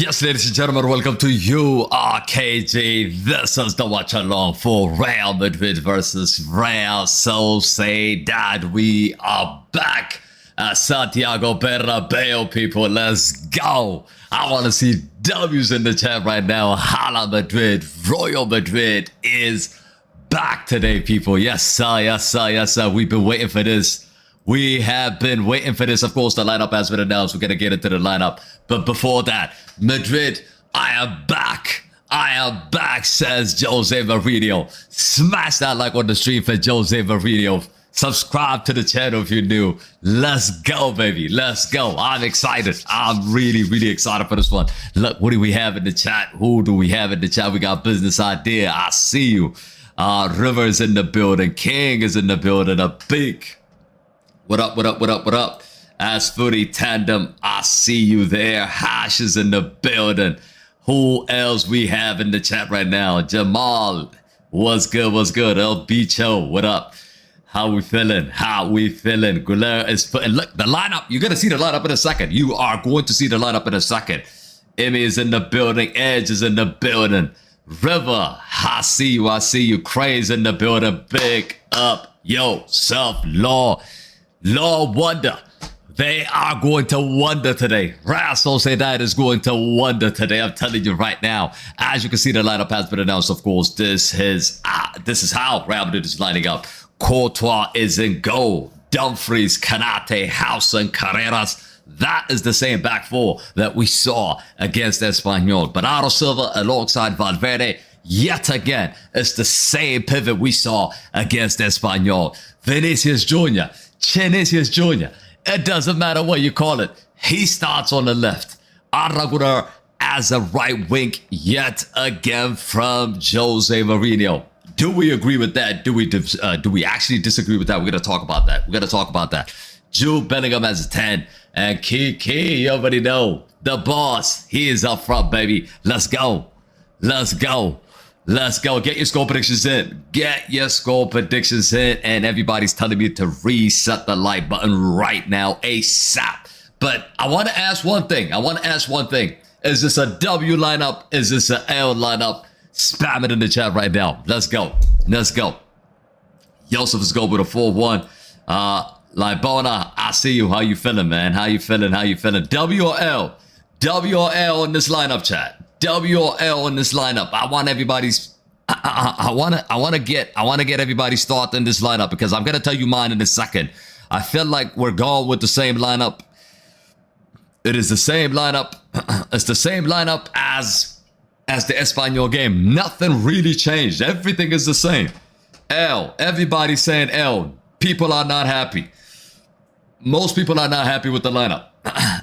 Yes, ladies and gentlemen, welcome to URKG. This is the watchalong for Real Madrid versus Real Sociedad. We are back at Santiago Bernabéu, people. Let's go. I want to see W's in the chat right now. Hala Madrid. Royal Madrid is back today, people. Yes, sir. Yes, sir. Yes, sir. We've been waiting for this. We have been waiting for this. Of course, the lineup has been announced. We're going to get into the lineup. But before that, Madrid, I am back. I am back, says Jose Mourinho. Smash that like on the stream for Jose Mourinho. Subscribe to the channel if you're new. Let's go, baby. Let's go. I'm excited. I'm really, really excited for this one. Look, what do we have in the chat? Who do we have in the chat? We got Business Idea. I see you. River's in the building. King is in the building. A big... What up, what up, what up, what up? As Footy Tandem, I see you there. Hash is in the building. Who else we have in the chat right now? Jamal, what's good, what's good? El Bicho, what up? How we feeling? How we feeling? Guler is putting, look, the lineup. You're going to see the lineup in a second. You are going to see the lineup in a second. Emmy is in the building. Edge is in the building. River, I see you, I see you. Craze in the building. Big up yourself, Law. Lord Wonder, they are going to wonder today. Real Sociedad is going to wonder today. I'm telling you right now. As you can see, the lineup has been announced. Of course, this is how Real Madrid is lining up. Courtois is in goal. Dumfries, Canate, House, and Carreras. That is the same back four that we saw against Espanyol. Bernardo Silva alongside Valverde. Yet again, it's the same pivot we saw against Espanyol. Vinicius Jr., Vinicius Jr. It doesn't matter what you call it. He starts on the left. Arda as a right wing yet again from Jose Mourinho. Do we agree with that? Do we actually disagree with that? We're going to talk about that. We're going to talk about that. Jude Bellingham as a 10. And Kiki, you already know. The boss, he is up front, baby. Let's go. Let's go. Let's go. Get your score predictions in. Get your score predictions in. And everybody's telling me to reset the like button right now, ASAP. But I want to ask one thing. Is this a W lineup? Is this an L lineup? Spam it in the chat right now. Let's go. Let's go. Joseph is going with a 4-1. Libona, I see you. How you feeling, man? How you feeling? How you feeling? W or L? W or L in this lineup, chat? W or L in this lineup. I want everybody's. I want to get everybody's thought in this lineup because I'm gonna tell you mine in a second. I feel like we're going with the same lineup. It is the same lineup. It's the same lineup as the Espanyol game. Nothing really changed. Everything is the same. L. Everybody's saying L. People are not happy. Most people are not happy with the lineup.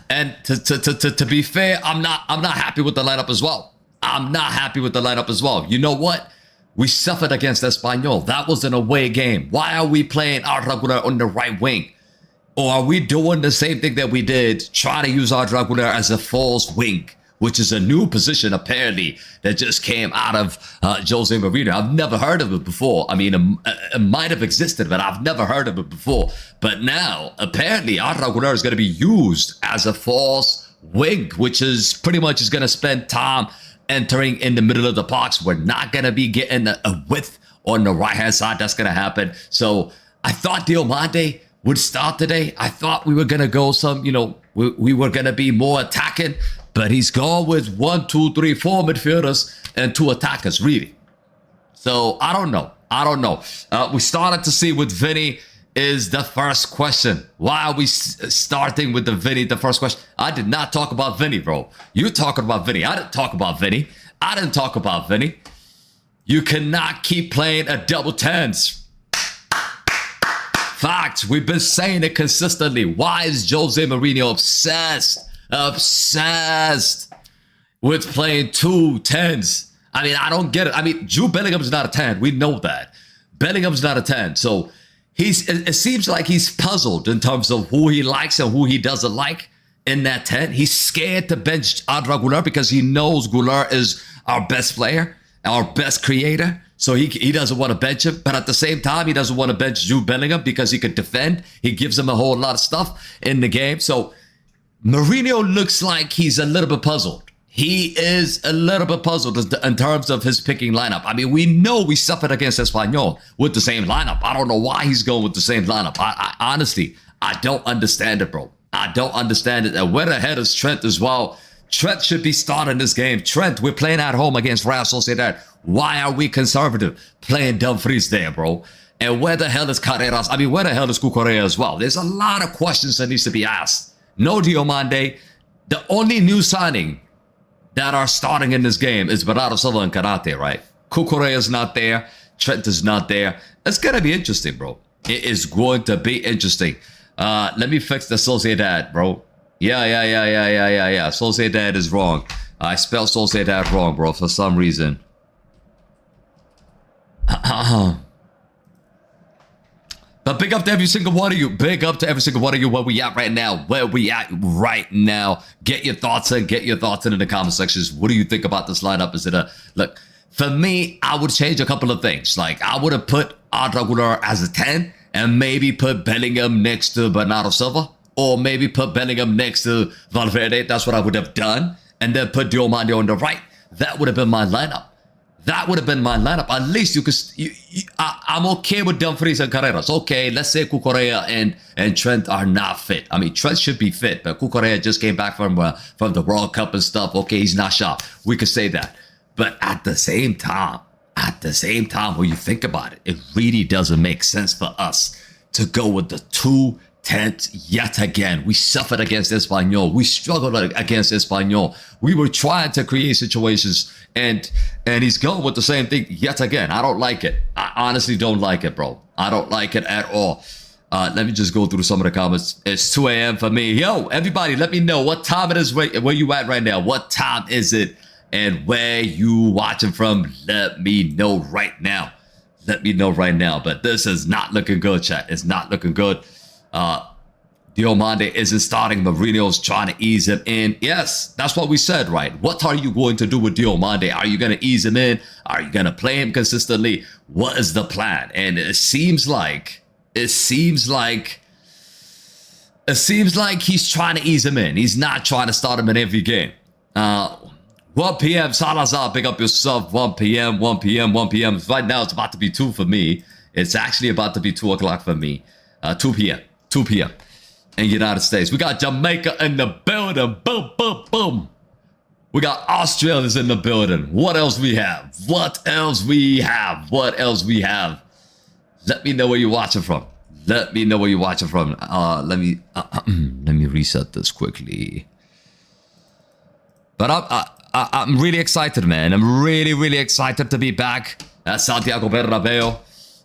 And to be fair, I'm not happy with the lineup as well. I'm not happy with the lineup as well. You know what? We suffered against Espanyol. That was an away game. Why are we playing Arda on the right wing? Or are we doing the same thing that we did, trying to use Arda as a false wing, which is a new position apparently that just came out of Jose Mourinho. I've never heard of it before. I mean, it might have existed, but I've never heard of it before. But now, apparently, Arda is going to be used as a false wing, which is pretty much is going to spend time entering in the middle of the box. We're not going to be getting a width on the right-hand side. That's going to happen. So I thought Diomande would start today. I thought we were going to go some, we were going to be more attacking. But he's gone with 1, 2, 3, 4 midfielders and 2 attackers, really. So I don't know. We started to see with Vinny is the first question. Why are we starting with the first question? I did not talk about Vinny, bro. You talking about Vinny. I didn't talk about Vinny. You cannot keep playing at double 10s. Facts. We've been saying it consistently. Why is Jose Mourinho obsessed with playing 2 10s? I mean, I don't get it. I mean, Jude Bellingham's not a 10. We know that. Bellingham's not a 10. So it seems like he's puzzled in terms of who he likes and who he doesn't like in that 10. He's scared to bench Arda Güler because he knows Güler is our best player, our best creator. So he doesn't want to bench him. But at the same time, he doesn't want to bench Jude Bellingham because he could defend. He gives him a whole lot of stuff in the game. So Mourinho looks like he's a little bit puzzled. he is a little bit puzzled in terms of his picking lineup. I mean, we know we suffered against Espanyol with the same lineup. I don't know why he's going with the same lineup. I honestly, I don't understand it, bro. I don't understand it. And where the hell is Trent as well? Trent should be starting this game. Trent, we're playing at home against Real Sociedad. Why are we conservative playing Dumfries there, bro? And where the hell is Carreras? I mean, where the hell is Cucurella as well? There's a lot of questions that needs to be asked. No Diomande. The only new signing that are starting in this game is Bernardo Silva and Karate, right? Cucurella is not there. Trent is not there. It's going to be interesting, bro. It is going to be interesting. Let me fix the Sociedad, bro. Yeah. Sociedad is wrong. I spelled Sociedad wrong, bro, for some reason. But big up to every single one of you. Big up to every single one of you. Where we at right now? Where we at right now? Get your thoughts in. Get your thoughts in the comment sections. What do you think about this lineup? Is it a look? For me, I would change a couple of things. Like I would have put Arda Güler as a 10 and maybe put Bellingham next to Bernardo Silva, or maybe put Bellingham next to Valverde. That's what I would have done, and then put Diomande on the right. That would have been my lineup. That would have been my lineup. At least you could. I'm okay with Dumfries and Carreras. Okay, let's say Cucurella and Trent are not fit. I mean, Trent should be fit, but Cucurella just came back from the World Cup and stuff. Okay, he's not sharp. We could say that. But at the same time, when you think about it, it really doesn't make sense for us to go with the 2-10 yet again. We suffered against Espanyol. We struggled against Espanyol. We were trying to create situations, and he's going with the same thing yet again. I don't like it. I honestly don't like it, bro. I don't like it at all. Let me just go through some of the comments. It's 2 a.m. for me. Yo, everybody, let me know what time it is. Where you at right now? What time is it? And where you watching from? Let me know right now. Let me know right now. But this is not looking good, chat. It's not looking good. Diomande isn't starting. Mourinho's trying to ease him in. Yes, that's what we said, right? What are you going to do with Diomande? Are you going to ease him in? Are you going to play him consistently? What is the plan? And it seems like he's trying to ease him in. He's not trying to start him in every game. 1 p.m. Salazar, pick up yourself. 1 p.m. Right now, it's about to be 2 for me. It's actually about to be 2 o'clock for me. 2 p.m. in the United States. We got Jamaica in the building. Boom, boom, boom. We got Australians in the building. What else we have? Let me know where you're watching from. Let me reset this quickly. But I'm really excited, man. I'm really excited to be back at Santiago Bernabéu.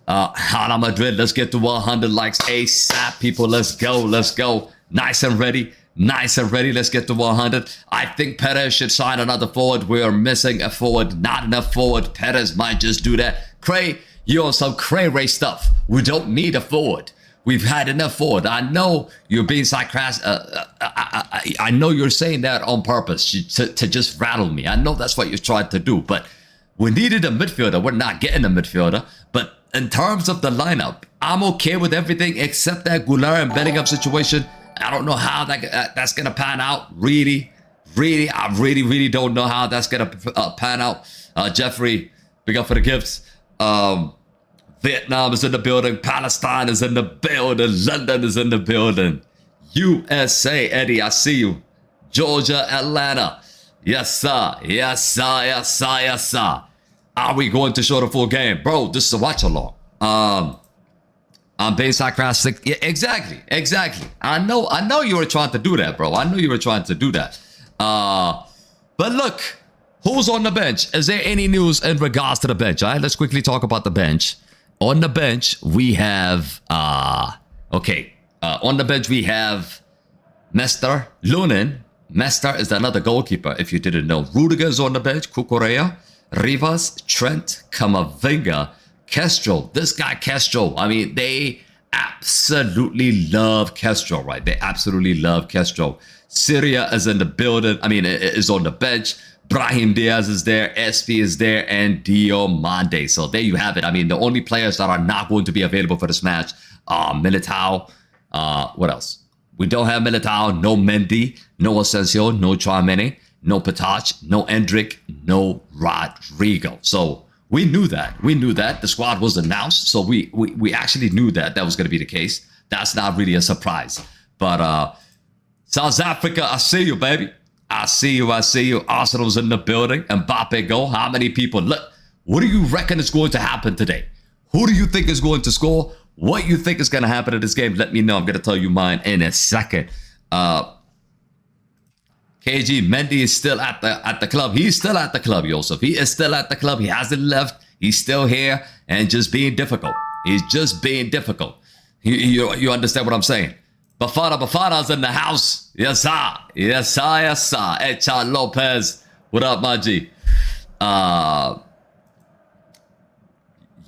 Hala Madrid, let's get to 100 likes ASAP, people. Let's go. Nice and ready. Let's get to 100. I think Perez should sign another forward. We are missing a forward. Not enough forward. Perez might just do that. Cray, you're on some Cray Ray stuff. We don't need a forward. We've had enough forward. I know you're being sarcastic. I know you're saying that on purpose to just rattle me. I know that's what you're trying to do. But we needed a midfielder. We're not getting a midfielder. But in terms of the lineup, I'm okay with everything except that Güler and Bellingham situation. I don't know how that's going to pan out. I really don't know how that's going to pan out. Jeffrey, big up for the gifts. Vietnam is in the building. Palestine is in the building. London is in the building. USA, Eddie, I see you. Georgia, Atlanta. Yes, sir. Are we going to show the full game? Bro, this is a watch-along. I'm being sarcastic. Yeah, exactly. I know you were trying to do that, bro. But look, who's on the bench? Is there any news in regards to the bench? All right, let's quickly talk about the bench. On the bench, we have, on the bench, we have Mester Lunin. Mester is another goalkeeper, if you didn't know. Rudiger is on the bench. Cucurella, Rivas, Trent, Camavinga, Kestrel. This guy, Kestrel, I mean, they absolutely love Kestrel, right? They absolutely love Kestrel. Syria is in the building. I mean, is on the bench. Brahim Diaz is there, SP is there, and Diomande. So there you have it. I mean, the only players that are not going to be available for this match are Militao. What else? We don't have Militao, no Mendy, no Asensio, no Tchouaméni, no Patach, no Endrick, no Rodrigo. So we knew that. We knew that. The squad was announced. So we actually knew that was going to be the case. That's not really a surprise. But South Africa, I see you, baby. I see you. I see you. Arsenal's in the building. Mbappe go. How many people? Look, what do you reckon is going to happen today? Who do you think is going to score? What you think is going to happen in this game? Let me know. I'm going to tell you mine in a second. KG Mendy is still at the club. He's still at the club, Joseph. He is still at the club. He hasn't left. He's still here and just being difficult. He's just being difficult. You understand what I'm saying? Bafana's in the house. Yes, sir. Yes, sir. Yes, sir. Echan Lopez. What up, my G?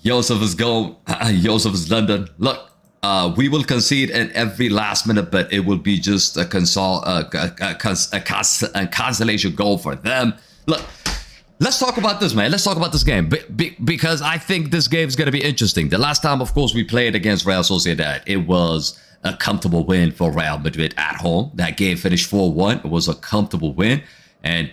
Joseph is going. Joseph is London. Look, we will concede in every last minute, but it will be just a consolation goal for them. Look, let's talk about this, man. Let's talk about this game because I think this game is going to be interesting. The last time, of course, we played against Real Sociedad, it was a comfortable win for Real Madrid at home. That game finished 4-1. It was a comfortable win. And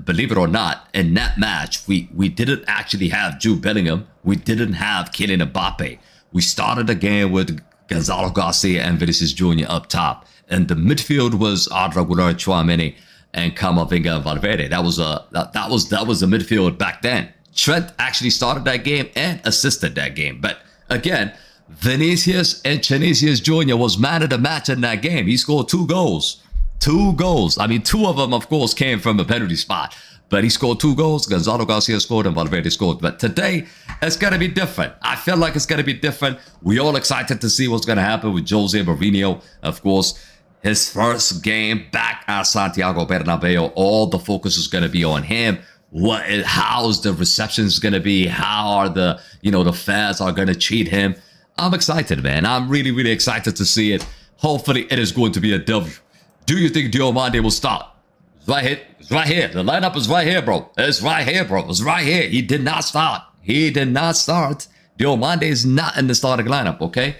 believe it or not, in that match, we didn't actually have Jude Bellingham. We didn't have Kylian Mbappe. We started the game with Gonzalo Garcia and Vinicius Jr. up top. And the midfield was Arda Güler, Tchouaméni, and Camavinga and Valverde. That was the midfield back then. Trent actually started that game and assisted that game. But again, Vinicius and Vinicius Jr. was man of the match in that game. He scored 2 goals. 2 goals. I mean, 2 of them, of course, came from a penalty spot. But he scored 2 goals. Gonzalo Garcia scored and Valverde scored. But today, it's going to be different. I feel like it's going to be different. We're all excited to see what's going to happen with Jose Mourinho. Of course, his first game back at Santiago Bernabéu. All the focus is going to be on him. How's the reception going to be? How are the fans are going to treat him? I'm excited, man. I'm really, really excited to see it. Hopefully, it is going to be a W. Do you think Diomande will start? It's right here. It's right here. The lineup is right here, bro. It's right here, bro. It's right here. He did not start. He did not start. Diomande is not in the starting lineup, okay?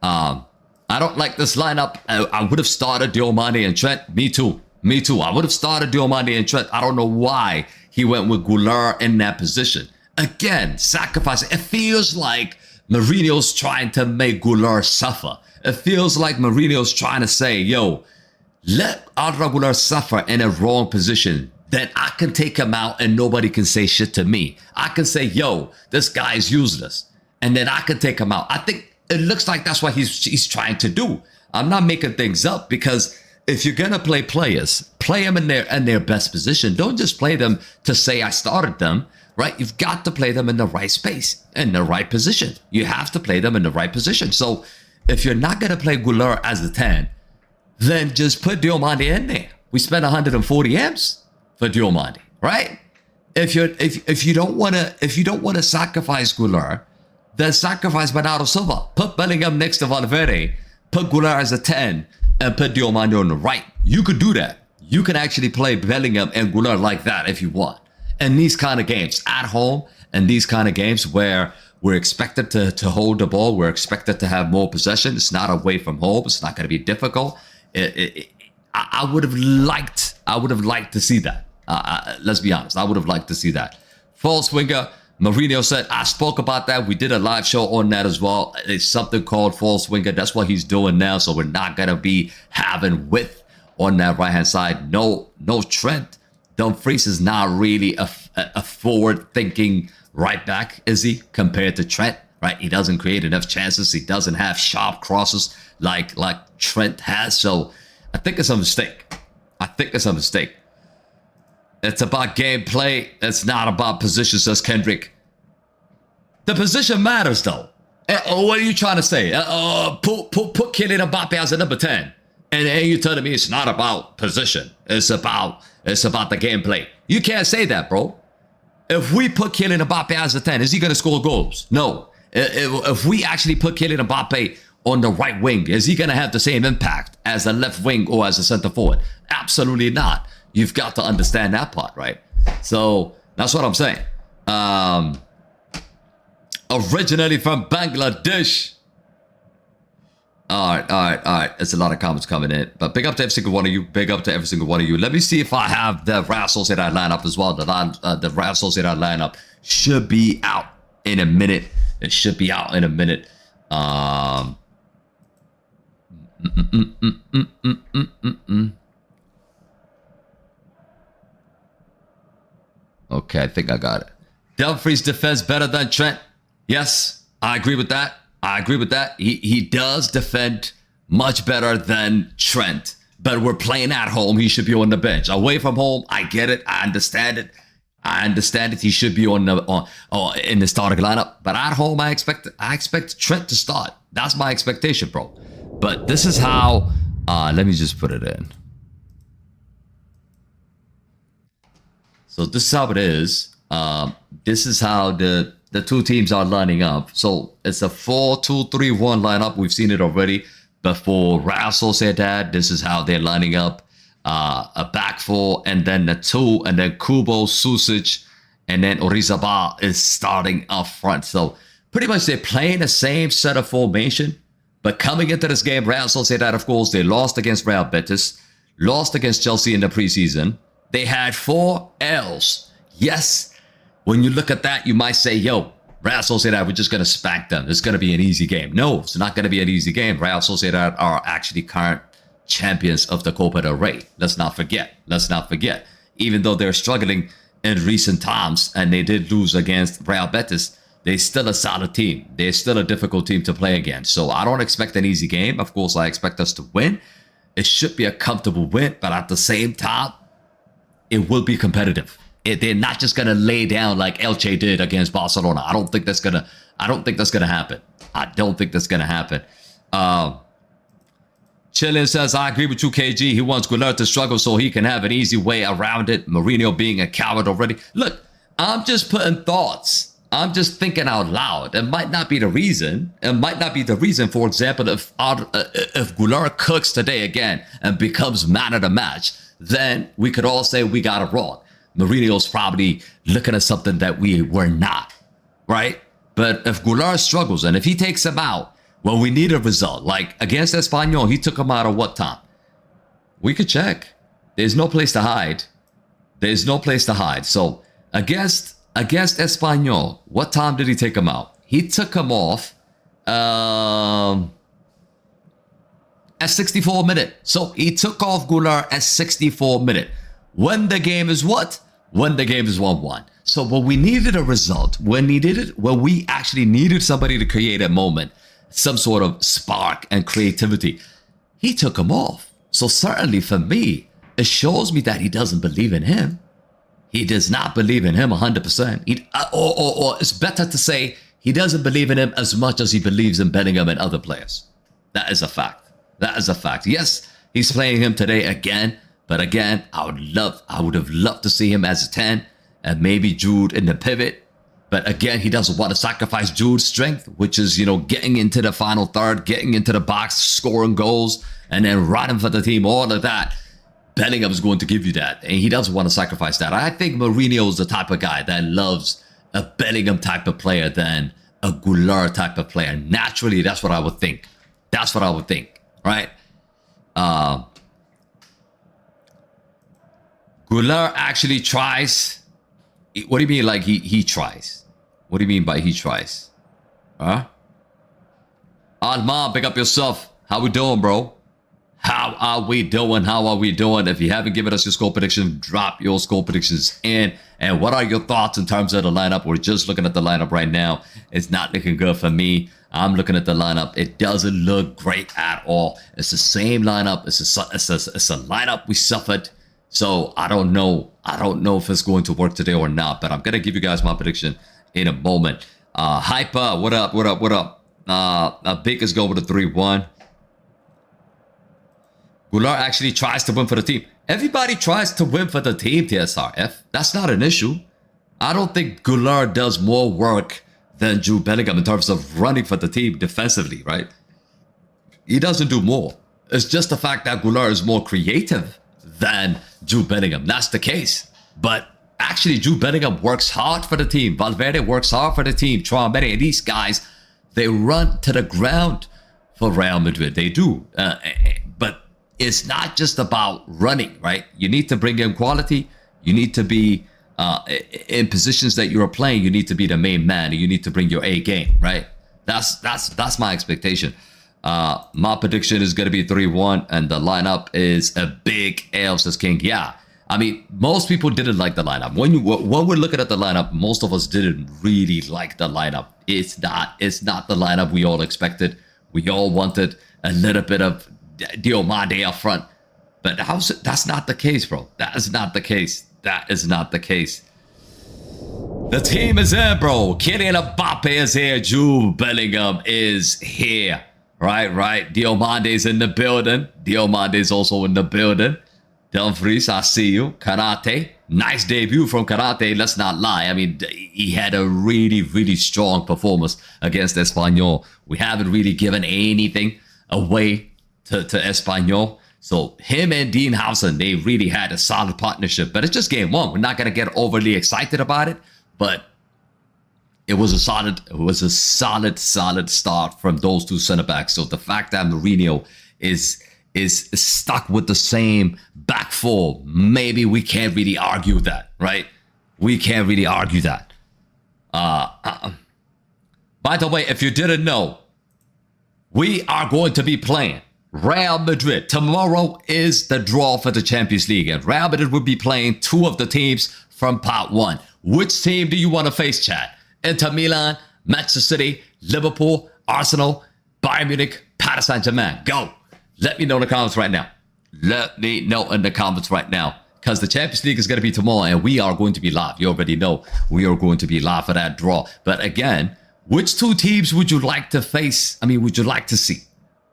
I don't like this lineup. I would have started Diomande and Trent. Me too. Me too. I would have started Diomande and Trent. I don't know why he went with Güler in that position. Again, sacrificing. It feels like Mourinho's trying to make Güler suffer. It feels like Mourinho's trying to say, yo, let Arda Güler suffer in a wrong position. Then I can take him out and nobody can say shit to me. I can say, yo, this guy is useless. And then I can take him out. I think it looks like that's what he's trying to do. I'm not making things up because if you're going to play players, play them in their best position. Don't just play them to say I started them, right? You've got to play them in the right space, in the right position. You have to play them in the right position. So if you're not going to play Güler as a 10, then just put Diomande in there. We spent 140 M's for Diomande, right? If you don't want to sacrifice Güler, then sacrifice Bernardo Silva. Put Bellingham next to Valverde. Put Güler as a 10 and put Diomande on the right. You could do that. You can actually play Bellingham and Güler like that if you want. And these kind of games at home and these kind of games where we're expected to hold the ball, we're expected to have more possession. It's not away from home. It's not going to be difficult. I would have liked to see that. Let's be honest. I would have liked to see that. False winger. Mourinho said, I spoke about that. We did a live show on that as well. It's something called false winger. That's what he's doing now. So we're not going to be having width on that right-hand side. No Trent. Dumfries is not really a forward-thinking right back, is he? Compared to Trent, right? He doesn't create enough chances. He doesn't have sharp crosses like Trent has. So I think it's a mistake. It's about gameplay. It's not about position, says Kendrick. The position matters, though. What are you trying to say? Put Kylian Mbappe as a number 10. And you're telling me it's not about position. It's about the gameplay. You can't say that, bro. If we put Kylian Mbappe as a 10, is he going to score goals? No. If we actually put Kylian Mbappe on the right wing, is he going to have the same impact as a left wing or as a center forward? Absolutely not. You've got to understand that part, right? So that's what I'm saying. Originally from Bangladesh. All right, all right, all right. There's a lot of comments coming in, but big up to every single one of you. Big up to every single one of you. Let me see if I have the Real Sociedad lineup as well. The Real Sociedad lineup should be out in a minute. It should be out in a minute. Okay, I think I got it. Dumfries defense better than Trent. Yes, I agree with that. I agree with that. He does defend much better than Trent, but we're playing at home. He should be on the bench. Away from home, I get it. I understand it. I understand it. He should be in the starting lineup. But at home, I expect Trent to start. That's my expectation, bro. But this is how. Let me just put it in. So this is how it is. This is how the two teams are lining up. So it's a 4-2-3-1 lineup. We've seen it already. But for Real Sociedad, this is how they're lining up. A back four, and then a two, and then Kubo, Susic, and then Orizabal is starting up front. So pretty much they're playing the same set of formation. But coming into this game, Real Sociedad, of course, they lost against Real Betis, lost against Chelsea in the preseason. They had 4 L's. Yes, when you look at that, you might say, yo, Real Sociedad, we're just going to spank them. It's going to be an easy game. No, it's not going to be an easy game. Real Sociedad are actually current champions of the Copa del Rey. Let's not forget. Let's not forget. Even though they're struggling in recent times and they did lose against Real Betis, they're still a solid team. They're still a difficult team to play against. So I don't expect an easy game. Of course, I expect us to win. It should be a comfortable win, but at the same time, it will be competitive. They're not just gonna lay down like Elche did against Barcelona. I don't think that's gonna happen. I don't think that's gonna happen. Chillin says, I agree with you, KG. He wants Goulart to struggle so he can have an easy way around it. Mourinho being a coward already. Look, I'm just putting thoughts. I'm just thinking out loud. It might not be the reason. It might not be the reason, for example, if Goulart cooks today again and becomes man of the match, then we could all say we got it wrong. Mourinho's probably looking at something that we were not, right? But if Goulart struggles and if he takes him out, well, we need a result. Like against Espanyol, he took him out at what time? We could check. There's no place to hide. There's no place to hide. So against Espanyol, what time did he take him out? He took him off at 64 minute. So he took off Goulart at 64 minute. When the game is what? When the game is 1-1. So when we needed a result, when we actually needed somebody to create a moment, some sort of spark and creativity, he took him off. So certainly for me, it shows me that he doesn't believe in him. He does not believe in him 100%. Or it's better to say he doesn't believe in him as much as he believes in Bellingham and other players. That is a fact. That is a fact. Yes, he's playing him today again. But again, I would have loved to see him as a 10 and maybe Jude in the pivot. But again, he doesn't want to sacrifice Jude's strength, which is, getting into the final third, getting into the box, scoring goals, and then running for the team, all of that. Bellingham is going to give you that, and he doesn't want to sacrifice that. I think Mourinho is the type of guy that loves a Bellingham type of player than a Goulart type of player. Naturally, that's what I would think. That's what I would think, right? Goulart actually tries. What do you mean, like he tries? What do you mean by he tries? Huh? Alma, pick up yourself. How we doing, bro? How are we doing? How are we doing? If you haven't given us your score prediction, drop your score predictions in. And what are your thoughts in terms of the lineup? We're just looking at the lineup right now. It's not looking good for me. I'm looking at the lineup. It doesn't look great at all. It's the same lineup. It's a lineup we suffered. So I don't know. I don't know if it's going to work today or not. But I'm gonna give you guys my prediction in a moment. Hyper, what up? What up? What up? Big is go with a 3-1. Goulart actually tries to win for the team. Everybody tries to win for the team, TSRF. That's not an issue. I don't think Goulart does more work than Jude Bellingham in terms of running for the team defensively, right? He doesn't do more. It's just the fact that Goulart is more creative than Jude Bellingham. That's the case. But actually, Jude Bellingham works hard for the team. Valverde works hard for the team. Traoré, these guys, they run to the ground for Real Madrid. They do. But it's not just about running, right? You need to bring in quality. You need to be in positions that you're playing. You need to be the main man. You need to bring your A game, right? That's my expectation. My prediction is going to be 3-1, and the lineup is a big L, says King. Yeah, I mean, most people didn't like the lineup. When we're looking at the lineup, most of us didn't really like the lineup. It's not the lineup we all expected. We all wanted a little bit of Diomande up front, but that's not the case, bro. That is not the case. That is not the case. The team is in, bro. Kylian Mbappe is here. Jude Bellingham is here. Right. Diomande's in the building. Diomande's also in the building. Dumfries, I see you. Karate. Nice debut from Karate. Let's not lie. I mean, he had a really, really strong performance against Espanyol. We haven't really given anything away to Espanyol. So him and Dean Housen, they really had a solid partnership. But it's just game one. We're not going to get overly excited about it. But it was a solid start from those two center backs. So the fact that Mourinho is stuck with the same back four, maybe we can't really argue that, right? We can't really argue that. By the way, if you didn't know, we are going to be playing Real Madrid. Tomorrow is the draw for the Champions League, and Real Madrid will be playing two of the teams from part one. Which team do you want to face, chat? Inter Milan, Manchester City, Liverpool, Arsenal, Bayern Munich, Paris Saint-Germain. Go. Let me know in the comments right now. Let me know in the comments right now. Because the Champions League is going to be tomorrow, and we are going to be live. You already know we are going to be live for that draw. But again, which two teams would you like to face? I mean, would you like to see?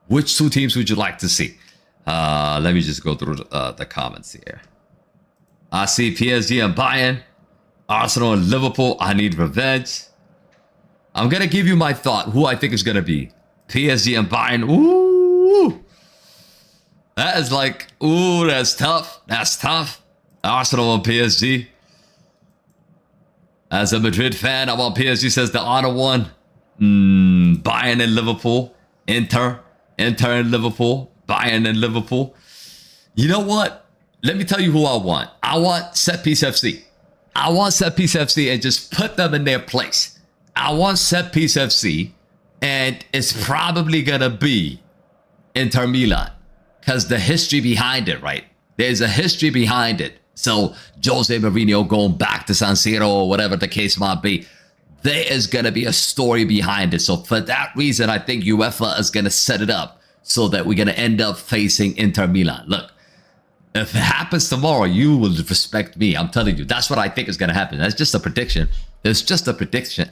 Which two teams would you like to see? Let me just go through the comments here. I see PSG and Bayern. Arsenal and Liverpool. I need revenge. I'm going to give you my thought. Who I think is going to be. PSG and Bayern. Ooh. That is like, ooh, that's tough. That's tough. Arsenal and PSG. As a Madrid fan, I want PSG, says the honor one. Bayern and Liverpool. Inter and Liverpool. Bayern and Liverpool. You know what? Let me tell you who I want. I want Set Piece FC. I want Set Piece FC and just put them in their place. I want Set Piece FC, and it's probably going to be Inter Milan because the history behind it, right? There's a history behind it. So Jose Mourinho going back to San Siro or whatever the case might be, there is going to be a story behind it. So for that reason, I think UEFA is going to set it up so that we're going to end up facing Inter Milan. Look, if it happens tomorrow, you will respect me. I'm telling you, that's what I think is going to happen. That's just a prediction. It's just a prediction.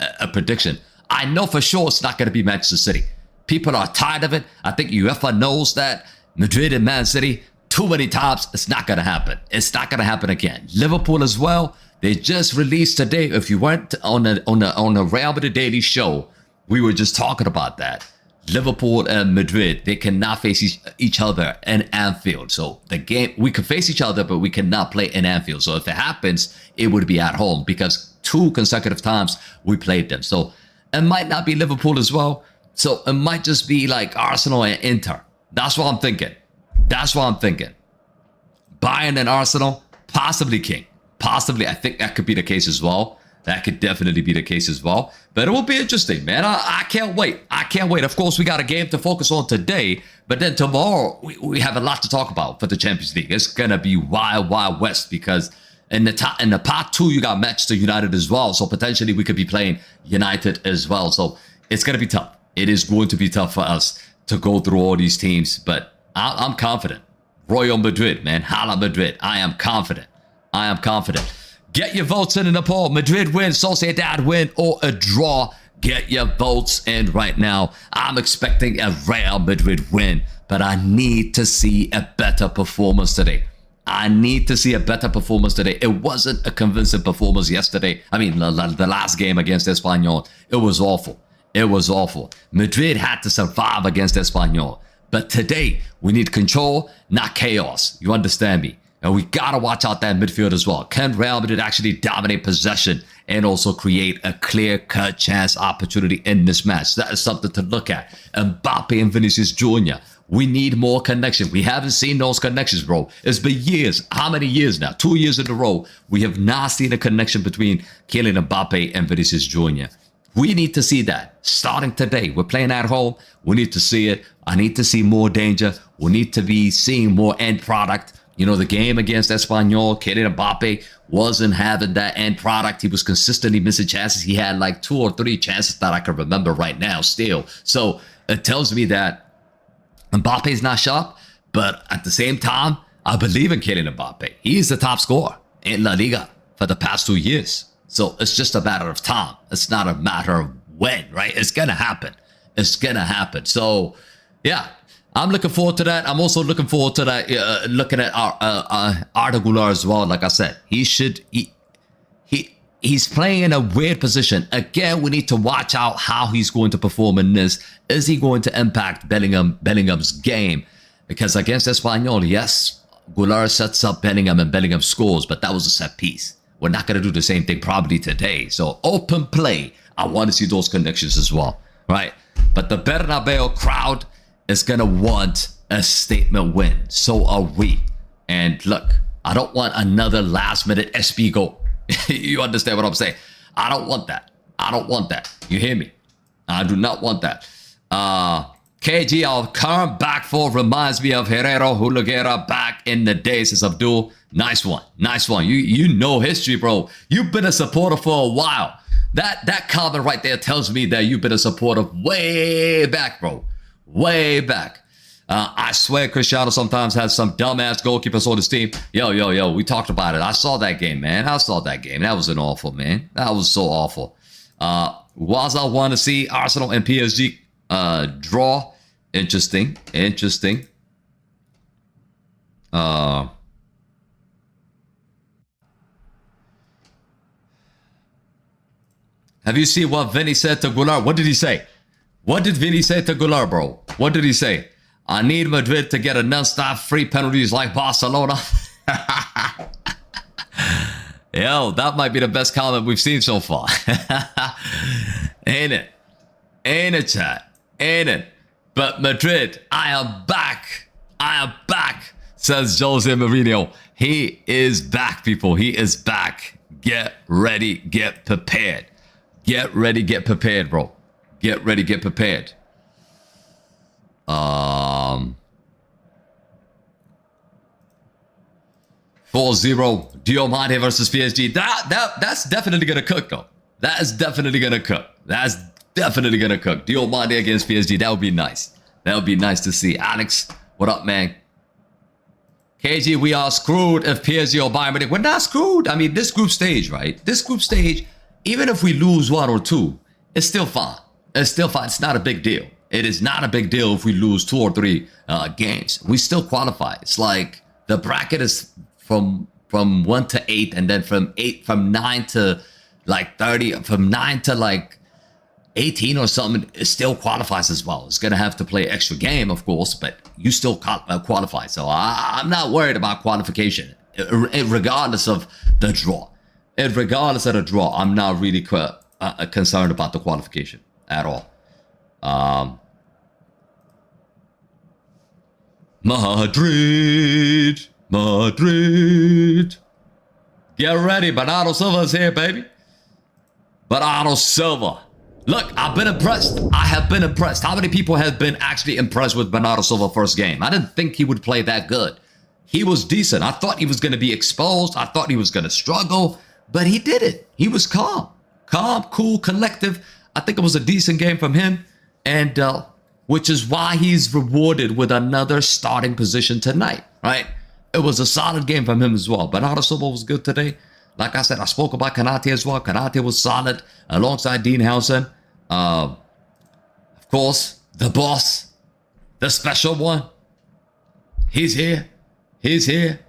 I know for sure it's not going to be Manchester City. People are tired of it. I think UEFA knows that. Madrid and Man City, too many times, it's not going to happen. It's not going to happen again. Liverpool as well. They just released today. If you weren't on a Real Madrid Daily Show, we were just talking about that. Liverpool and Madrid, they cannot face each other in Anfield. So the game, we can face each other, but we cannot play in Anfield. So if it happens, it would be at home because 2 consecutive times we played them. So it might not be Liverpool as well. So it might just be like Arsenal and Inter. That's what I'm thinking. Bayern and Arsenal, possibly King. Possibly, I think that could be the case as well. That could definitely be the case as well. But it will be interesting, man. I can't wait. Of course, we got a game to focus on today. But then tomorrow, we have a lot to talk about for the Champions League. It's going to be wild, wild west because in the part 2, you got Manchester United as well. So potentially, we could be playing United as well. So it's going to be tough. It is going to be tough for us to go through all these teams. But I'm confident. Royal Madrid, man. Hala Madrid. I am confident. Get your votes in the poll. Madrid win, Sociedad win, or a draw. Get your votes in right now. I'm expecting a Real Madrid win, but I need to see a better performance today. It wasn't a convincing performance yesterday. I mean, the last game against Espanyol, it was awful. Madrid had to survive against Espanyol. But today, we need control, not chaos. You understand me? And we got to watch out that midfield as well. Can Real Madrid actually dominate possession and also create a clear-cut chance opportunity in this match? That is something to look at. Mbappe and Vinicius Jr., we need more connection. We haven't seen those connections, bro. It's been years. How many years now? 2 years in a row. We have not seen a connection between Kylian Mbappe and Vinicius Jr. We need to see that starting today. We're playing at home. We need to see it. I need to see more danger. We need to be seeing more end product. You know, the game against Espanyol, Kylian Mbappe wasn't having that end product. He was consistently missing chances. He had like 2 or 3 chances that I can remember right now still. So it tells me that Mbappe is not sharp, but at the same time, I believe in Kylian Mbappe. He is the top scorer in LaLiga for the past 2 years. So it's just a matter of time. It's not a matter of when, right? It's going to happen. It's going to happen. So, yeah. I'm looking forward to that. I'm also looking forward to that. Looking at Arda Güler as well. Like I said, he's playing in a weird position. Again, we need to watch out how he's going to perform in this. Is he going to impact Bellingham's game? Because against Espanyol, yes, Güler sets up Bellingham and Bellingham scores, but that was a set piece. We're not going to do the same thing probably today. So open play. I want to see those connections as well, right? But the Bernabéu crowd is going to want a statement win. So are we. And look, I don't want another last-minute SP goal. You understand what I'm saying? I don't want that. I don't want that. You hear me? I do not want that. KG, our current back four reminds me of Herrero Huluguera back in the days. As Abdul. Nice one. Nice one. You know history, bro. You've been a supporter for a while. That comment right there tells me that you've been a supporter way back, bro. Way back. I swear Cristiano sometimes has some dumbass goalkeepers on his team. Yo, we talked about it. I saw that game, man. I saw that game. That was an awful, man. That was so awful. Was I want to see Arsenal and PSG draw? Interesting. Have you seen what Vinny said to Güler? What did he say? What did Vinny say to Güler, bro? What did he say? I need Madrid to get a non-stop free penalties like Barcelona. Yo, that might be the best comment we've seen so far. Ain't it? Ain't it, chat? Ain't it? But Madrid, I am back. I am back, says Jose Mourinho. He is back, people. He is back. Get ready, get prepared. Get ready, get prepared, bro. Get ready, get prepared. 4-0 Diomande versus PSG. That's definitely gonna cook, though. That is definitely gonna cook. That's definitely gonna cook. Diomande against PSG. That would be nice. That would be nice to see. Alex, what up, man? KG, we are screwed if PSG or Bayern Munich. We're not screwed. I mean, this group stage, right? This group stage, even if we lose 1 or 2, it's still fine. It's still fine. It's not a big deal. It is not a big deal if we lose 2 or 3 games. We still qualify. It's like the bracket is from 1 to 8, and then from 9 to like 30, from 9 to like 18 or something, it still qualifies as well. It's gonna have to play extra game, of course, but you still qualify. So I'm not worried about qualification, regardless of the draw. Regardless of the draw, I'm not really concerned about the qualification at all. Madrid. Get ready, Bernardo Silva's here, baby. Bernardo Silva. Look, I've been impressed. I have been impressed. How many people have been actually impressed with Bernardo Silva first game? I didn't think he would play that good. He was decent. I thought he was going to be exposed. I thought he was going to struggle, but he did it. He was calm, cool, collective. I think it was a decent game from him, and which is why he's rewarded with another starting position tonight, right? It was a solid game from him as well. Bernardo Silva was good today. Like I said, I spoke about Kanate as well. Kanate was solid alongside Dean Housen. Of course, the boss, the special one. He's here. Jude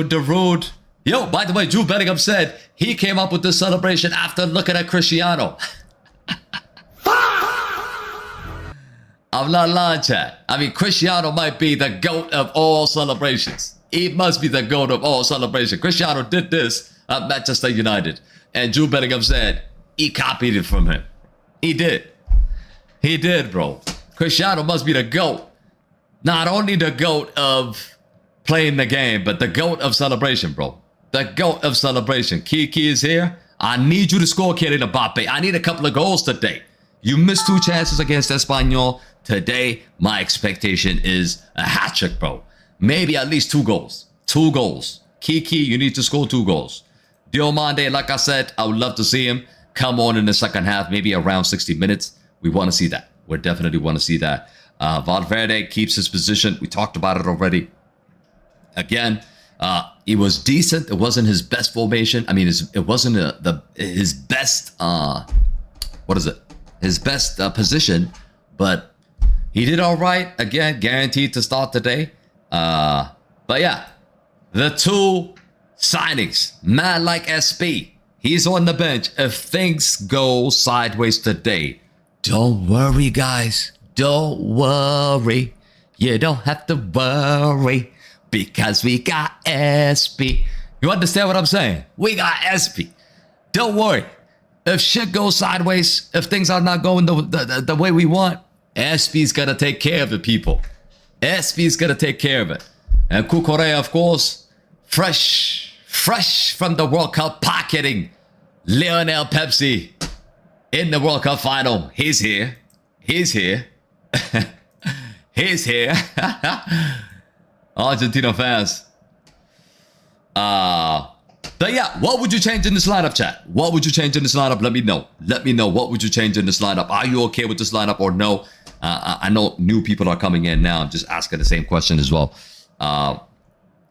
Darude. Yo, by the way, Jude Bellingham said he came up with this celebration after looking at Cristiano. I'm not lying, chat. I mean, Cristiano might be the GOAT of all celebrations. He must be the GOAT of all celebrations. Cristiano did this at Manchester United. And Jude Bellingham said he copied it from him. He did. He did, bro. Cristiano must be the GOAT. Not only the GOAT of playing the game, but the GOAT of celebration, bro. The GOAT of celebration. Kiki is here. I need you to score, Kylian Mbappe. I need a couple of goals today. You missed 2 chances against Espanyol. Today, my expectation is a hat trick, bro. Maybe at least 2 goals. 2 goals. Kiki, you need to score 2 goals. Diomande, like I said, I would love to see him come on in the second half, maybe around 60 minutes. We want to see that. We definitely want to see that. Valverde keeps his position. We talked about it already. Again, it was decent. It wasn't his best formation. I mean, it wasn't his best, his best position, but he did all right. Again, guaranteed to start today. But yeah, the 2 signings, man like SP, he's on the bench. If things go sideways today, don't worry, guys. Don't worry. You don't have to worry because we got SP. You understand what I'm saying? We got SP. Don't worry. If shit goes sideways, if things are not going the way we want, SP's gonna take care of it, people. SP's gonna take care of it. And Kukurea, of course, fresh from the World Cup, pocketing Lionel Pepsi in the World Cup final. He's here. He's here. He's here. Argentina fans. But yeah, what would you change in this lineup, chat? What would you change in this lineup? Let me know. Let me know. What would you change in this lineup? Are you okay with this lineup or no? I know new people are coming in now. I'm just asking the same question as well. I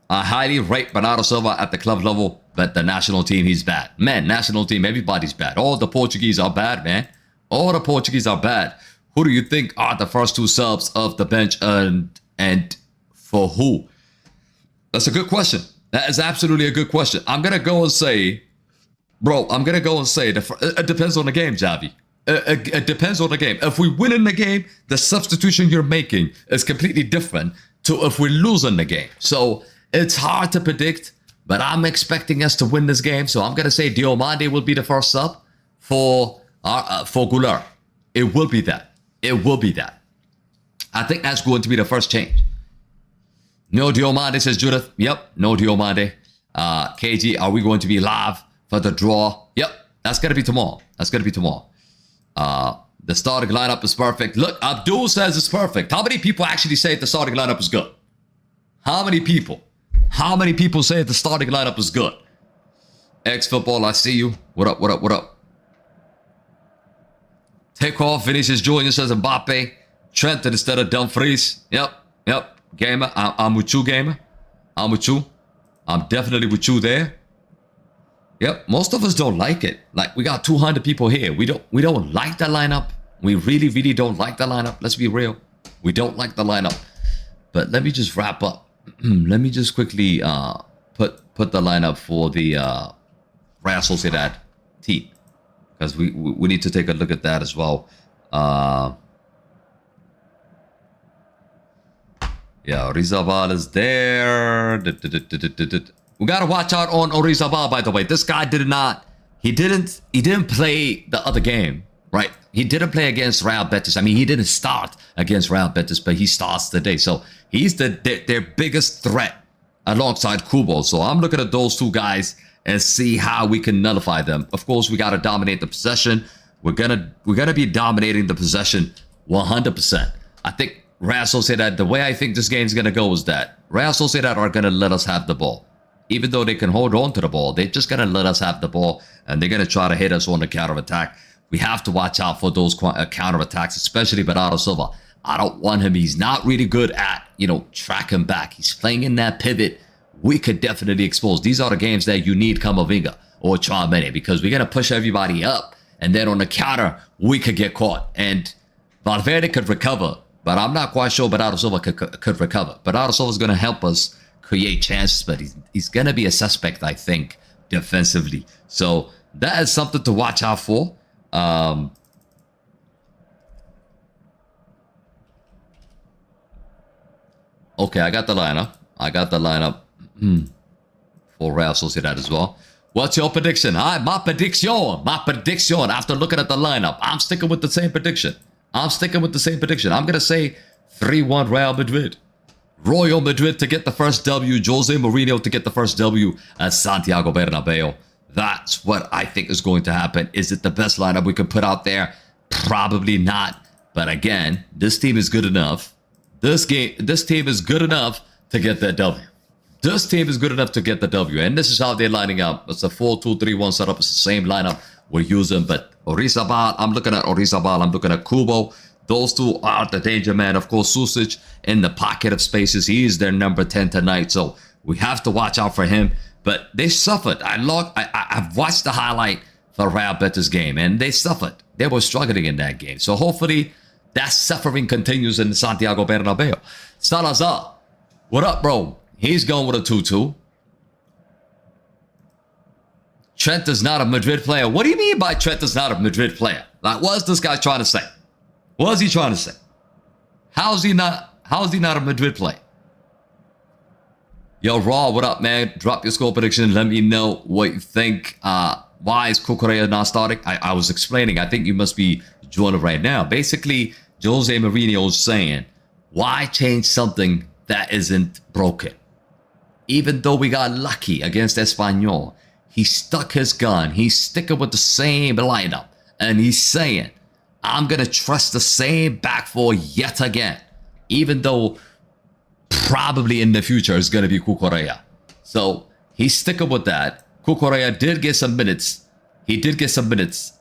highly rate Bernardo Silva at the club level, but the national team, he's bad. Man, national team, everybody's bad. All the Portuguese are bad, man. All the Portuguese are bad. Who do you think are the first 2 subs of the bench and for who? That's a good question. That is absolutely a good question. I'm going to go and say, bro, it depends on the game, Javi. It depends on the game. If we win in the game, the substitution you're making is completely different to if we lose in the game. So it's hard to predict, but I'm expecting us to win this game. So I'm going to say Diomande will be the first sub for Goulart. It will be that. It will be that. I think that's going to be the first change. No Diomande, says Judith. Yep, no Diomande. KG, are we going to be live for the draw? Yep, that's going to be tomorrow. That's going to be tomorrow. The starting lineup is perfect. Look, Abdul says it's perfect. How many people actually say the starting lineup is good? How many people? How many people say the starting lineup is good? X-Football, I see you. What up, what up, what up? Kickoff, Vinicius Jr. says Mbappe. Trent instead of Dumfries. Yep. Gamer, I'm with you, gamer. I'm with you. I'm definitely with you there. Yep, most of us don't like it. Like, we got 200 people here. We don't like the lineup. We really, really don't like the lineup. Let's be real. We don't like the lineup. But let me just wrap up. Let me just quickly put the lineup for the Real Sociedad team, because we need to take a look at that as well. Yeah, Rizabal is there. We gotta watch out on Orizabal, by the way. This guy he didn't play the other game, right? He didn't play against Real Betis. I mean, he didn't start against Real Betis, but he starts today. So he's their biggest threat alongside Kubo. So I'm looking at those 2 guys and see how we can nullify them. Of course, we gotta dominate the possession. We're gonna be dominating the possession 100%. I think Real Sociedad, the way I think this game's gonna go is that Real Sociedad are gonna let us have the ball. Even though they can hold on to the ball, they're just gonna let us have the ball, and they're gonna try to hit us on the counter attack. We have to watch out for those counter attacks, especially Bernardo Silva. I don't want him. He's not really good at, tracking back. He's playing in that pivot. We could definitely expose. These are the games that you need Camavinga or Tchouaméni, because we're gonna push everybody up, and then on the counter we could get caught. And Valverde could recover, but I'm not quite sure Bernardo Silva could recover. Bernardo Silva is gonna help us create chances, but he's gonna be a suspect, I think, defensively. So that is something to watch out for. Okay, I got the lineup. I got the lineup for Real Sociedad as well. What's your prediction? My prediction. After looking at the lineup, I'm sticking with the same prediction. I'm going to say 3-1 Real Madrid. Royal Madrid to get the first W. Jose Mourinho to get the first W at Santiago Bernabéu. That's what I think is going to happen. Is it the best lineup we could put out there? Probably not. But again, this team is good enough. This team is good enough to get that W. This team is good enough to get the W. And this is how they're lining up. It's a 4-2-3-1 setup. It's the same lineup we're using. But Orizabal, I'm looking at Orizabal. I'm looking at Kubo. Those two are the danger man. Of course, Susic in the pocket of spaces. He is their number 10 tonight. So we have to watch out for him. But they suffered. I've watched the highlight for Real Betis game. And they suffered. They were struggling in that game. So hopefully that suffering continues in Santiago Bernabéu. Salazar, what up, bro? He's going with a 2-2. Trent is not a Madrid player. What do you mean by Trent is not a Madrid player? Like, what is this guy trying to say? What is he trying to say? How is he not a Madrid player? Yo, Raw, what up, man? Drop your score prediction. Let me know what you think. Why is Cucurella not starting? I was explaining. I think you must be joining right now. Basically, Jose Mourinho is saying, why change something that isn't broken? Even though we got lucky against Espanyol, he stuck his gun. He's sticking with the same lineup. And he's saying, I'm going to trust the same back four yet again. Even though probably in the future it's going to be Cucurella. So he's sticking with that. Cucurella did get some minutes. He did get some minutes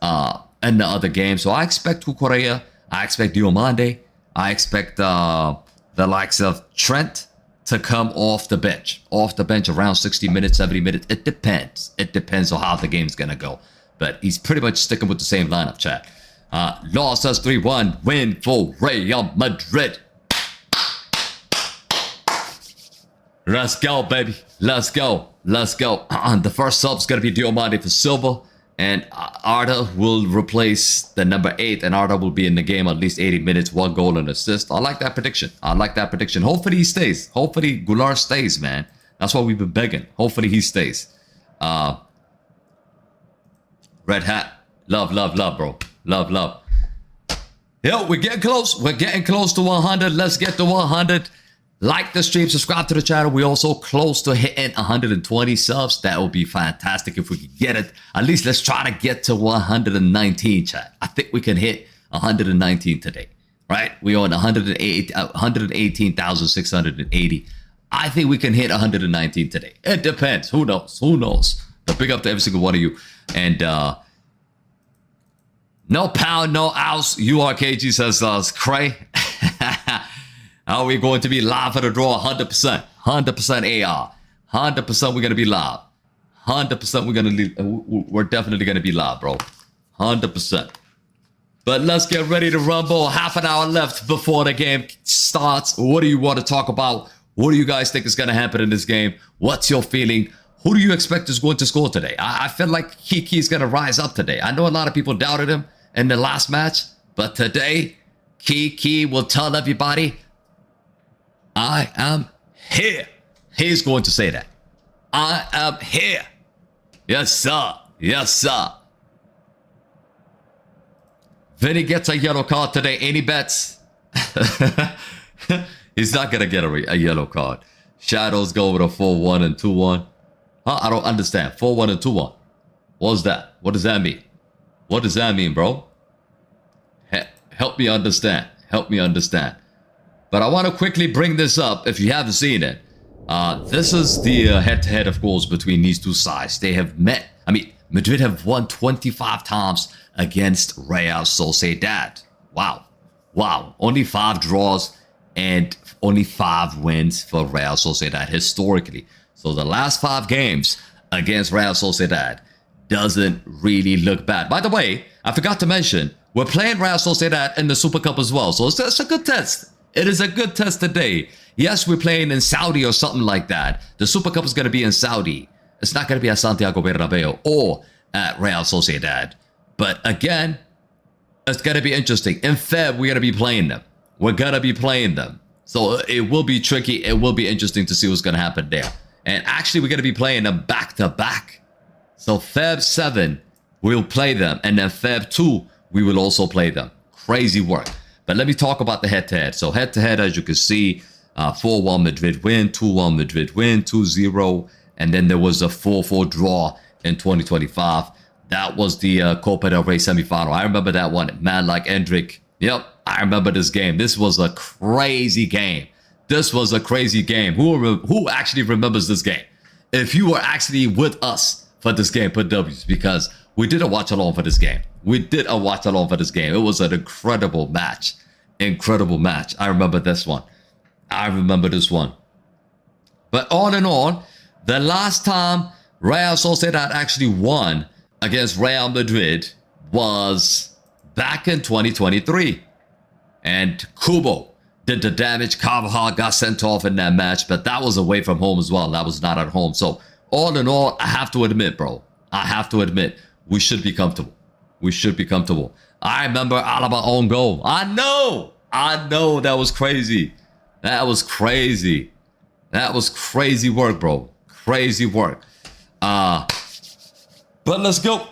in the other game. So I expect Cucurella. I expect Diomande. I expect the likes of Trent to come off the bench. Off the bench around 60 minutes, 70 minutes. It depends. It depends on how the game's going to go. But he's pretty much sticking with the same lineup, chat. Law says 3-1 win for Real Madrid. Let's go, baby. Let's go. Let's go. The first sub's going to be Diomande for Silva. And Arda will replace the number 8. And Arda will be in the game at least 80 minutes. 1 goal and assist. I like that prediction. Hopefully he stays. Hopefully Goulart stays, man. That's what we've been begging. Hopefully he stays. Red Hat. Love, bro. Love. Yo, we're getting close. We're getting close to 100. Let's get to 100. Like the stream, subscribe to the channel. We're also close to hitting 120 subs. That would be fantastic if we could get it. At least let's try to get to 119, chat. I think we can hit 119 today, right? We're on 118,680. I think we can hit 119 today. It depends. Who knows? But big up to every single one of you. And no pound, no ounce. URKG says, Cray. Are we going to be live for the draw? 100%. 100% AR. 100% we're going to be live. 100% we're definitely going to be live, bro. 100%. But let's get ready to rumble. Half an hour left before the game starts. What do you want to talk about? What do you guys think is going to happen in this game? What's your feeling? Who do you expect is going to score today? I feel like Kiki's going to rise up today. I know a lot of people doubted him in the last match. But today, Kiki will tell everybody, I am here. He's going to say that. I am here. Yes, sir. Yes, sir. Vinny gets a yellow card today. Any bets? He's not going to get a yellow card. Shadows go with a 4-1 and 2-1. Huh? I don't understand. 4-1 and 2-1. What's that? What does that mean? What does that mean, bro? Help me understand. Help me understand. But I want to quickly bring this up if you haven't seen it. This is the head-to-head, of course, between these two sides. They have met. I mean, Madrid have won 25 times against Real Sociedad. Wow. Only 5 draws and only 5 wins for Real Sociedad historically. So the last 5 games against Real Sociedad doesn't really look bad. By the way, I forgot to mention, we're playing Real Sociedad in the Super Cup as well. So it's a good test. It is a good test today. Yes, we're playing in Saudi or something like that. The Super Cup is going to be in Saudi. It's not going to be at Santiago Bernabéu or at Real Sociedad. But again, it's going to be interesting. In Feb, we're going to be playing them. So it will be tricky. It will be interesting to see what's going to happen there. And actually, we're going to be playing them back-to-back. So Feb 7, we'll play them. And then Feb 2, we will also play them. Crazy work. But let me talk about the head-to-head. So head-to-head, as you can see, 4-1 Madrid win, 2-1 Madrid win, 2-0. And then there was a 4-4 draw in 2025. That was the Copa del Rey semifinal. I remember that one. Man like Endrick. Yep, I remember this game. This was a crazy game. This was a crazy game. Who actually remembers this game? If you were actually with us for this game, put W's, because we did a watch along for this game. We did a watch along for this game. It was an incredible match. Incredible match. I remember this one. I remember this one. But all in all, the last time Real Sociedad actually won against Real Madrid was back in 2023. And Kubo did the damage. Carvajal got sent off in that match, but that was away from home as well. That was not at home. So all in all, I have to admit, bro, I have to admit, we should be comfortable. We should be comfortable. I remember Alaba own goal. I know that was crazy. That was crazy. That was crazy work, bro. Crazy work. But let's go.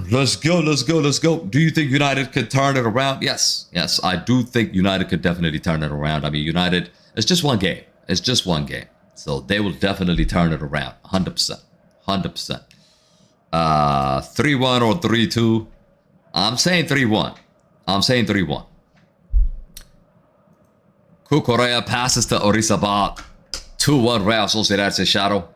Let's go. Do you think United could turn it around? Yes, I do think United could definitely turn it around. I mean, United, it's just one game. It's just one game. So they will definitely turn it around. 100%. 100%. 3-1 or 3-2. I'm saying 3-1. I'm saying 3-1. Cucurella passes to Orizabal. 2-1 Real Sociedad, says Shadow.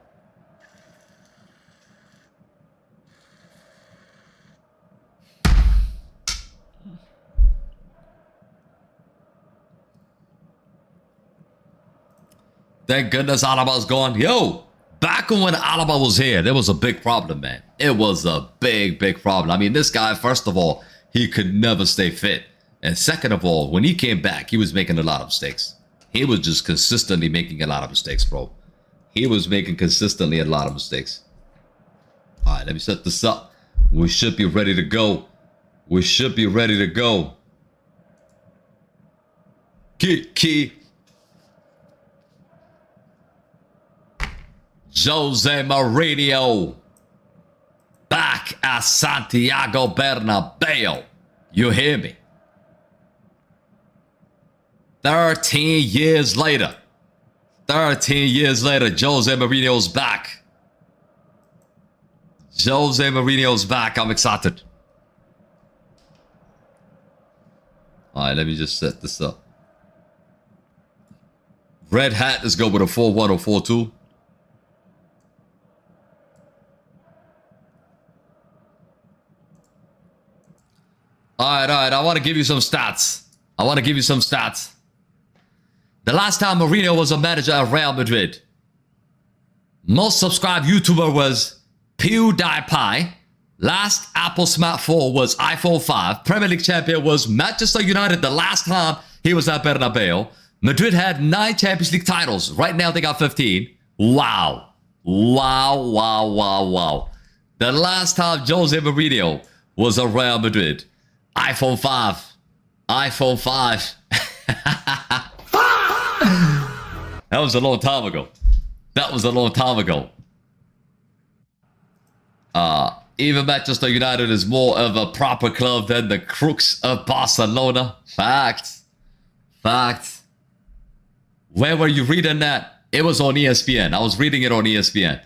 Thank goodness Alaba's gone. Yo, back when Alaba was here, there was a big problem, man. It was a big problem. I mean, this guy, first of all, he could never stay fit. And second of all, when he came back, he was making a lot of mistakes. He was just consistently making a lot of mistakes, bro. He was making consistently a lot of mistakes. All right, let me set this up. We should be ready to go. We should be ready to go. Key. Jose Mourinho back at Santiago Bernabéu. You hear me? 13 years later. 13 years later, Jose Mourinho's back. Jose Mourinho's back. I'm excited. All right, let me just set this up. Red hat, let's go with a 4-1 or 4-2. All right. I want to give you some stats. The last time Mourinho was a manager at Real Madrid, most subscribed YouTuber was PewDiePie. Last Apple smartphone was iPhone 5. Premier League champion was Manchester United the last time he was at Bernabéu. Madrid had 9 Champions League titles. Right now they got 15. Wow. The last time Jose Mourinho was at Real Madrid, iPhone 5. That was a long time ago. Even Manchester United is more of a proper club than the crooks of Barcelona. Fact. Where were you reading that? It was on ESPN. I was reading it on ESPN.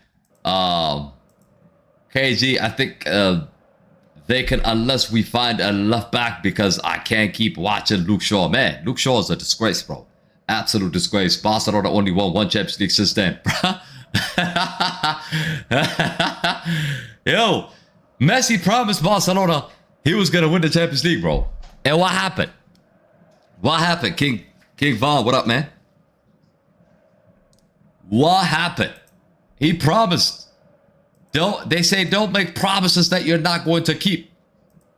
KG, I think they can, unless we find a left back, because I can't keep watching Luke Shaw. Man, Luke Shaw is a disgrace, bro. Absolute disgrace. Barcelona only won 1 Champions League since then. Yo, Messi promised Barcelona he was going to win the Champions League, bro. And what happened? King Von, what up, man? What happened? He promised. They say don't make promises that you're not going to keep.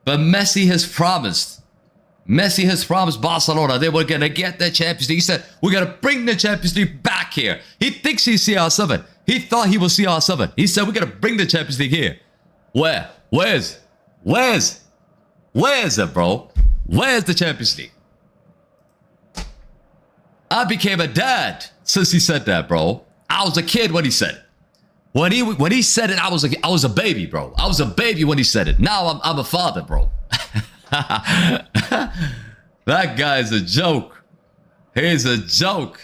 But Messi has promised. Barcelona they were going to get the Champions League. He said, we're going to bring the Champions League back here. He thinks he's CR7. He thought he was CR7. He said, we're going to bring the Champions League here. Where? Where's it, bro? Where's the Champions League? I became a dad since he said that, bro. I was a kid when he said it. When he said it, I was a baby, bro. I was a baby when he said it. Now I'm a father, bro. That guy's a joke. He's a joke.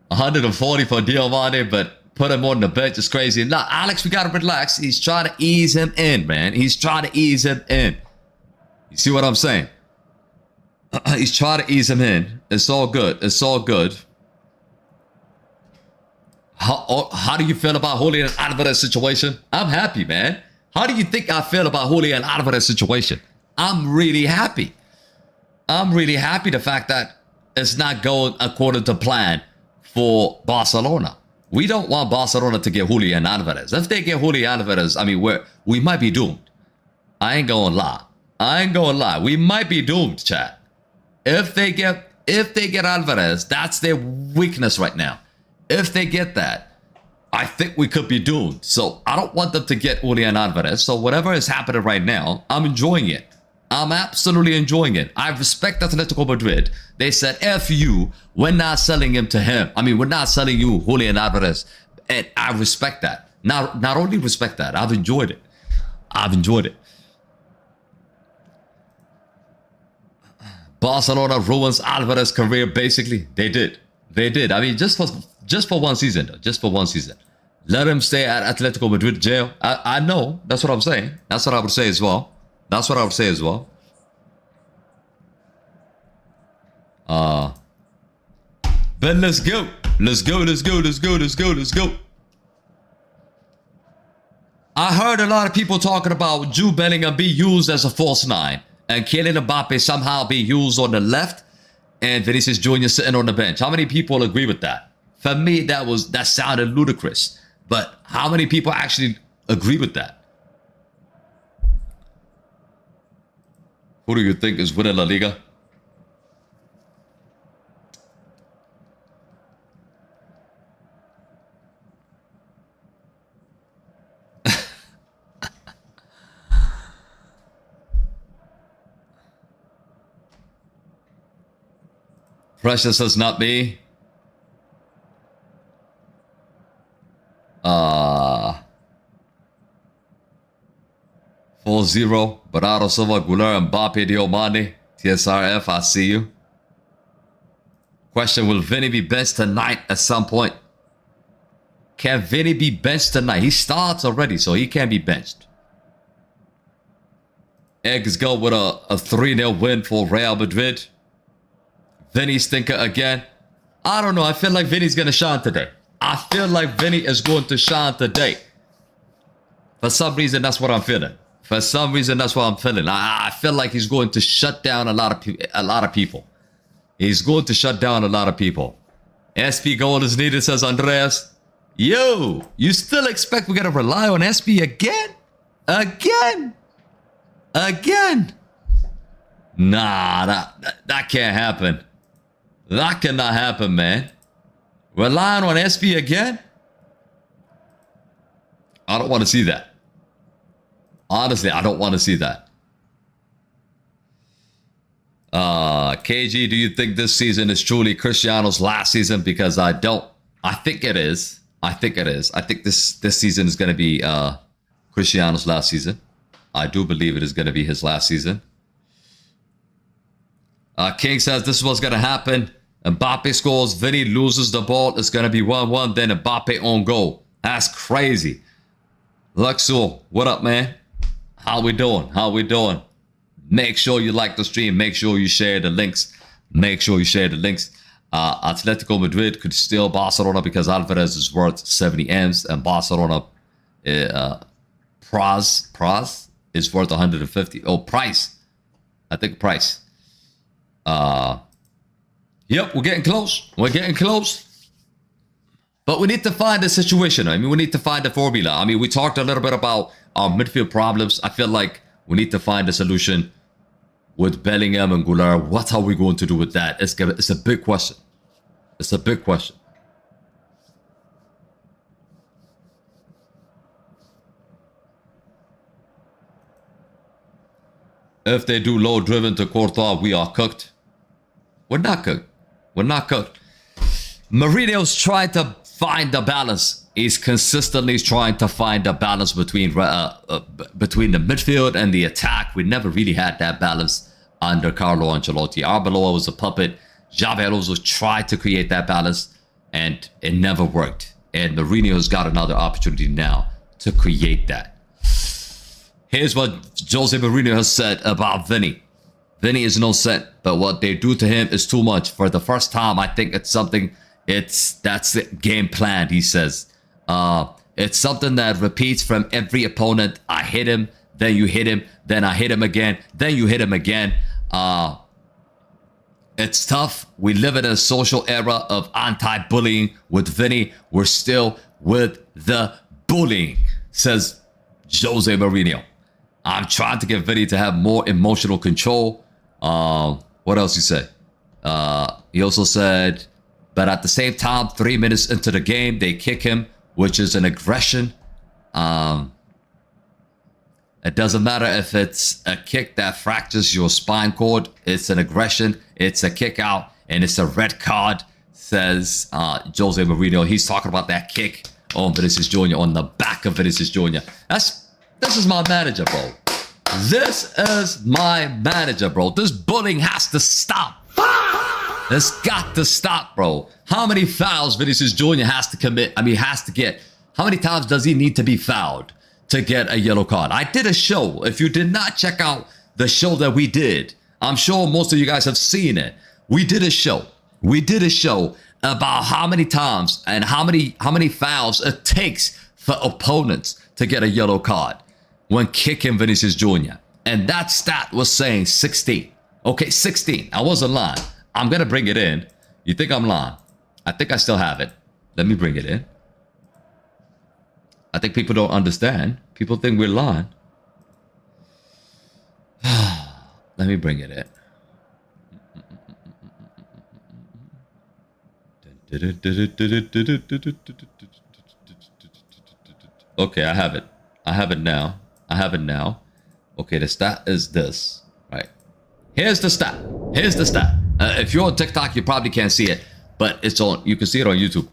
140 for Diomande, but put him on the bench is crazy. Nah, Alex, we gotta relax. He's trying to ease him in, man. He's trying to ease him in. You see what I'm saying? He's trying to ease him in. It's all good. It's all good. How do you feel about Julian Alvarez situation? I'm happy, man. How do you think I feel about Julian Alvarez situation? I'm really happy. I'm really happy the fact that it's not going according to plan for Barcelona. We don't want Barcelona to get Julian Alvarez. If they get Julian Alvarez, I mean, we might be doomed. I ain't gonna lie. We might be doomed, chat. If they get Alvarez, that's their weakness right now. If they get that, I think we could be doomed. So I don't want them to get Julian Alvarez. So whatever is happening right now, I'm enjoying it. I'm absolutely enjoying it. I respect Atletico Madrid. They said, F you, we're not selling him to him. I mean, we're not selling you Julian Alvarez. And I respect that. Not only respect that, I've enjoyed it. I've enjoyed it. Barcelona ruins Alvarez's career, basically. They did. They did. I mean, just for one season, though. Just for one season. Let him stay at Atletico Madrid jail. I know. That's what I'm saying. That's what I would say as well. That's what I would say as well. But let's go. Let's go. Let's go. Let's go. Let's go. Let's go. I heard a lot of people talking about Jude Bellingham be used as a false nine and Kylian Mbappe somehow be used on the left and Vinicius Jr. sitting on the bench. How many people agree with that? For me, that sounded ludicrous. But how many people actually agree with that? Who do you think is winning La Liga? Precious says not me. 4-0. Bernardo Silva, Goulart, Mbappe, Diomande. TSRF, I see you. Question, will Vinny be benched tonight at some point? Can Vinny be benched tonight? He starts already, so he can be benched. Eggs go with a 3-0 win for Real Madrid. Vinny stinker again. I don't know. I feel like Vinny's going to shine today. I feel like Vinny is going to shine today. For some reason, that's what I'm feeling. For some reason, that's what I'm feeling. I feel like he's going to shut down a lot of people. He's going to shut down a lot of people. SP goal is needed, says Andreas. Yo, you still expect we're going to rely on SP again? Again? Nah, that can't happen. That cannot happen, man. Relying on SP again? I don't want to see that. Honestly, I don't want to see that. KG, do you think this season is truly Cristiano's last season? Because I don't. I think it is. I think this season is going to be Cristiano's last season. I do believe it is going to be his last season. King says this is what's going to happen. Mbappe scores, Vinny loses the ball. It's going to be 1-1, then Mbappe on goal. That's crazy. Luxor, what up, man? How we doing? How we doing? Make sure you like the stream. Make sure you share the links. Atletico Madrid could steal Barcelona because Alvarez is worth 70 M's and Barcelona Praz is worth 150. Oh, Price. I think Price. Yep, we're getting close. But we need to find a situation. I mean, we need to find a formula. I mean, we talked a little bit about our midfield problems. I feel like we need to find a solution with Bellingham and Goulart. What are we going to do with that? It's a big question. It's a big question. If they do low driven to Courtois, we are cooked. We're not cooked. We're not cooked. Mourinho's trying to find the balance. He's consistently trying to find the balance between the midfield and the attack. We never really had that balance under Carlo Ancelotti. Arbeloa was a puppet. Xabi Alonso tried to create that balance, and it never worked. And Mourinho's got another opportunity now to create that. Here's what Jose Mourinho has said about Vinny. Vinny is no saint, but what they do to him is too much. For the first time, I think it's something. That's the game plan. He says, it's something that repeats from every opponent. I hit him, then you hit him, then I hit him again, then you hit him again. It's tough. We live in a social era of anti-bullying. With Vinny, we're still with the bullying, says Jose Mourinho. I'm trying to get Vinny to have more emotional control. What else he said? He also said, but at the same time, 3 minutes into the game, they kick him, which is an aggression. It doesn't matter if it's a kick that fractures your spine cord. It's an aggression. It's a kick out, and it's a red card, says Jose Mourinho. He's talking about that kick on Vinicius Jr., on the back of Vinicius Jr. This is my manager, bro. This is my manager, bro. This bullying has to stop. It's got to stop, bro. How many fouls Vinicius Jr. has to commit? Has to get. How many times does he need to be fouled to get a yellow card? I did a show. If you did not check out the show that we did, I'm sure most of you guys have seen it. We did a show. We did a show about how many times and how many fouls it takes for opponents to get a yellow card when kicking Vinicius Jr. And that stat was saying 16. Okay, 16. I wasn't lying. I'm going to bring it in. You think I'm lying? I think I still have it. Let me bring it in. I think people don't understand. People think we're lying. Let me bring it in. Okay, I have it. I have it now. I have it now. Okay, the stat is this. Right. Here's the stat. Here's the stat. If you're on TikTok, you probably can't see it, but it's on. You can see it on YouTube.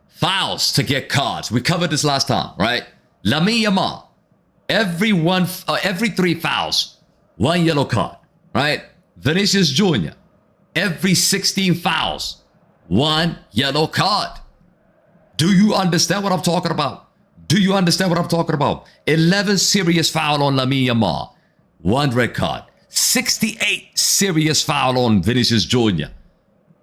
Fouls to get cards. We covered this last time, right? Lamine Yamal. Every 3 fouls, 1 yellow card, right? Vinicius Jr. Every 16 fouls, 1 yellow card. Do you understand what I'm talking about? Do you understand what I'm talking about? 11 serious foul on Lamine Yamal, 1 red card. 68 serious foul on Vinicius Jr.,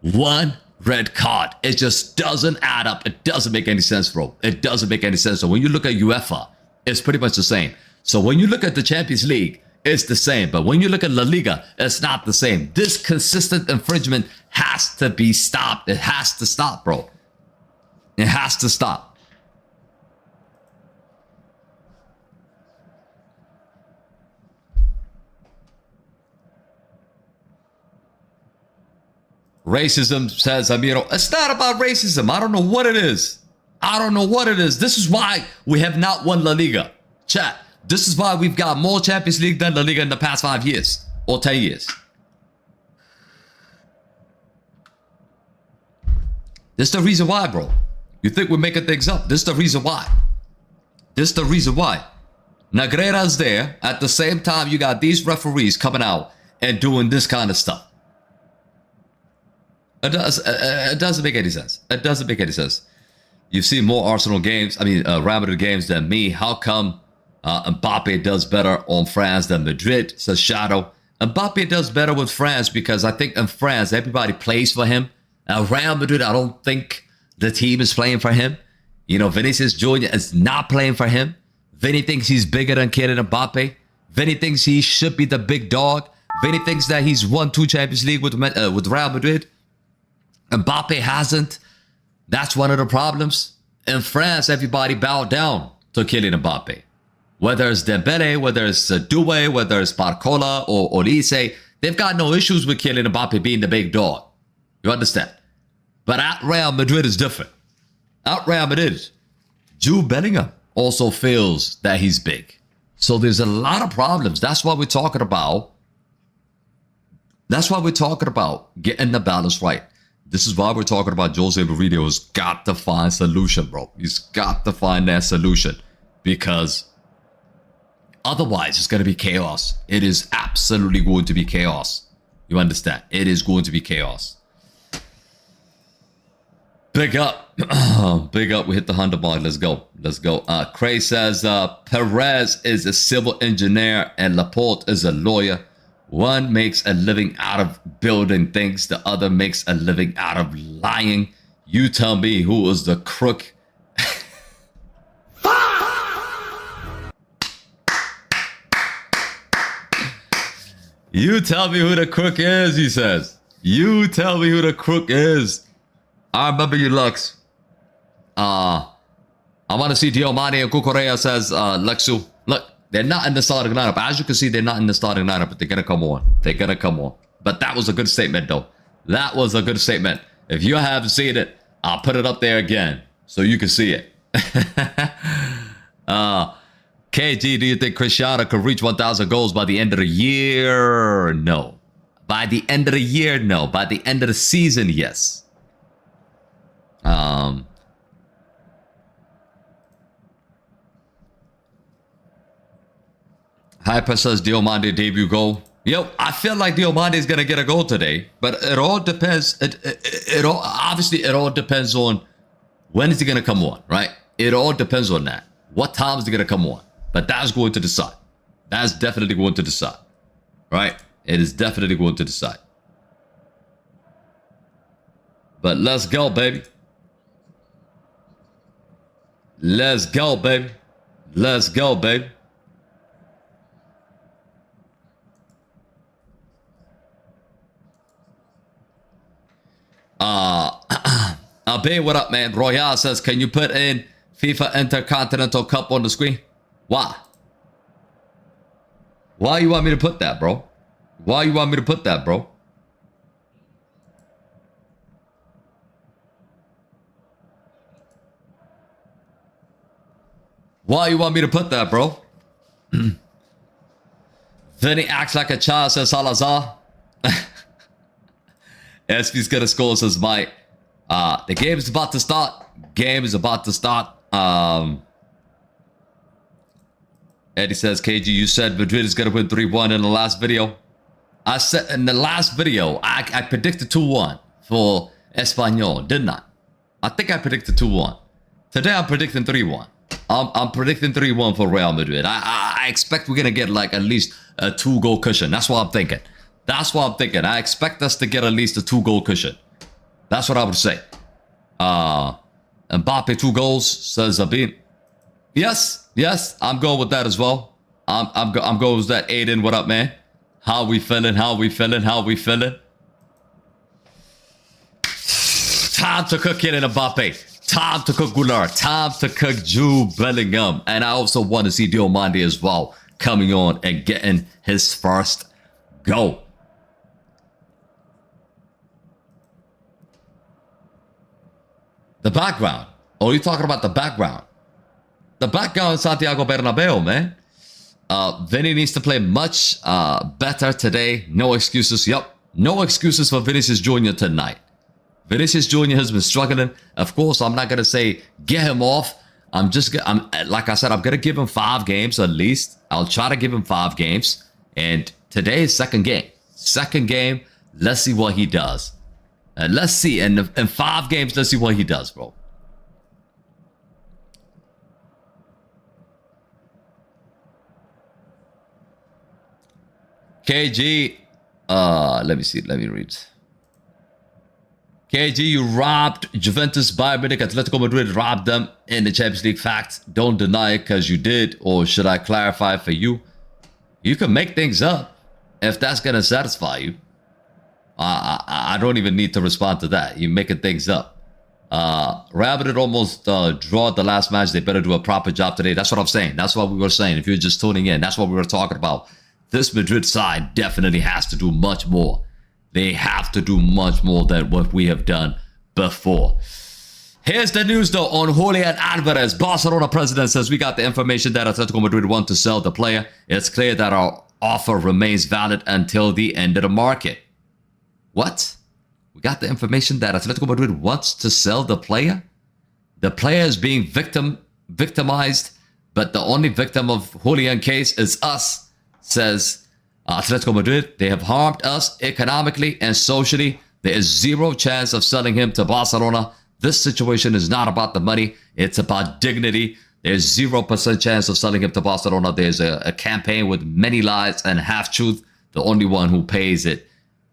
1 red card. It just doesn't add up. It doesn't make any sense, bro. It doesn't make any sense. So when you look at UEFA, it's pretty much the same. So when you look at the Champions League, it's the same. But when you look at LaLiga, it's not the same. This consistent infringement has to be stopped. It has to stop, bro. It has to stop. Racism, says Amiro. It's not about racism. I don't know what it is. I don't know what it is. This is why we have not won La Liga. Chat. This is why we've got more Champions League than La Liga in the past 5 years. Or 10 years. This is the reason why, bro. You think we're making things up. This is the reason why. This is the reason why. Negreira's there. At the same time, you got these referees coming out and doing this kind of stuff. It doesn't make any sense. It doesn't make any sense. You've seen more Arsenal games, Real Madrid games than me. How come Mbappe does better on France than Madrid, says Shadow. Mbappe does better with France because I think in France, everybody plays for him. Real Madrid, I don't think the team is playing for him. You know, Vinicius Jr. is not playing for him. Vinny thinks he's bigger than Kylian Mbappe. Vinny thinks he should be the big dog. Vinny thinks that he's won 2 Champions League with Real Madrid. Mbappe hasn't. That's one of the problems. In France, everybody bowed down to Kylian Mbappe. Whether it's Dembele, whether it's Doué, whether it's Barcola or Olise, they've got no issues with Kylian Mbappe being the big dog. You understand? But at Real Madrid is different. At Real Madrid, Jude Bellingham also feels that he's big. So there's a lot of problems. That's why we're talking about That's why we're talking about getting the balance right. This is why we're talking about Jose Mourinho's got to find solution, bro. He's got to find that solution because otherwise it's going to be chaos. It is absolutely going to be chaos. You understand? It is going to be chaos. Big up. Big up. We hit the 100 mark. Let's go. Let's go. Cray says Perez is a civil engineer and Laporte is a lawyer. One makes a living out of building things. The other makes a living out of lying. You tell me who is the crook. You tell me who the crook is, he says. You tell me who the crook is. I remember you, Lux. I want to see Diomande and Kukorea says, Luxu. Look, they're not in the starting lineup. As you can see, they're not in the starting lineup, but they're going to come on. They're going to come on. But that was a good statement, though. That was a good statement. If you haven't seen it, I'll put it up there again so you can see it. KG, do you think Cristiano could reach 1,000 goals by the end of the year? No. By the end of the year, no. By the end of the season, yes. Hyper says Diomande debut goal. Yo, I feel like Diomande is gonna get a goal today, but it all depends. It all obviously it all depends on when is he gonna come on, right? It all depends on that. What time is he gonna come on? But that's going to decide. That's definitely going to decide, right? It is definitely going to decide. But let's go, baby. Let's go, baby. Let's go, baby. Abe, what up, man? Royale says, can you put in FIFA Intercontinental Cup on the screen? Why? Why you want me to put that, bro? Why you want me to put that, bro? Why you want me to put that, bro? Vinny acts like a child, says Salazar. SP's gonna score, says Mike. The game is about to start. Game is about to start. Eddie says, KG, you said Madrid is gonna win 3-1 in the last video. I said in the last video, I predicted 2-1 for Espanyol, didn't I? I think I predicted 2-1. Today I'm predicting 3-1. I'm predicting 3-1 for Real Madrid. I expect we're gonna get like at least a 2-goal cushion. That's what I'm thinking. That's what I'm thinking. I expect us to get at least a 2-goal cushion. That's what I would say. Mbappe 2 goals, says Zabin. Yes, yes, I'm going with that as well. I'm going with that. Aiden, what up, man? How we feeling? How we feeling? How we feeling? Time to cook Kylian Mbappe. Time to cook Goulart. Time to cook Jude Bellingham. And I also want to see Diomande as well coming on and getting his first goal. The background. Oh, you're talking about the background. The background is Santiago Bernabéu, man. Vinny needs to play much better today. No excuses. Yep. No excuses for Vinicius Jr. tonight. Vinicius Jr. has been struggling. Of course, I'm not going to say get him off. I'm like I said, I'm going to give him 5 games at least. I'll try to give him 5 games. And today is second game. Second game. Let's see what he does. Let's see. In 5 games, let's see what he does, bro. KG, let me see. Let me read. KG, you robbed Juventus, Bayern Munich, Atletico Madrid robbed them in the Champions League. Fact, don't deny it because you did. Or should I clarify for you? You can make things up if that's going to satisfy you. I don't even need to respond to that. You're making things up. Real Madrid almost draw the last match. They better do a proper job today. That's what I'm saying. That's what we were saying. If you're just tuning in, that's what we were talking about. This Madrid side definitely has to do much more. They have to do much more than what we have done before. Here's the news, though, on Julian Alvarez. Barcelona president says we got the information that Atletico Madrid want to sell the player. It's clear that our offer remains valid until the end of the market. What? We got the information that Atletico Madrid wants to sell the player? The player is being victimized, but the only victim of Julian case is us, says Atletico Madrid. They have harmed us economically and socially. There is zero chance of selling him to Barcelona. This situation is not about the money. It's about dignity. There's 0% chance of selling him to Barcelona. There's a campaign with many lies and half-truth. The only one who pays it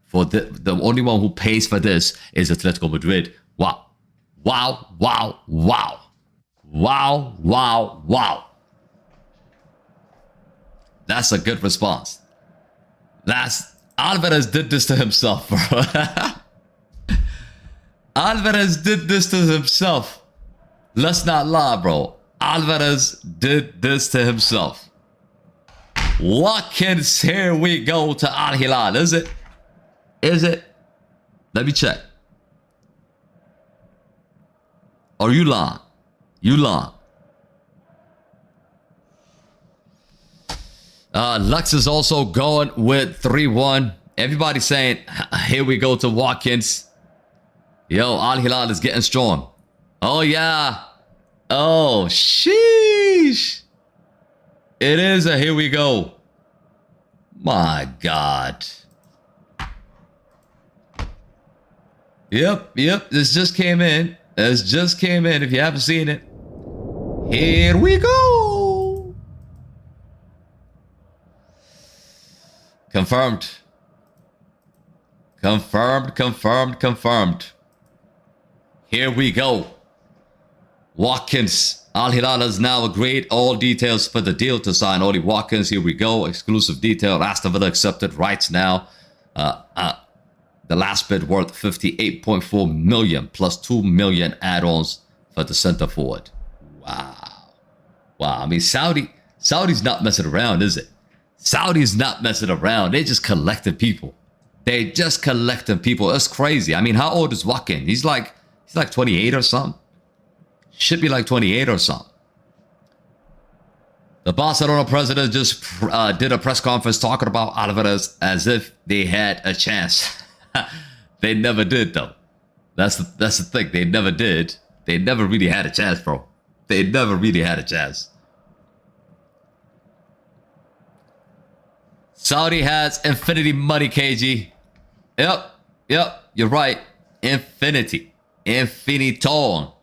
for the only one who pays for this is Atletico Madrid. Wow. Wow, wow, wow. Wow, wow, wow. That's a good response. Alvarez did this to himself, bro. Alvarez did this to himself. Let's not lie, bro. Alvarez did this to himself. Watkins, here we go to Al Hilal. Is it? Is it? Let me check. Or you lying? You lying? Lux is also going with 3-1. Everybody saying, here we go to Watkins. Yo, Al Hilal is getting strong. Oh, yeah. Oh, sheesh. It is a here we go. My God. Yep. This just came in. If you haven't seen it. Here we go. Confirmed. Confirmed. Here we go. Watkins. Al Hilal has now agreed all details for the deal to sign Oli Watkins. Here we go. Exclusive detail. Aston Villa accepted rights now. The last bid worth 58.4 million plus 2 million add-ons for the center forward. Wow. I mean, Saudi's not messing around, is it? Saudi's not messing around. They just collecting people. It's crazy. I mean, how old is Watkins? He's like 28 or something. Should be like 28 or something. The Barcelona president just did a press conference talking about Alvarez as if they had a chance. They never did, though. That's the thing. They never did. They never really had a chance, bro. They never really had a chance. Saudi has infinity money, KG. Yep. You're right. Infinity. Infinito.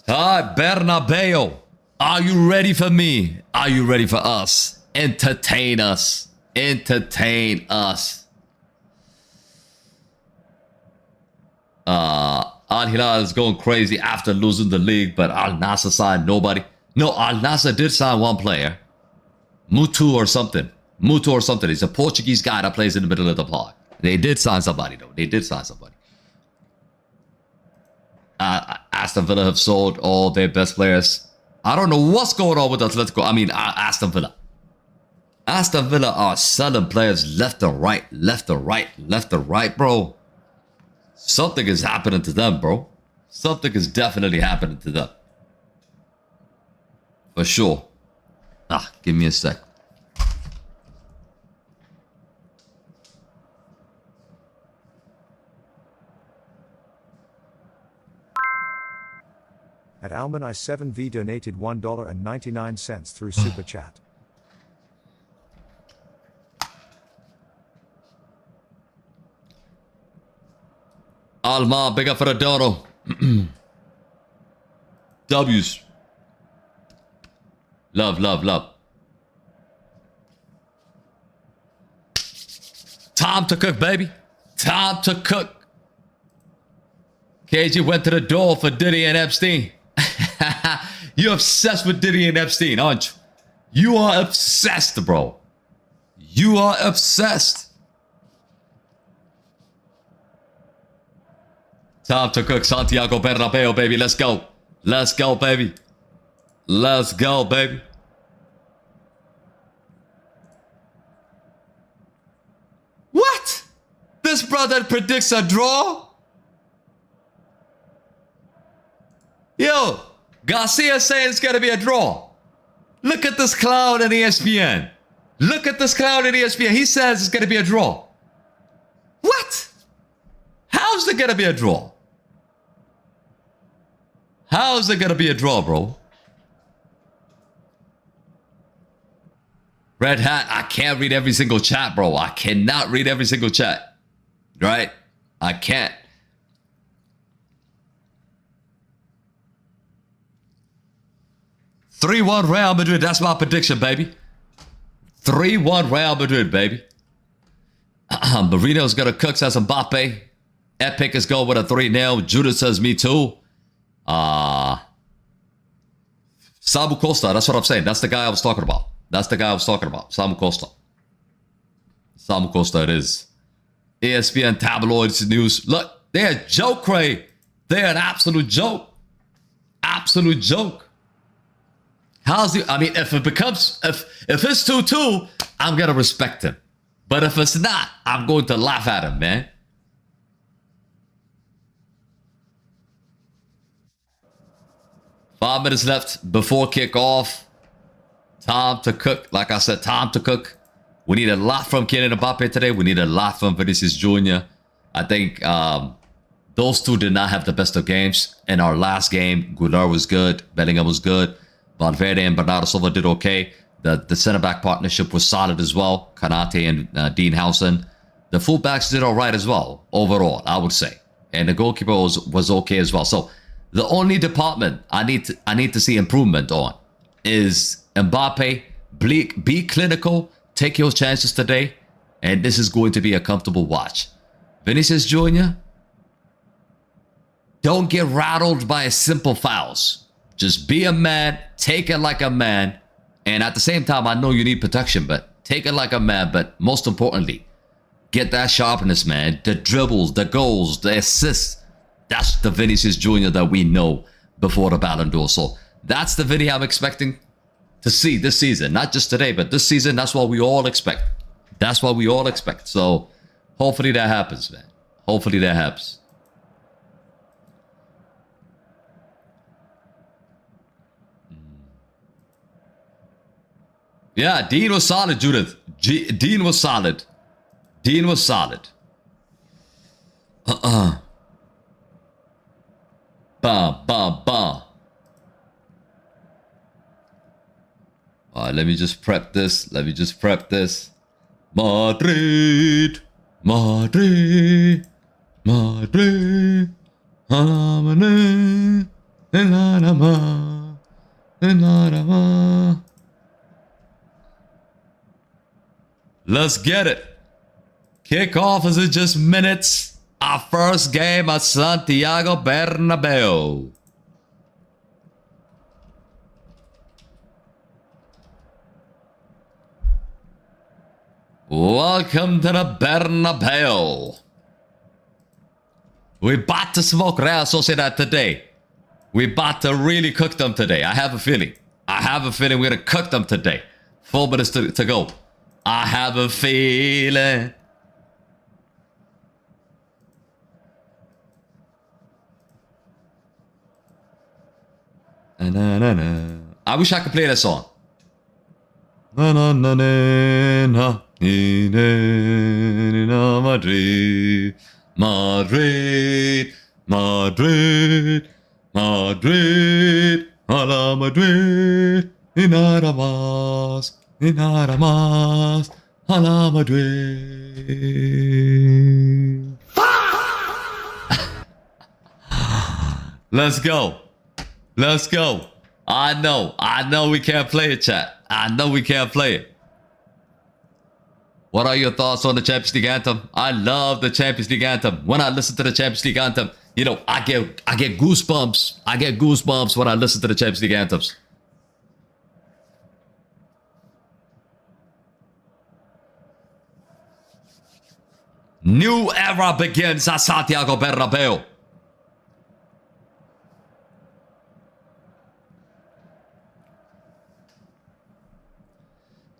Bernabéu. Are you ready for me? Are you ready for us? Entertain us. Al Hilal is going crazy after losing the league, but Al Nassr signed nobody. No, Al Nassr did sign one player. Mutu or something. He's a Portuguese guy that plays in the middle of the park. They did sign somebody, though. Aston Villa have sold all their best players. I don't know what's going on with Atletico. I mean, Aston Villa. Aston Villa are selling players left and right, bro. Something is happening to them, bro. Something is definitely happening to them. For sure. Give me a sec. At Alman I7V donated $1.99 through Super Chat. Alma, big up for the dono. W's. Love. Time to cook, baby. Time to cook. KG went to the door for Diddy and Epstein. You're obsessed with Diddy and Epstein, aren't you? You are obsessed, bro. You are obsessed. Time to cook. Santiago Bernabéu, baby. Let's go. Let's go, baby. Let's go, baby. What? This brother predicts a draw? Yo, Garcia saying it's going to be a draw. Look at this clown on ESPN. Look at this clown in ESPN. He says it's going to be a draw. What? How's it going to be a draw? How's it going to be a draw, bro? Red Hat, I can't read every single chat, bro. I cannot read every single chat. Right? I can't. (3-1) Real Madrid. That's my prediction, baby. 3-1 Real Madrid, baby. Mourinho's gonna cook, says Mbappe. Epic is going with a 3-0. Judas says me too. Samu Costa, that's what I'm saying. That's the guy I was talking about. That's the guy I was talking about. Samu Costa. Samu Costa it is. ESPN tabloids news. Look, they're a joke, Cray. They're an absolute joke. Absolute joke. How's the... I mean, if it becomes... If it's 2-2, I'm going to respect him. But if it's not, I'm going to laugh at him, man. Five minutes left before kickoff. Time to cook. Like I said, time to cook. We need a lot from Kylian Mbappe today. We need a lot from Vinicius Jr. I think those two did not have the best of games. In our last game, Goulart was good. Bellingham was good. Valverde and Bernardo Silva did okay. The center-back partnership was solid as well. Kanate and Dean Howson. The fullbacks did all right as well, overall, I would say. And the goalkeeper was okay as well. So the only department I need to see improvement on is Mbappe. Be clinical. Take your chances today. And this is going to be a comfortable watch. Vinicius Jr., don't get rattled by simple fouls. Just be a man. Take it like a man. And at the same time, I know you need protection, but take it like a man. But most importantly, get that sharpness, man. The dribbles, the goals, the assists. That's the Vinicius Jr. that we know before the Ballon d'Or. So that's the Vinny I'm expecting to see this season. Not just today, but this season. That's what we all expect. That's what we all expect. So hopefully that happens, man. Hopefully that happens. Yeah, Dean was solid, Judith. Dean was solid. Dean was solid. Bah, bah, bah. Alright, let me just prep this. Let me just prep this. Madrid. Madrid. Madrid. Madrid. Let's get it. Kickoff is in just minutes. Our first game at Santiago Bernabéu. Welcome to the Bernabéu. We about to smoke Real Sociedad today. We about to really cook them today. I have a feeling. I have a feeling we're going to cook them today. 4 minutes to go. I have a feeling. Na, na, na. I wish I could play that song. Na, na, na, na, na. Madrid, Madrid, Madrid, Madrid, a la Madrid, y nada más. Y nada más a la Madrid. Let's go. Let's go. I know we can't play it, chat. I know we can't play it. What are your thoughts on the Champions League anthem? I love the Champions League anthem. When I listen to the Champions League anthem, you know, I get goosebumps. I get goosebumps when I listen to the Champions League anthems. New era begins at Santiago Bernabéu.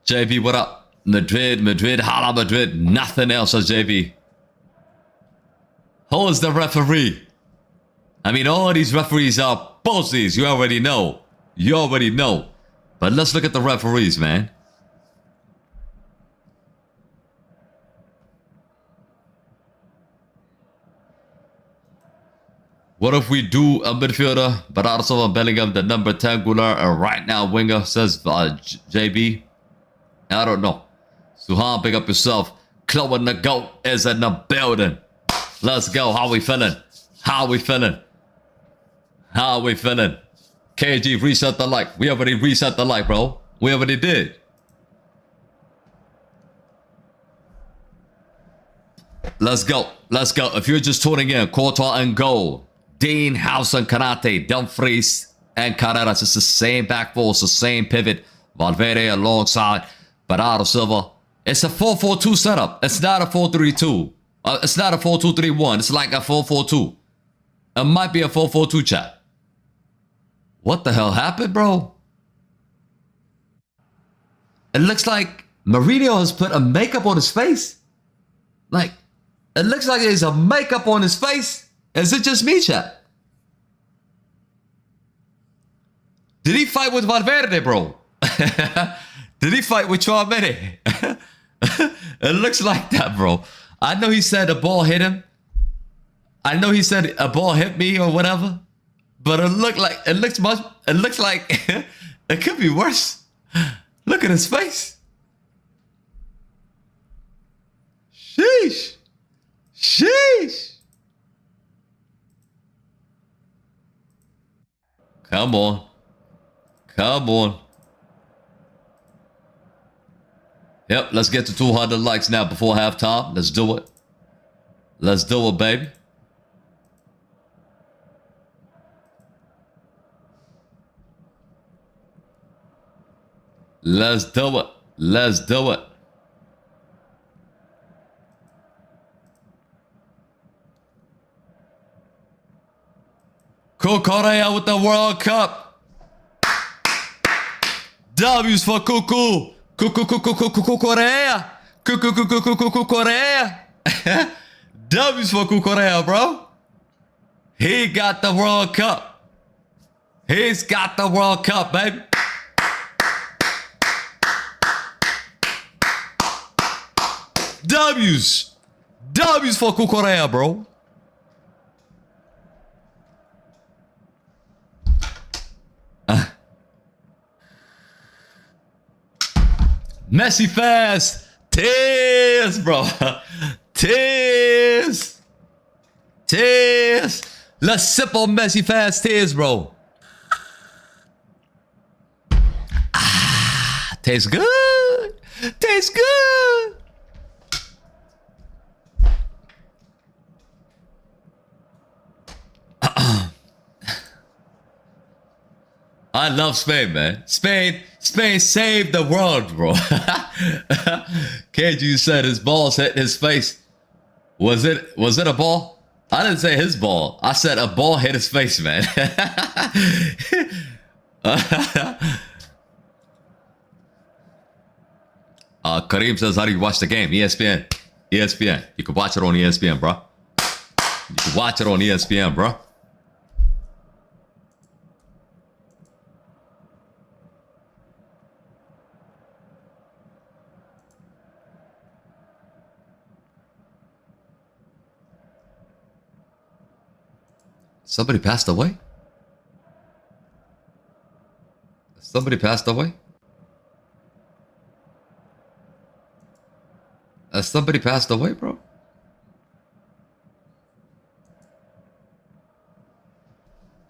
JB, what up? Madrid, hala Madrid. Nothing else, says JB. Who is the referee? I mean, all these referees are pussies. You already know. You already know. But let's look at the referees, man. What if we do a midfielder, Bernardo Silva, Bellingham, the number 10 Gular, and right now winger, says JB? I don't know. Suhan, pick up yourself. Chloe and the GOAT is in the building. Let's go. How we feeling? How we feeling? How we feeling? KG, reset the like. We already reset the like, bro. We already did. Let's go. Let's go. If you're just tuning in, Courtois and goal. Dean, House and Kanate, Dumfries and Carreras. It's the same back four. It's the same pivot. Valverde alongside Bernardo Silva. It's a 4-4-2 setup. It's not a 4-3-2. It's not a 4-2-3-1. It's like a 4-4-2. It might be a 4-4-2, chat. What the hell happened, bro? It looks like Mourinho has put a makeup on his face. Like, it looks like there's a makeup on his face. Is it just me, chat? Did he fight with Valverde, bro? Did he fight with Chouameni? It looks like that, bro. I know he said a ball hit him. I know he said a ball hit me or whatever. But it looks like it could be worse. Look at his face. Sheesh. Sheesh. Come on. Come on. Yep, let's get to 200 likes now before halftime. Let's do it. Let's do it, baby. Let's do it. Let's do it. Korea with the World Cup. W's for Cuckoo. Korea. Korea. W's for Korea, bro. He got the World Cup. He's got the World Cup, baby. W's. W's for Korea, bro. Messi fast. Tears, bro. Tears. Tears. Let's sip on Messi fast tears, bro. Ah, tastes good. Tastes good. I love Spain, man. Spain saved the world, bro. KG said his balls hit his face. Was it a ball? I didn't say his ball. I said a ball hit his face, man. Kareem says, how do you watch the game? ESPN. ESPN. You can watch it on ESPN, bro. You can watch it on ESPN, bro. Somebody passed away? Somebody passed away? Somebody passed away, bro?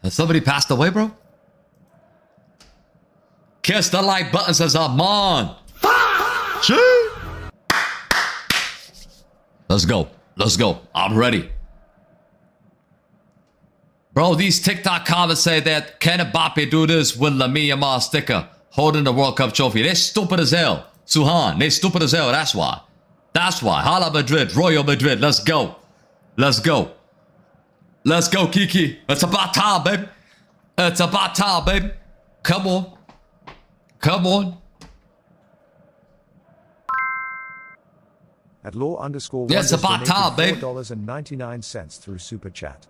Has somebody passed away, bro? Kiss the like button, says I'm on. Let's go. Let's go. I'm ready. Bro, these TikTok comments say that can Mbappe do this with Lamine Yamal sticker holding the World Cup trophy? They're stupid as hell. Suhan, they're stupid as hell. That's why. That's why. Hala Madrid, Royal Madrid. Let's go. Let's go. Let's go, Kiki. It's about time, baby. It's about time, baby. Come on. Come on. At law_1 Yes, about time, baby. $4.99 through Super Chat.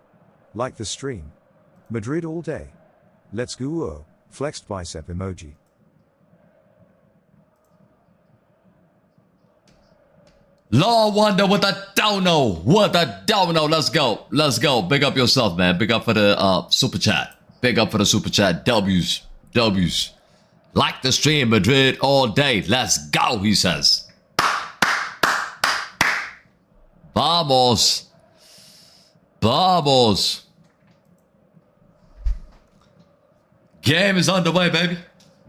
Like the stream. Madrid all day. Let's go. Flexed bicep emoji. Law Wonder with a dono. With a dono. Let's go. Let's go. Big up yourself, man. Big up for the super chat. Big up for the super chat. W's. W's. Like the stream, Madrid all day. Let's go, he says. Vamos. Vamos. Game is underway, baby.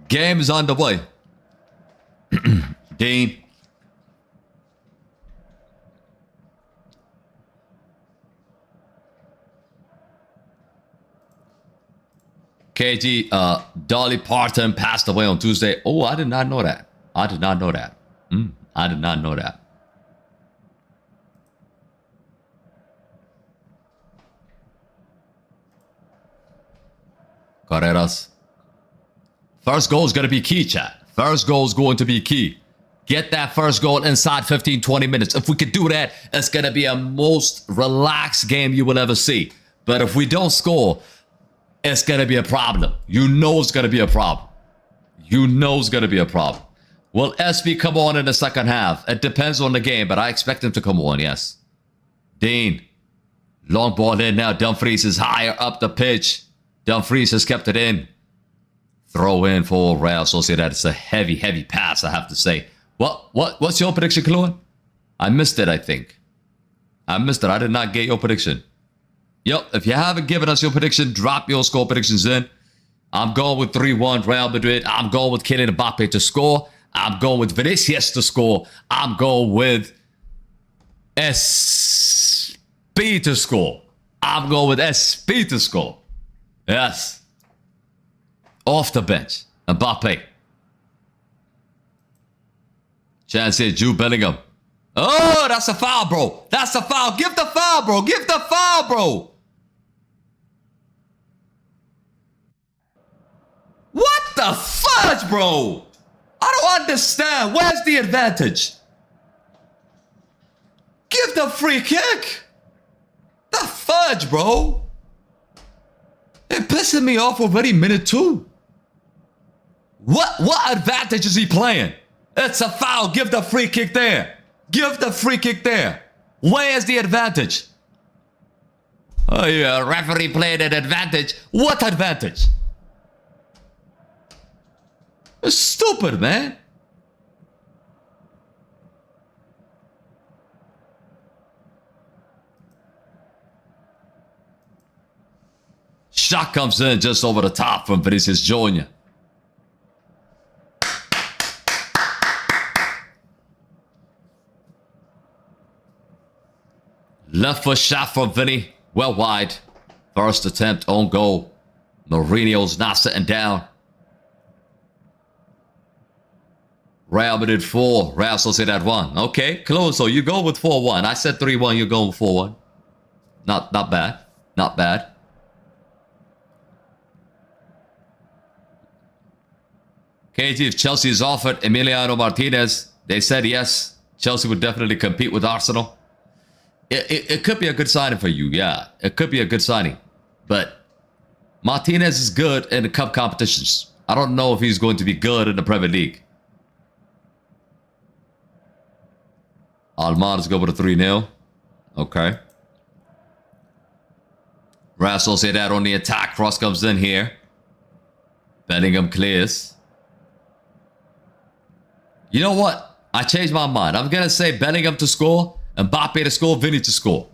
Game is underway. Dean. KG, Dolly Parton passed away on Tuesday. Oh, I did not know that. I did not know that. I did not know that. Carreras. First goal is going to be key, chat. First goal is going to be key. Get that first goal inside 15, 20 minutes. If we could do that, it's going to be a most relaxed game you will ever see. But if we don't score, it's going to be a problem. You know it's going to be a problem. You know it's going to be a problem. Will SB come on in the second half? It depends on the game, but I expect him to come on, yes. Dean. Long ball in now. Dumfries is higher up the pitch. Dumfries has kept it in. Throw in for Real Sociedad. It's a heavy, heavy pass, I have to say. What's your prediction, Kluan? I missed it, I think. I missed it. I did not get your prediction. Yep, if you haven't given us your prediction, drop your score predictions in. I'm going with 3-1 Real Madrid. I'm going with Kylian Mbappe to score. I'm going with Vinicius to score. I'm going with SP to score. I'm going with SP to score. Yes. Off the bench. Mbappe. Chance here, Jude Bellingham. Oh, that's a foul, bro. That's a foul. Give the foul, bro. Give the foul, bro. What the fudge, bro? I don't understand. Where's the advantage? Give the free kick. The fudge, bro. It's pissing me off already, minute 2. What advantage is he playing? It's a foul. Give the free kick there. Give the free kick there. Where's the advantage? Oh, yeah, referee played an advantage. What advantage? It's stupid, man. Shot comes in just over the top from Vinicius Jr. Left foot shot from Vinny. Well wide. First attempt on goal. Mourinho's not sitting down. Real Madrid 4. Real Sociedad 1. Okay, close. So you go with 4-1. I said 3-1. You go with 4-1. Not bad. Not bad. KG, if Chelsea is offered Emiliano Martinez, they said yes. Chelsea would definitely compete with Arsenal. It could be a good signing for you, yeah. It could be a good signing. But Martinez is good in the cup competitions. I don't know if he's going to be good in the Premier League. Alman's go with a 3-0. Okay. Real Sociedad on the attack. Cross comes in here. Bellingham clears. You know what? I changed my mind. I'm going to say Bellingham to score. Mbappe to score, Vinny to score.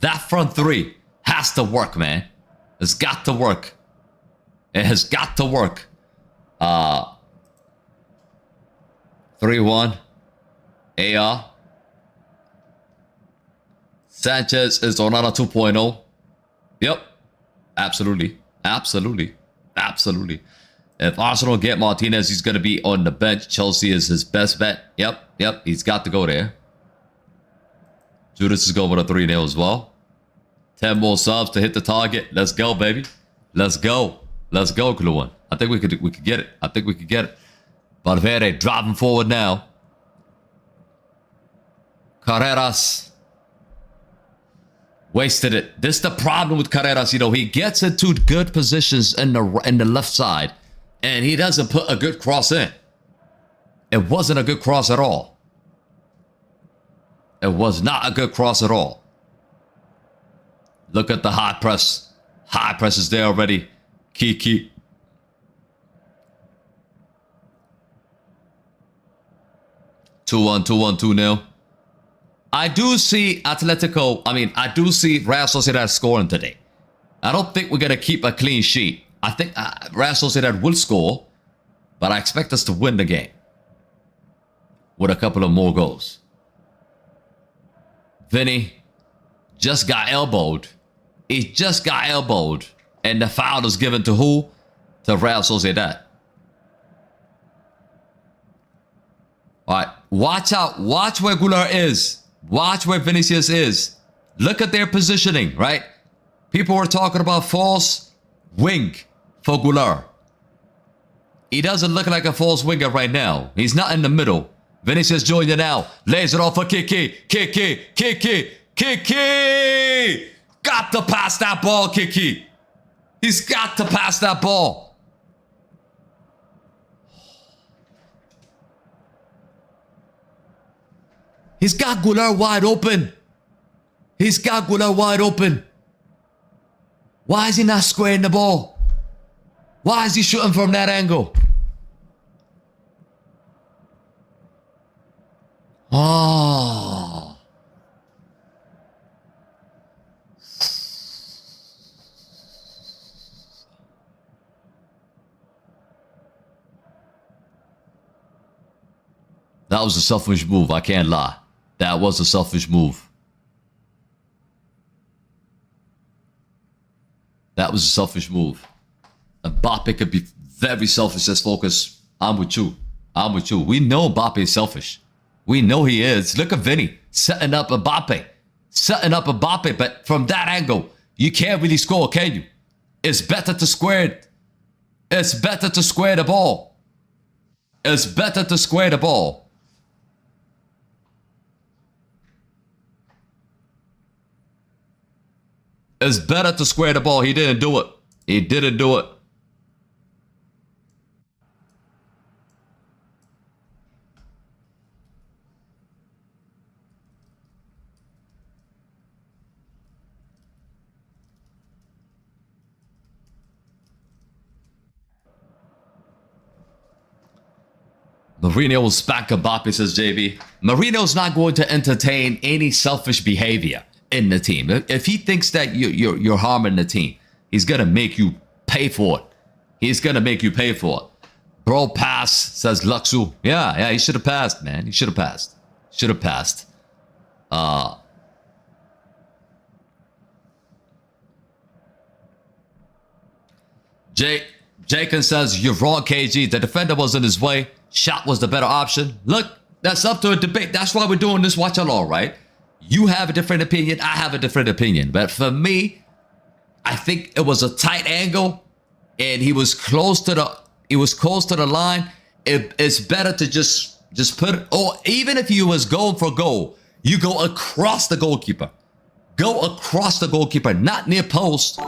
That front three has to work, man. It's got to work. It has got to work. 3-1. AR. Sanchez is Onana 2.0. Yep. Absolutely. Absolutely. Absolutely. If Arsenal get Martinez, he's going to be on the bench. Chelsea is his best bet. Yep. He's got to go there. Judas is going with a 3-0 as well. 10 more subs to hit the target. Let's go, baby. Let's go. Let's go, Kluan. I think we could get it. I think we could get it. Valverde dropping forward now. Carreras. Wasted it. This is the problem with Carreras. You know, he gets into good positions in the left side. And he doesn't put a good cross in. It wasn't a good cross at all. It was not a good cross at all. Look at the high press. High press is there already. Kiki. Two one, 2-0. I do see Atletico, I do see Real Sociedad scoring today. I don't think we're going to keep a clean sheet. I think Real Sociedad will score, but I expect us to win the game with a couple of more goals. Vinny just got elbowed. He just got elbowed. And the foul is given to who? To Real Sociedad. All right, watch out. Watch where Goulart is. Watch where Vinicius is. Look at their positioning, right? People were talking about false wing for Goulart. He doesn't look like a false winger right now. He's not in the middle. Vinicius joined it now. Lays it off for Kiki. Kiki. Kiki. Kiki. Got to pass that ball, Kiki. He's got to pass that ball. He's got Goulart wide open. He's got Goulart wide open. Why is he not squaring the ball? Why is he shooting from that angle? Oh. That was a selfish move, I can't lie. That was a selfish move. That was a selfish move. Mbappe could be very selfish as focus. I'm with you. I'm with you. We know Mbappe is selfish. We know he is. Look at Vinny setting up Mbappe. Setting up Mbappe, but from that angle, you can't really score, can you? It's better to square it. It's better to square the ball. It's better to square the ball. It's better to square the ball. He didn't do it. He didn't do it. Mourinho will spank Mbappe, says JB. Mourinho's not going to entertain any selfish behavior in the team. If he thinks that you're harming the team, he's gonna make you pay for it. He's gonna make you pay for it. Bro, pass, says Luxu. Yeah, he should have passed, man. He should have passed. Should have passed. Jacob says, you're wrong, KG. The defender was in his way. Shot was the better option. Look, that's up to a debate. That's why we're doing this watch along, right? You have a different opinion. I have a different opinion. But for me, I think it was a tight angle, and he was close to the line. It's better to just put it. Or even if he was going for goal, you go across the goalkeeper. Go across the goalkeeper, not near post.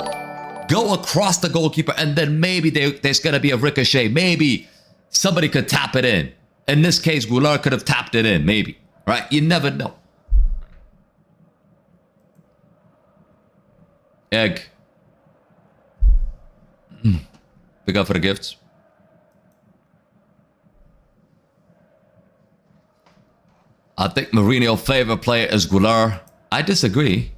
Go across the goalkeeper, and then maybe there's gonna be a ricochet. Maybe somebody could tap it in. In this case, Goulart could have tapped it in, maybe. Right? You never know. Egg. Pick up for the gifts. I think Mourinho's favorite player is Goulart. I disagree.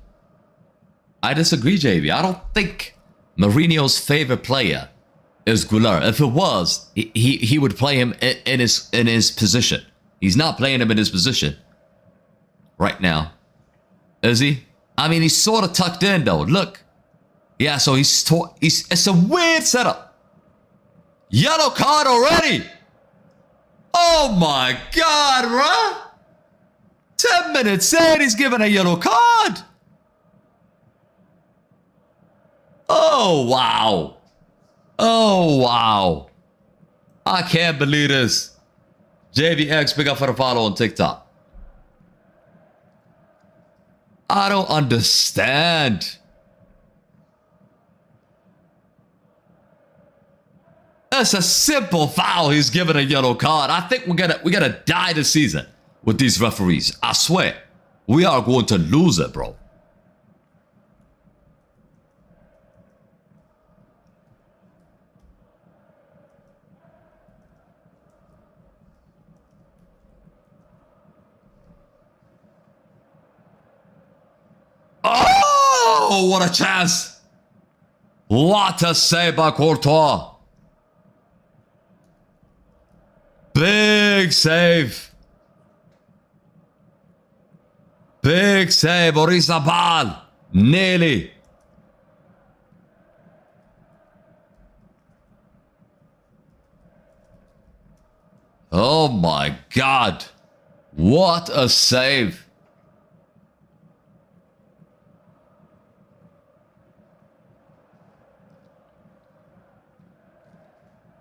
JB. I don't think Mourinho's favorite player is Goulart. If it was, he would play him in his position. He's not playing him in his position right now. Is he? I mean, he's sort of tucked in though. Look. Yeah, so it's a weird setup. Yellow card already. Oh my God, bruh. 10 minutes in, he's given a yellow card. Oh, wow. Oh, wow. I can't believe this. JVX, pick up for the follow on TikTok. I don't understand. That's a simple foul. He's given a yellow card. I think we're gonna die this season with these referees. I swear. We are going to lose it, bro. Oh, what a chance. What a save by Courtois. Big save. Big save, Orizabal. Nearly. Oh my God. What a save.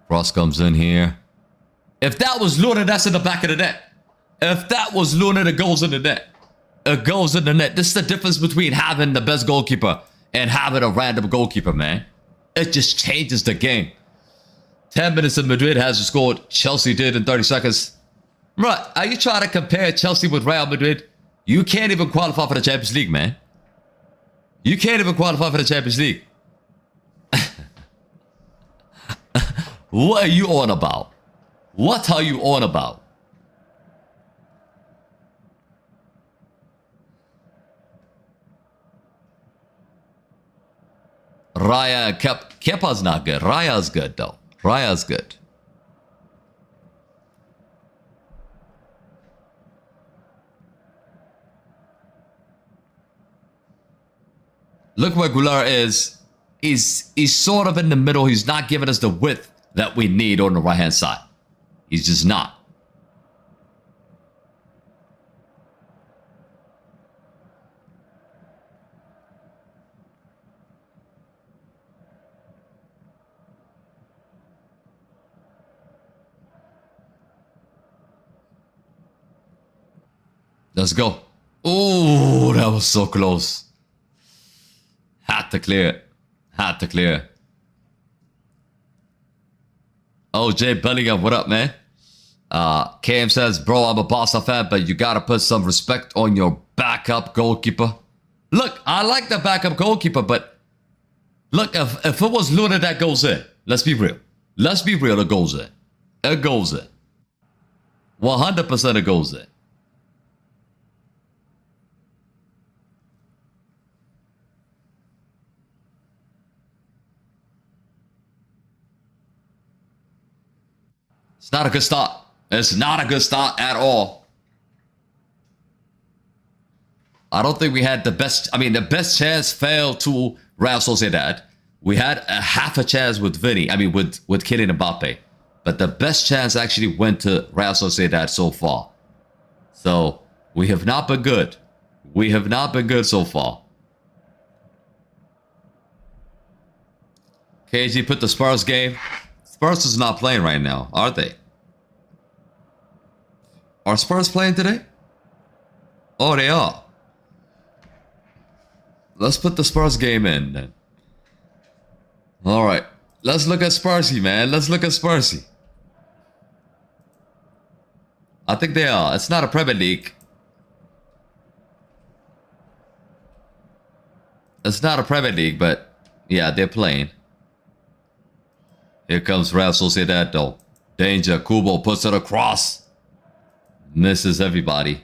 Cross comes in here. If that was Luna, that's in the back of the net. If that was Luna, it goes in the net. It goes in the net. This is the difference between having the best goalkeeper and having a random goalkeeper, man. It just changes the game. 10 minutes in Madrid hasn't scored. Chelsea did in 30 seconds. Right, are you trying to compare Chelsea with Real Madrid? You can't even qualify for the Champions League, man. You can't even qualify for the Champions League. What are you on about? What are you on about? Raya, Kepa's not good. Raya's good, though. Raya's good. Look where Goulart is. He's sort of in the middle. He's not giving us the width that we need on the right-hand side. He's just not. Let's go. Oh, that was so close. Had to clear it. Had to clear it. Oh, Jay Bellingham, what up, man? KM says, bro, I'm a Barca fan, but you gotta put some respect on your backup goalkeeper. Look, I like the backup goalkeeper, but look, if it was Luna that goes in, let's be real. Let's be real, it goes in. It goes in. 100% it goes in. It's not a good start. It's not a good start at all. I don't think we had the best. I mean, the best chance fell to Real Sociedad. We had a half a chance with Vinny. I mean, with Kylian Mbappe. But the best chance actually went to Real Sociedad so far. So, we have not been good. We have not been good so far. KG put the Spurs game. Spurs is not playing right now, are they? Are Spurs playing today? Oh, they are. Let's put the Spurs game in then. Alright. Let's look at Spursy, man. Let's look at Spursy. I think they are. It's not a Premier League. It's not a Premier League, but yeah, they're playing. Here comes Real Sociedad though. Danger. Kubo puts it across. Misses everybody.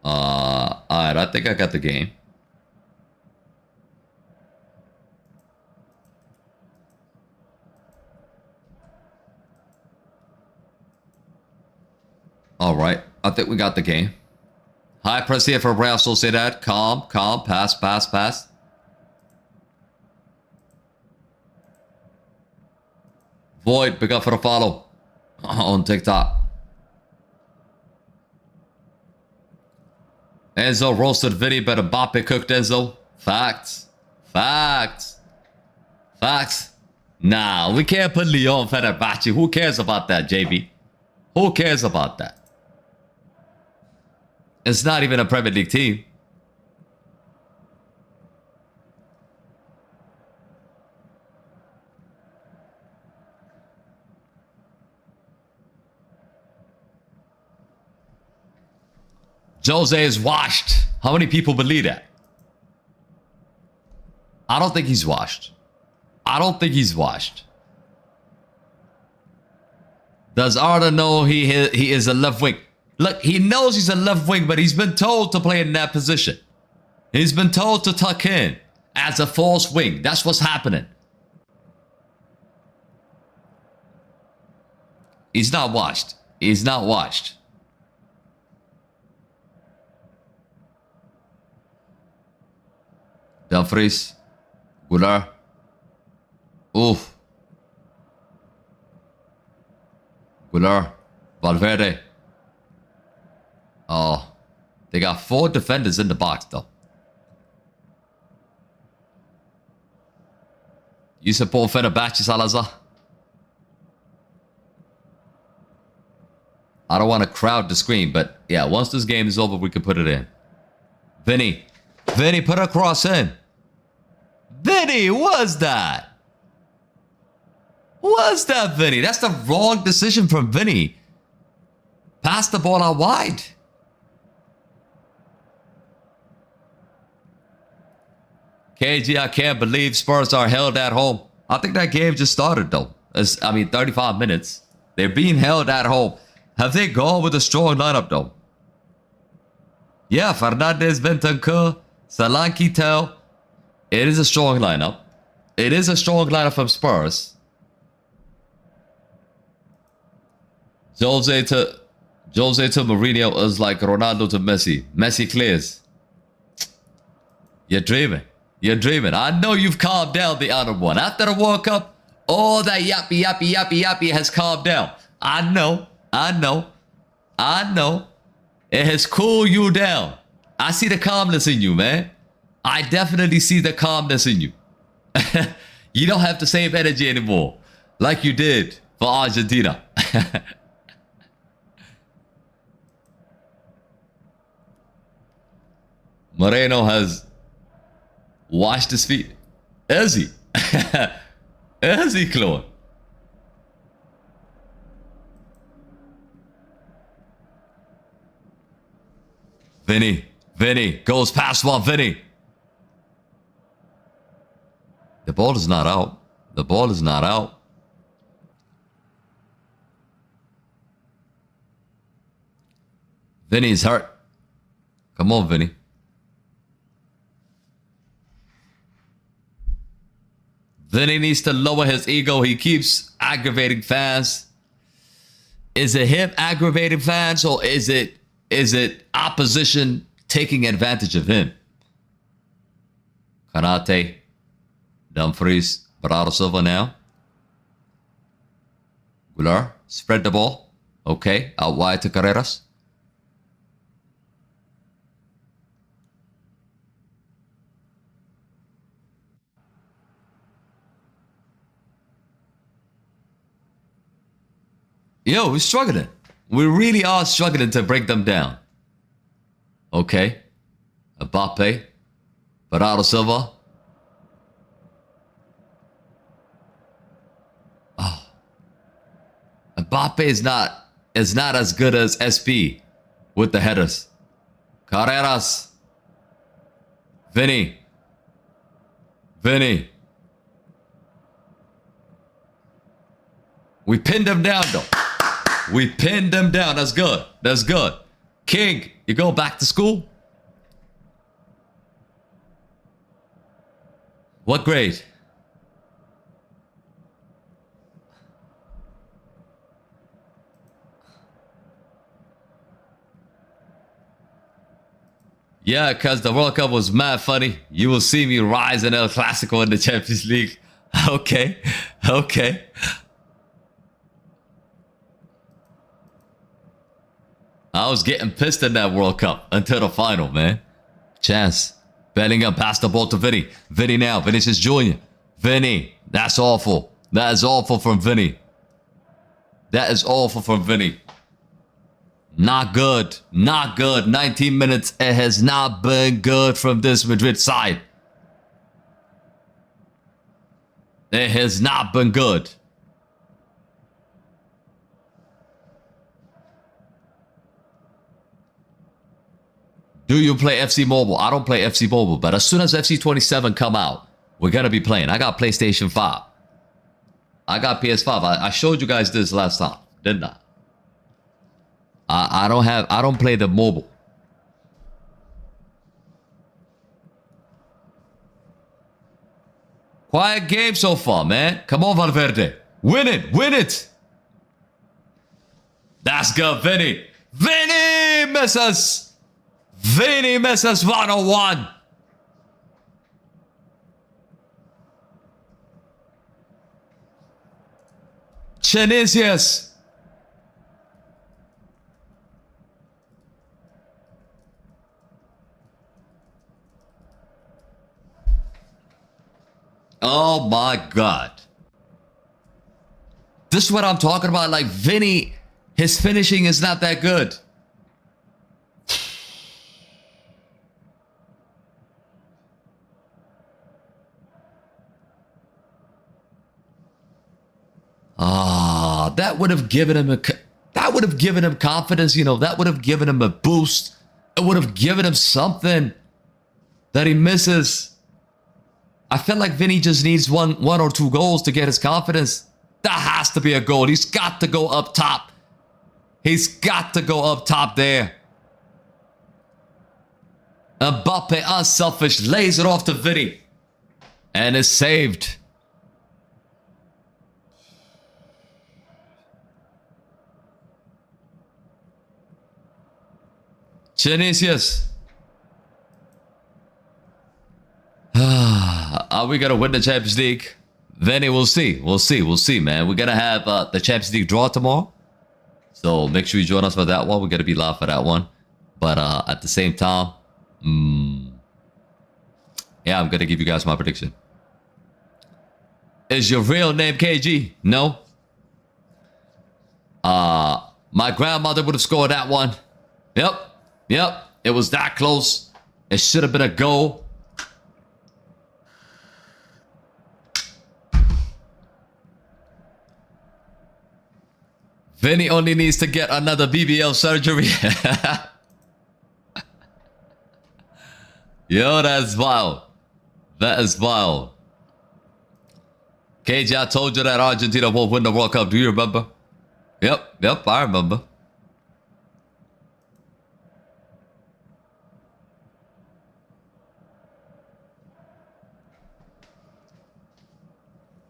Alright, I think I got the game. Alright, I think we got the game. High press here for Real Sociedad. Calm, calm. Pass, pass, pass. Void, pick up for the follow. On TikTok. Enzo roasted Vinny, but Mbappe cooked Enzo. Facts. Facts. Facts. Nah, we can't put Lyon Fenerbahce. Who cares about that, JB? Who cares about that? It's not even a Premier League team. Jose is washed. How many people believe that? I don't think he's washed. I don't think he's washed. Does Arda know he is a left wing? Look, he knows he's a left wing, but he's been told to play in that position. He's been told to tuck in as a false wing. That's what's happening. He's not washed. He's not washed. Dumfries. Goulart. Oof. Goulart. Valverde. Oh. They got 4 defenders in the box, though. You support Fenerbahce, Salazar? I don't want to crowd the screen, but yeah, once this game is over, we can put it in. Vinny. Vinny, put a cross in. Vinny, what's that? What's that, Vinny? That's the wrong decision from Vinny. Pass the ball out wide. KG, I can't believe Spurs are held at home. I think that game just started, though. 35 minutes. They're being held at home. Have they gone with a strong lineup, though? Yeah, Fernandez, Bentancur, Solanke, Tel. It is a strong lineup. It is a strong lineup from Spurs. Jose to Mourinho is like Ronaldo to Messi. Messi clears. You're dreaming. You're dreaming. I know you've calmed down, the other one. After the World Cup, all that yappy has calmed down. I know. It has cooled you down. I see the calmness in you, man. I definitely see the calmness in you. You don't have the same energy anymore like you did for Argentina. Moreno has washed his feet. Is he? Is he, Chloe? Vinny goes past one. Vinny. The ball is not out. The ball is not out. Vinny's hurt. Come on, Vinny. Vinny needs to lower his ego. He keeps aggravating fans. Is it him aggravating fans, or is it opposition taking advantage of him? Karate, Dumfries, Bernardo Silva now. Goulart, spread the ball. Okay, out wide to Carreras. Yo, we're struggling. We really are struggling to break them down. Okay. Mbappe. Bernardo Silva. Oh. Mbappe is not as good as SP with the headers. Carreras. Vinny. We pinned them down, though. We pinned them down. That's good. That's good. King, you go back to school? What grade? Yeah, because the World Cup was mad funny. You will see me rise in El Clasico in the Champions League. Okay. I was getting pissed in that World Cup until the final, man. Chance. Bellingham passed the ball to Vinny. Vinny now. Vinicius Jr. Vinny. That's awful. That is awful from Vinny. That is awful from Vinny. Not good. Not good. 19 minutes. It has not been good from this Madrid side. It has not been good. Do you play FC Mobile? I don't play FC Mobile, but as soon as FC 27 come out, we're gonna be playing. I got PlayStation 5. I got PS5. I showed you guys this last time, didn't I? I don't play the mobile. Quiet game so far, man. Come on, Valverde. Win it. Win it. That's good, Vinny. Vinny misses. Vinny misses 101. Chenisius. Oh my God. This is what I'm talking about. Like Vinny, his finishing is not that good. That would have given him confidence, you know, that would have given him a boost. It would have given him something that he misses. I feel like Vinny just needs one or two goals to get his confidence. That has to be a goal. He's got to go up top. He's got to go up top there. Mbappe, unselfish, lays it off to Vinny. And is saved. Genesius. Are we gonna win the Champions League? Vinny, we'll see. We'll see, man. We're gonna have the Champions League draw tomorrow. So make sure you join us for that one. We're gonna be live for that one. But at the same time, yeah, I'm gonna give you guys my prediction. Is your real name KG? No. My grandmother would have scored that one. Yep. It was that close. It should have been a goal. Vinny only needs to get another BBL surgery. Yo, that's wild. That is wild. KJ, I told you that Argentina won't win the World Cup. Do you remember? Yep, I remember.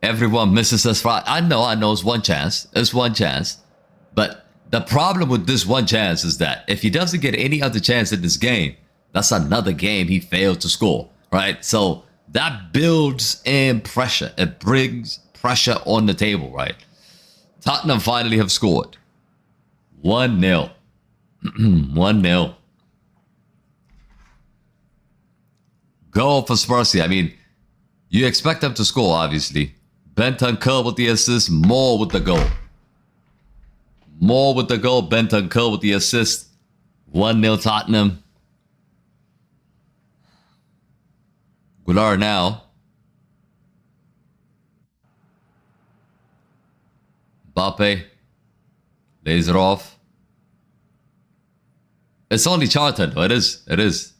Everyone misses us right. I know, it's one chance. It's one chance. But the problem with this one chance is that if he doesn't get any other chance in this game, that's another game he failed to score, right? So that builds in pressure. It brings pressure on the table, right? Tottenham finally have scored. 1-0. 1-0. Goal for Spursy. I mean, you expect them to score, obviously. Bentancur with the assist, more with the goal. More with the goal, Bentancur with the assist. 1-0 Tottenham. Goulart now. Mbappe. Lays it off. It's only Charlton, though. It is.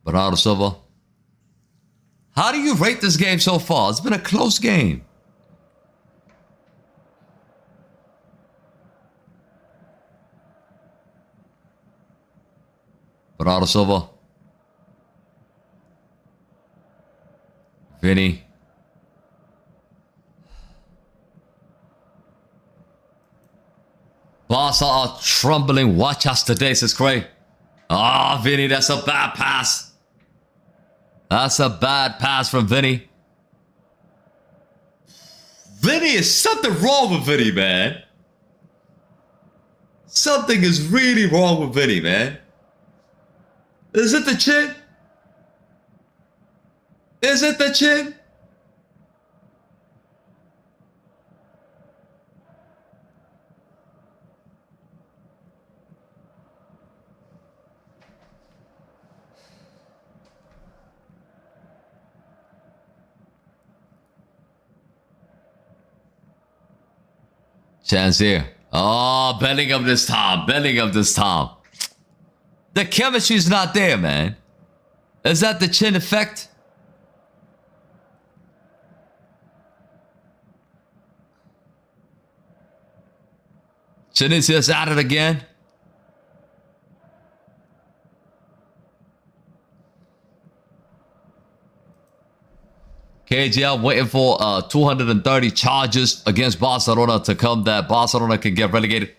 Bernardo Silva. How do you rate this game so far? It's been a close game. Bernardo Silva. Vinny. Barca are trembling. Watch us today, says Cray. Ah, Vinny, that's a bad pass. That's a bad pass from Vinny. Vinny, is something wrong with Vinny, man. Something is really wrong with Vinny, man. Is it the chin? Is it the chin? Chance here. Oh, Bellingham this time. Bellingham this time. The chemistry's not there, man. Is that the chin effect? Chin is just at it again. KG, I'm waiting for 230 charges against Barcelona to come that Barcelona can get relegated.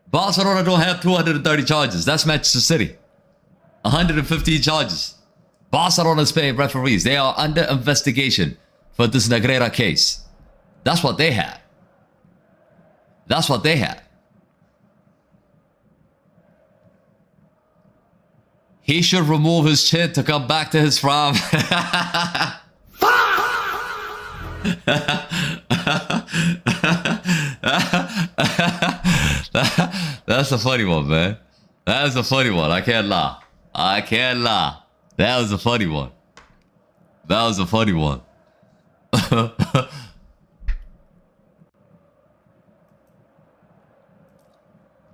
Barcelona don't have 230 charges. That's Manchester City. 115 charges. Barcelona is paying referees. They are under investigation for this Negreira case. That's what they had. That's what they had. He should remove his chin to come back to his prime. That's a funny one, man. That is a funny one. I can't lie. I can't lie. That was a funny one. That was a funny one.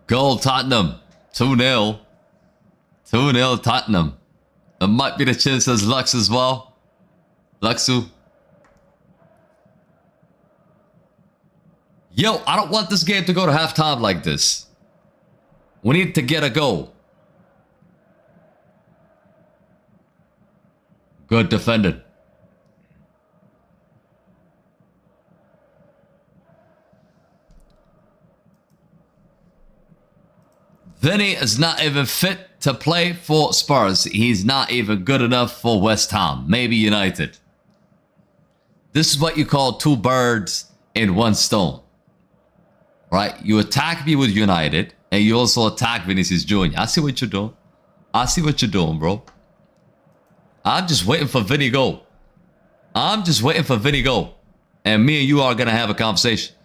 Goal Tottenham. 2-0. 2-0 Tottenham. It might be the chin, says Lux as well. Luxu. Yo, I don't want this game to go to halftime like this. We need to get a goal. Good defended. Vinny is not even fit to play for Spurs. He's not even good enough for West Ham. Maybe United. This is what you call two birds in one stone. Right? You attack me with United, and you also attack Vinicius Jr. I see what you're doing. I see what you're doing, bro. I'm just waiting for Vinny go. I'm just waiting for Vinny go. And me and you are going to have a conversation.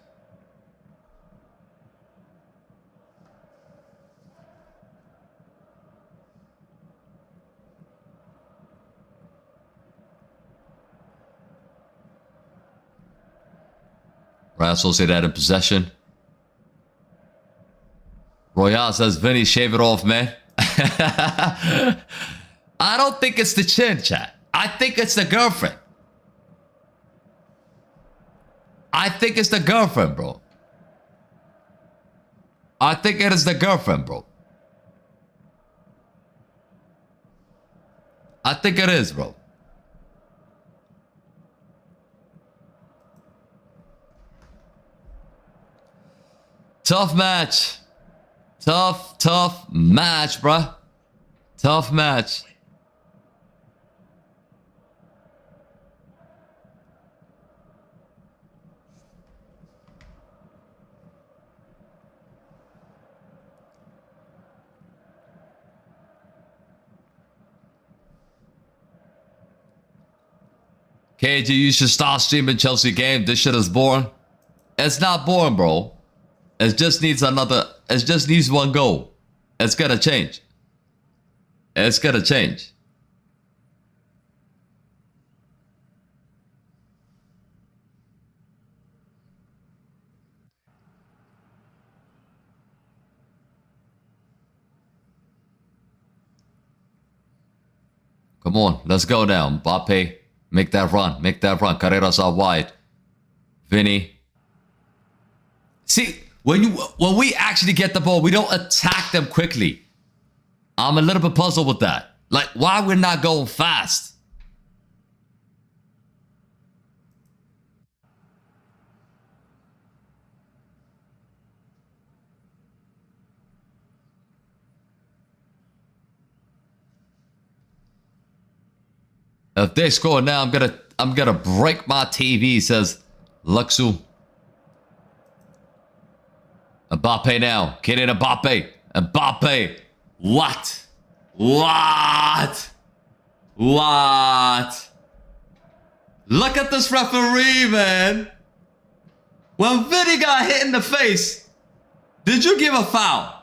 Real Sociedad in possession. Royale says, Vinny, shave it off, man. I don't think it's the chin, chat. I think it's the girlfriend. I think it's the girlfriend, bro. I think it is the girlfriend, bro. I think it is, bro. Tough match. Tough match, bruh. Tough match. KG, you should start streaming Chelsea game. This shit is boring. It's not boring, bro. It just needs it just needs one goal. It's gonna change. It's gonna change. Come on, let's go now. Mbappe, make that run. Make that run. Carreras are wide. Vinny. See, when we actually get the ball, we don't attack them quickly. I'm a little bit puzzled with that. Like, why we're not going fast? If they score now, I'm gonna break my TV, says Luxu. Mbappe now. Kylian Mbappe. Mbappe. What? What? What? Look at this referee, man. When Vinny got hit in the face, did you give a foul?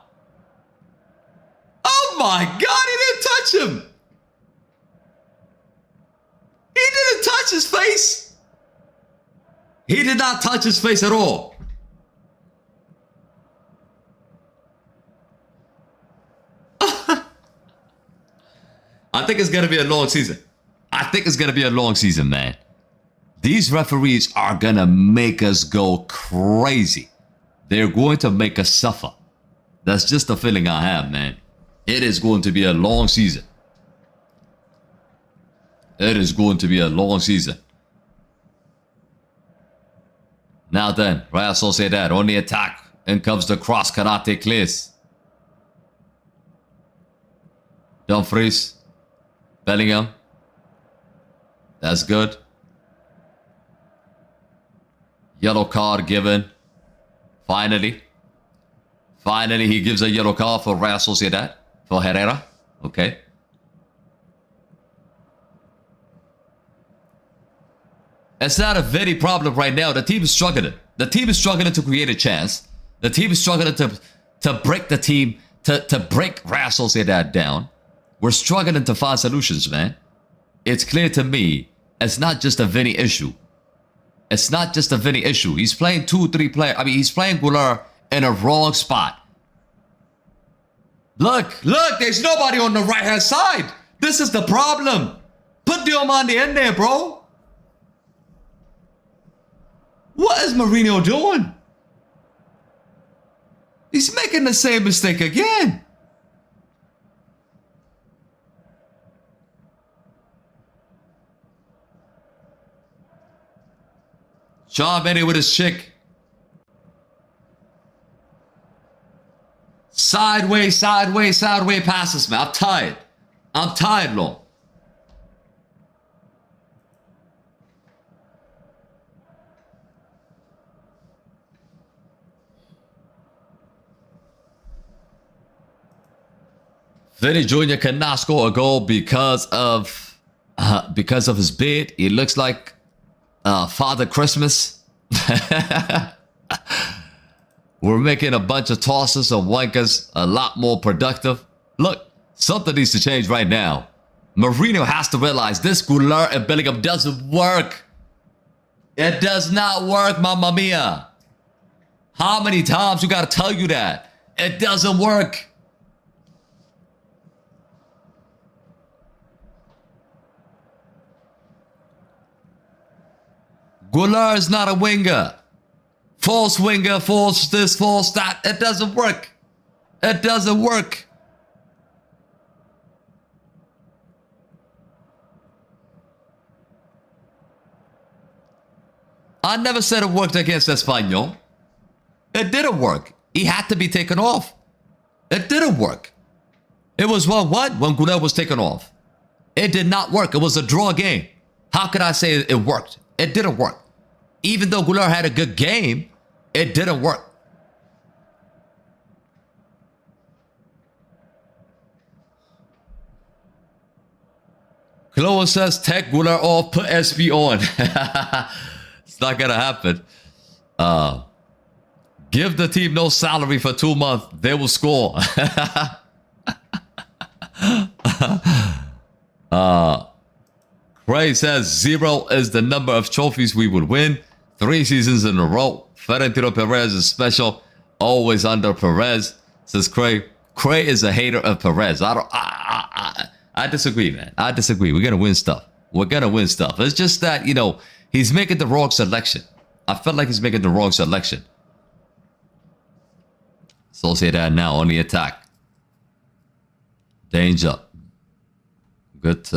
Oh my God, he didn't touch him. He didn't touch his face. He did not touch his face at all. I think it's going to be a long season. I think it's going to be a long season, man. These referees are going to make us go crazy. They're going to make us suffer. That's just the feeling I have, man. It is going to be a long season. It is going to be a long season. Now then, Real Sociedad on the attack. In comes the cross, Karate clears. Dumfries. Bellingham. That's good. Yellow card given. Finally. Finally, he gives a yellow card for Real Sociedad. For Herrera. Okay. It's not a very problem right now. The team is struggling. The team is struggling to create a chance. The team is struggling to break the team, to break Real Sociedad down. We're struggling to find solutions, man. It's clear to me, it's not just a Vinny issue. It's not just a Vinny issue. He's playing 2-3 players. I mean, he's playing Goulart in a wrong spot. Look, there's nobody on the right-hand side. This is the problem. Put Diomande in there, bro. What is Mourinho doing? He's making the same mistake again. Sean Benny with his chick. Sideways passes, man. I'm tired, Long. Vinny Jr. cannot score a goal because of his beard. He looks like Father Christmas. We're making a bunch of tosses and wankers a lot more productive. Look, something needs to change right now. Mourinho has to realize this Goulart and Bellingham doesn't work. It does not work, mamma mia. How many times you gotta tell you that? It doesn't work. Goulart is not a winger. False winger, false this, false that. It doesn't work. It doesn't work. I never said it worked against Espanyol. It didn't work. He had to be taken off. It didn't work. It was 1-1 when Goulart was taken off. It did not work. It was a draw game. How could I say it worked? It didn't work. Even though Goulart had a good game, it didn't work. Chloe says, take Goulart off, put SB on. It's not going to happen. Give the team no salary for 2 months. They will score. Craig says 0 is the number of trophies we would win. 3 seasons in a row. Florentino Perez is special. Always under Perez. Says Craig. Craig is a hater of Perez. I disagree, man. I disagree. We're going to win stuff. We're going to win stuff. It's just that, you know, he's making the wrong selection. I felt like he's making the wrong selection. Sociedad now on the attack. Danger. Good.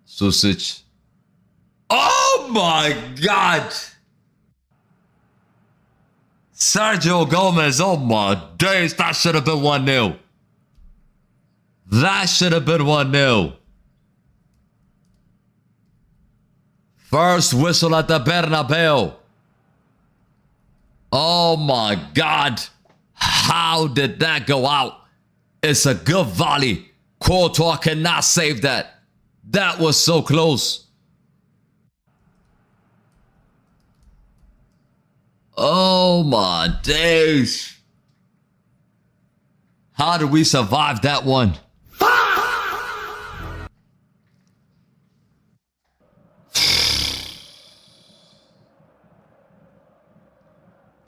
Susic. Oh my God! Sergio Gomez, oh my days, that should have been 1-0. That should have been 1-0. First whistle at the Bernabéu. Oh my God. How did that go out? It's a good volley. Courtois cannot save that. That was so close. Oh my days. How did we survive that one?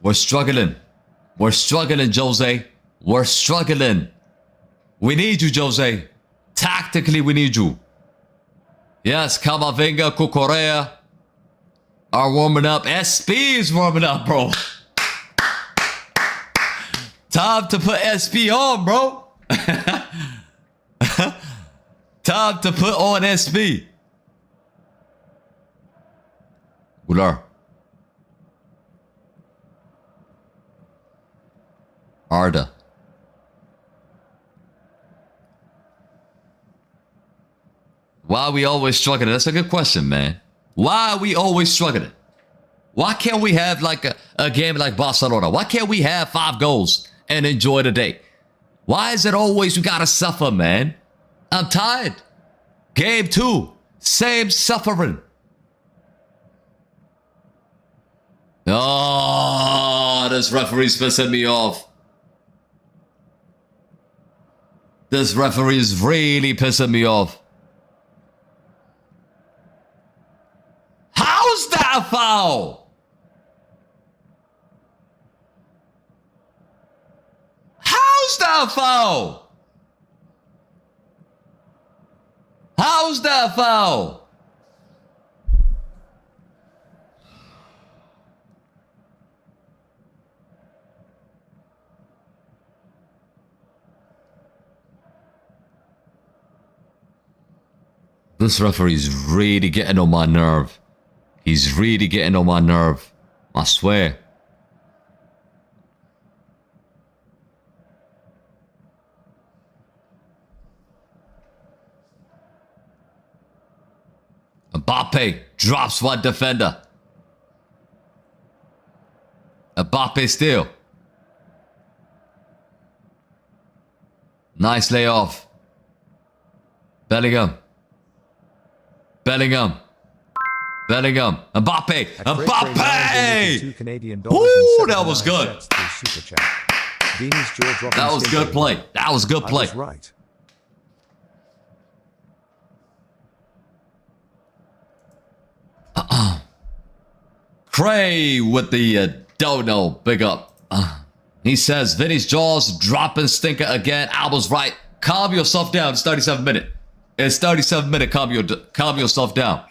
We're struggling. We're struggling, Jose. We're struggling. We need you, Jose. Tactically, we need you. Yes, Camavinga, Cucurella are warming up. SP is warming up, bro. Time to put SP on, bro. Time to put on SP. Goulart. Arda. Why are we always struggling? That's a good question, man. Why are we always struggling? Why can't we have like a game like Barcelona? Why can't we have 5 goals and enjoy the day? Why is it always we gotta suffer, man? I'm tired. Game 2, same suffering. Oh, this referee's pissing me off. This referee is really pissing me off. How's that a foul? How's that a foul? How's that a foul? This referee is really getting on my nerve. He's really getting on my nerve. I swear. Mbappe drops one defender. Mbappe still. Nice layoff. Bellingham. Bellingham. Bellingham. Mbappe. Mbappe! Ooh, that was good. That was good play. That was good play. Right. Cray with the dono. Big up. He says, Vinny's jaws dropping stinker again. I was right. Calm yourself down. It's 37 minutes. It's 37 minutes. Calm yourself down.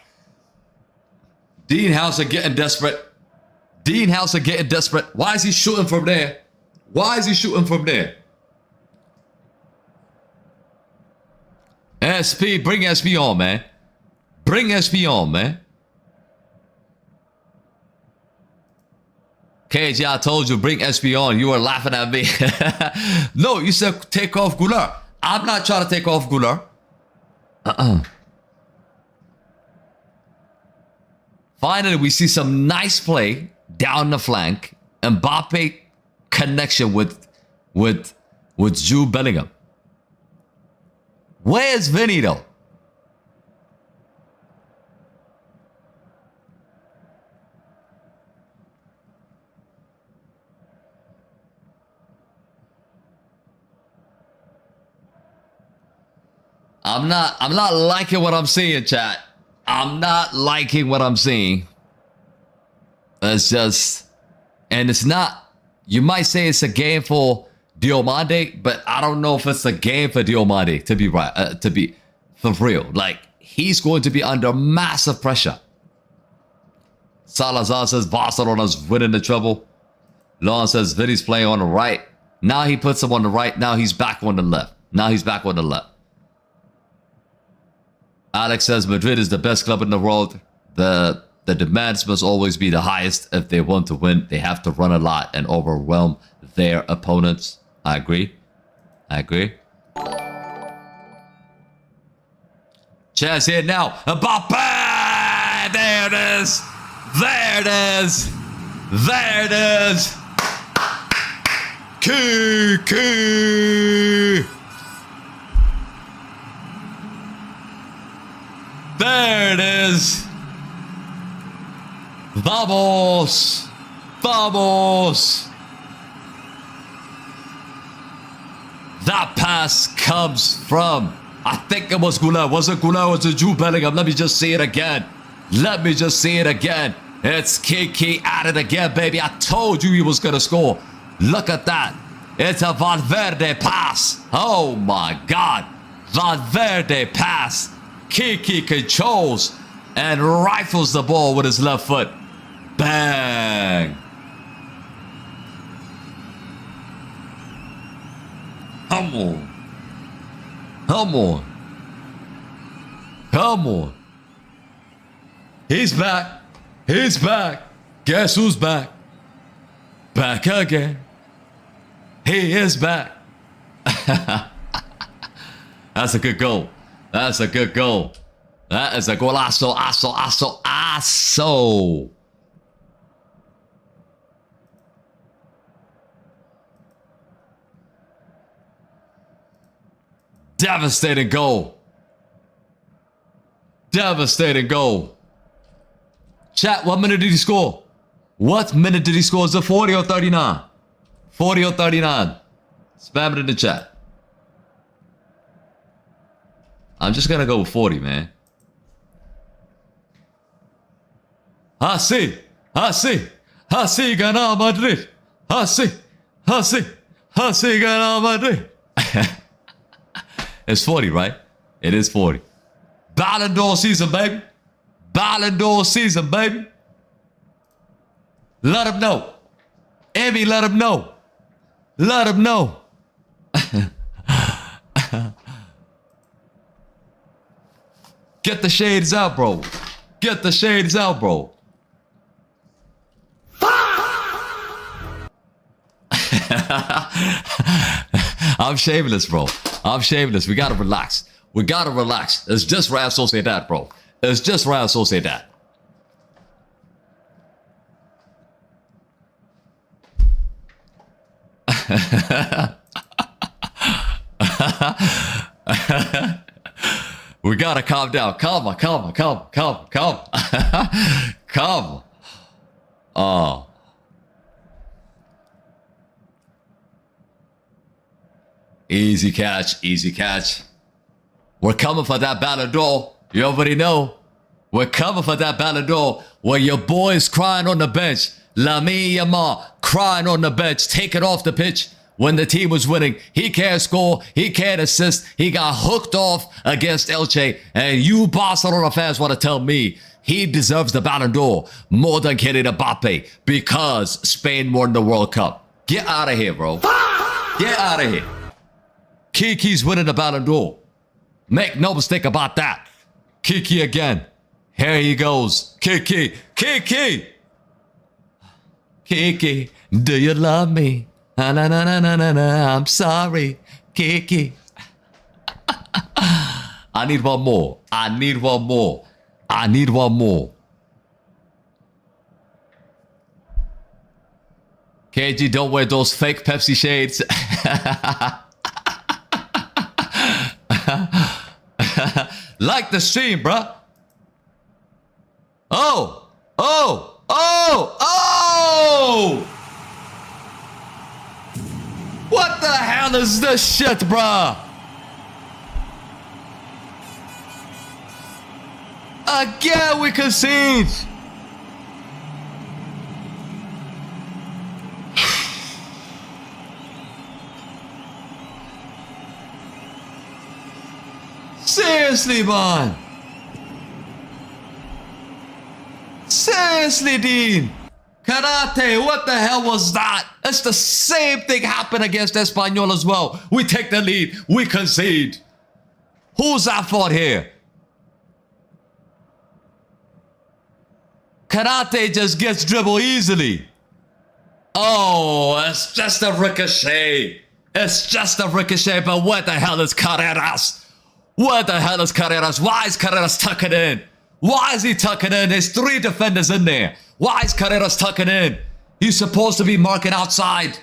Dean Hauser getting desperate. Dean Hauser getting desperate. Why is he shooting from there? Why is he shooting from there? SP, bring SP on, man. Bring SP on, man. KJ, I told you, bring SP on. You were laughing at me. No, you said take off Goulart. I'm not trying to take off Goulart. Finally, we see some nice play down the flank. Mbappe connection with Jude Bellingham. Where's Vinny though? I'm not liking what I'm seeing, chat. I'm not liking what I'm seeing. It's just, and it's not, you might say it's a game for Diomande, but I don't know if it's a game for Diomande, to be right, to be for real. Like, he's going to be under massive pressure. Salazar says Barcelona's winning the treble. Lon says Vinny's playing on the right. Now he puts him on the right. Now he's back on the left. Now he's back on the left. Alex says Madrid is the best club in the world. The demands must always be the highest. If they want to win, they have to run a lot and overwhelm their opponents. I agree. I agree. Chance here now. Mbappe! There it is. There it is. There it is. Key. There it is. Vamos. Vamos. That pass comes from, I think it was Goulart. Was it Goulart? Was it Jude Bellingham? Let me just see it again. Let me just see it again. It's Kiki at it again, baby. I told you he was going to score. Look at that. It's a Valverde pass. Oh my God. Valverde pass. Kiki controls and rifles the ball with his left foot. Bang. Come on. Come on. Come on. He's back. He's back. Guess who's back? Back again. He is back. That's a good goal. That's a good goal. That is a golazo, aso. Devastating goal. Devastating goal. Chat, what minute did he score? What minute did he score? Is it 40 or 39? 40 or 39? Spam it in the chat. I'm just gonna go with 40, man. Así gana Madrid. Así gana Madrid. It's 40, right? It is 40. Ballon d'Or season, baby. Ballon d'Or season, baby. Let him know. Emmy, let him know. Let him know. Get the shades out, bro. Get the shades out, bro. I'm shameless, bro. I'm shameless. We gotta relax. We gotta relax. It's just Real Sociedad, bro. It's just Real Sociedad. We gotta calm down. Calm. Calm. Oh. Easy catch, easy catch. We're coming for that Ballon d'Or. You already know. We're coming for that Ballon d'Or. Where your boy's crying on the bench. Lamine Yamal crying on the bench, taking off the pitch when the team was winning. He can't score. He can't assist. He got hooked off against Elche. And you Barcelona fans want to tell me he deserves the Ballon d'Or more than Kylian Mbappe because Spain won the World Cup. Get out of here, bro. Get out of here. Kiki's winning the Ballon d'Or. Make no mistake about that. Kiki again. Here he goes. Kiki. Kiki, do you love me? Na na na na na na. I'm sorry. Kiki. I need one more. KG, don't wear those fake Pepsi shades. Like the stream, bruh. Oh! What the hell is this shit, bruh? Again, we concede. Seriously, man. Seriously, Dean. Karate, what the hell was that? It's the same thing happened against Espanyol as well. We take the lead. We concede. Who's at fault here? Karate just gets dribbled easily. Oh, it's just a ricochet. It's just a ricochet, but what the hell is Carreras? What the hell is Carreras? Why is Carreras tucking in? Why is he tucking in? There's 3 defenders in there. Why is Carreras tucking in? He's supposed to be marking outside.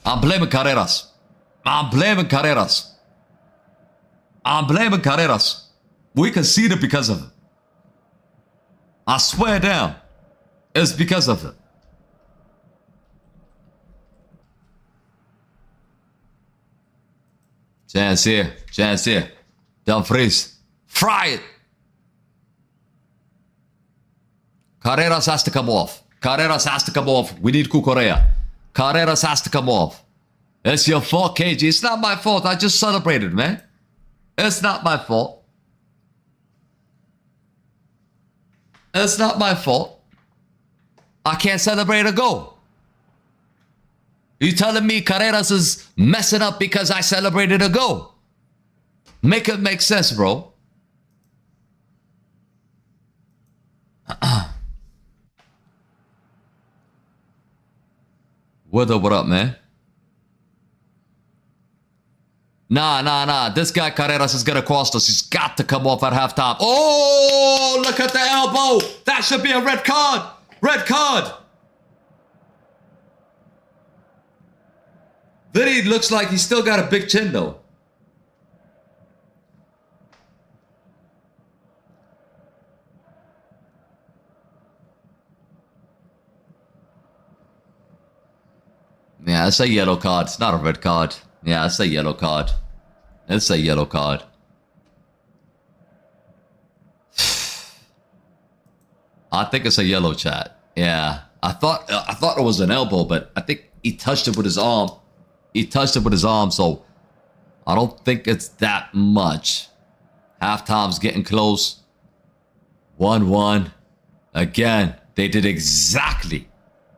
I'm blaming Carreras. I'm blaming Carreras. We conceded because of it. I swear down. It's because of it. Chance here. Chance here. Dumfries. Fry it. Carreras has to come off. Carreras has to come off. We need Cucurella. Carreras has to come off. It's your fault, KG. It's not my fault. I just celebrated, man. It's not my fault. It's not my fault. I can't celebrate a goal. You telling me Carreras is messing up because I celebrated a goal? Make it make sense, bro. What up, man? Nah. This guy Carreras is gonna cost us. He's got to come off at halftime. Oh, look at the elbow. That should be a red card. Red card. Vinny looks like he's still got a big chin, though. Yeah, it's a yellow card. It's not a red card. Yeah, it's a yellow card. It's a yellow card. I think it's a yellow, chat. Yeah, I thought it was an elbow, but I think he touched it with his arm. He touched it with his arm, so I don't think it's that much. Halftime's getting close. 1-1. Again, they did exactly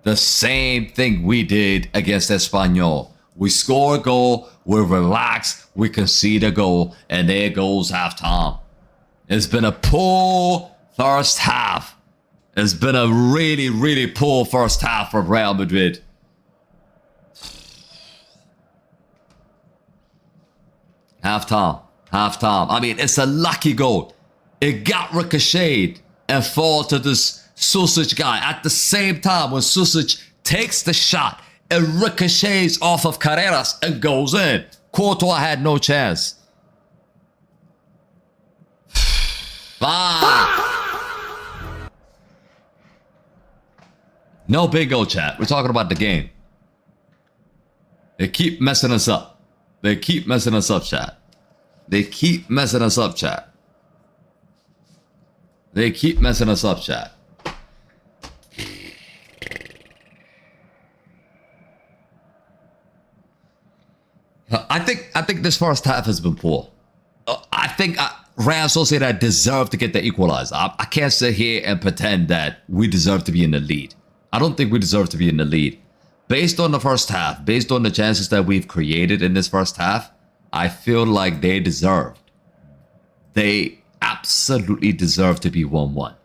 the same thing we did against Espanyol. We score a goal, we relax, we concede a goal, and there goes halftime. It's been a poor first half. It's been a really, really poor first half for Real Madrid. Halftime. I mean, it's a lucky goal. It got ricocheted and fall to this Susic guy. At the same time, when Susic takes the shot, it ricochets off of Carreras and goes in. Courtois had no chance. Fine. No bingo, chat. We're talking about the game. They keep messing us up. They keep messing us up, chat. They keep messing us up, chat. They keep messing us up, chat. I think this first half has been poor. I think Real Sociedad deserved to get the equalizer. I can't sit here and pretend that we deserve to be in the lead. I don't think we deserve to be in the lead. Based on the first half, based on the chances that we've created in this first half, I feel like they deserved. They absolutely deserve to be 1-1.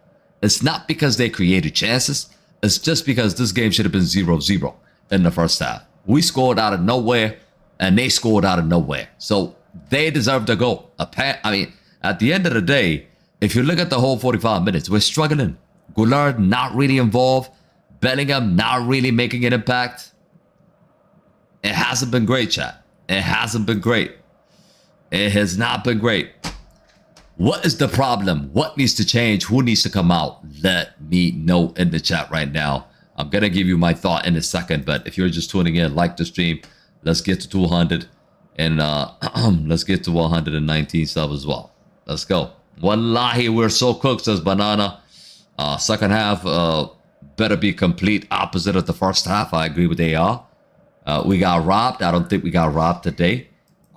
It's not because they created chances. It's just because this game should have been 0-0 in the first half. We scored out of nowhere, and they scored out of nowhere. So they deserve to go. I mean, at the end of the day, if you look at the whole 45 minutes, we're struggling. Goulart not really involved. Bellingham not really making an impact. It hasn't been great, chat. It hasn't been great. It has not been great. What is the problem? What needs to change? Who needs to come out? Let me know in the chat right now. I'm going to give you my thought in a second, but if you're just tuning in, like the stream. Let's get to 200 and let's get to 119 subs as well. Let's go. Wallahi, we're so cooked, says Banana. Second half better be complete opposite of the first half. I agree with AR. We got robbed. I don't think we got robbed today.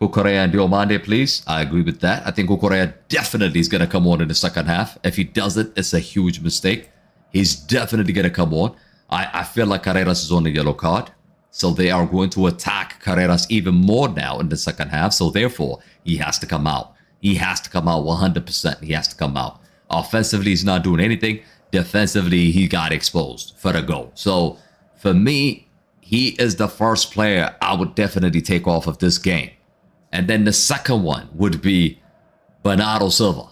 Cucurella and Diomande, please. I agree with that. I think Cucurella definitely is going to come on in the second half. If he doesn't, it's a huge mistake. He's definitely going to come on. I feel like Carreras is on a yellow card. So they are going to attack Carreras even more now in the second half. So therefore, he has to come out. He has to come out 100%. He has to come out. Offensively, he's not doing anything. Defensively, he got exposed for the goal. So for me, he is the first player I would definitely take off of this game. And then the second one would be Bernardo Silva.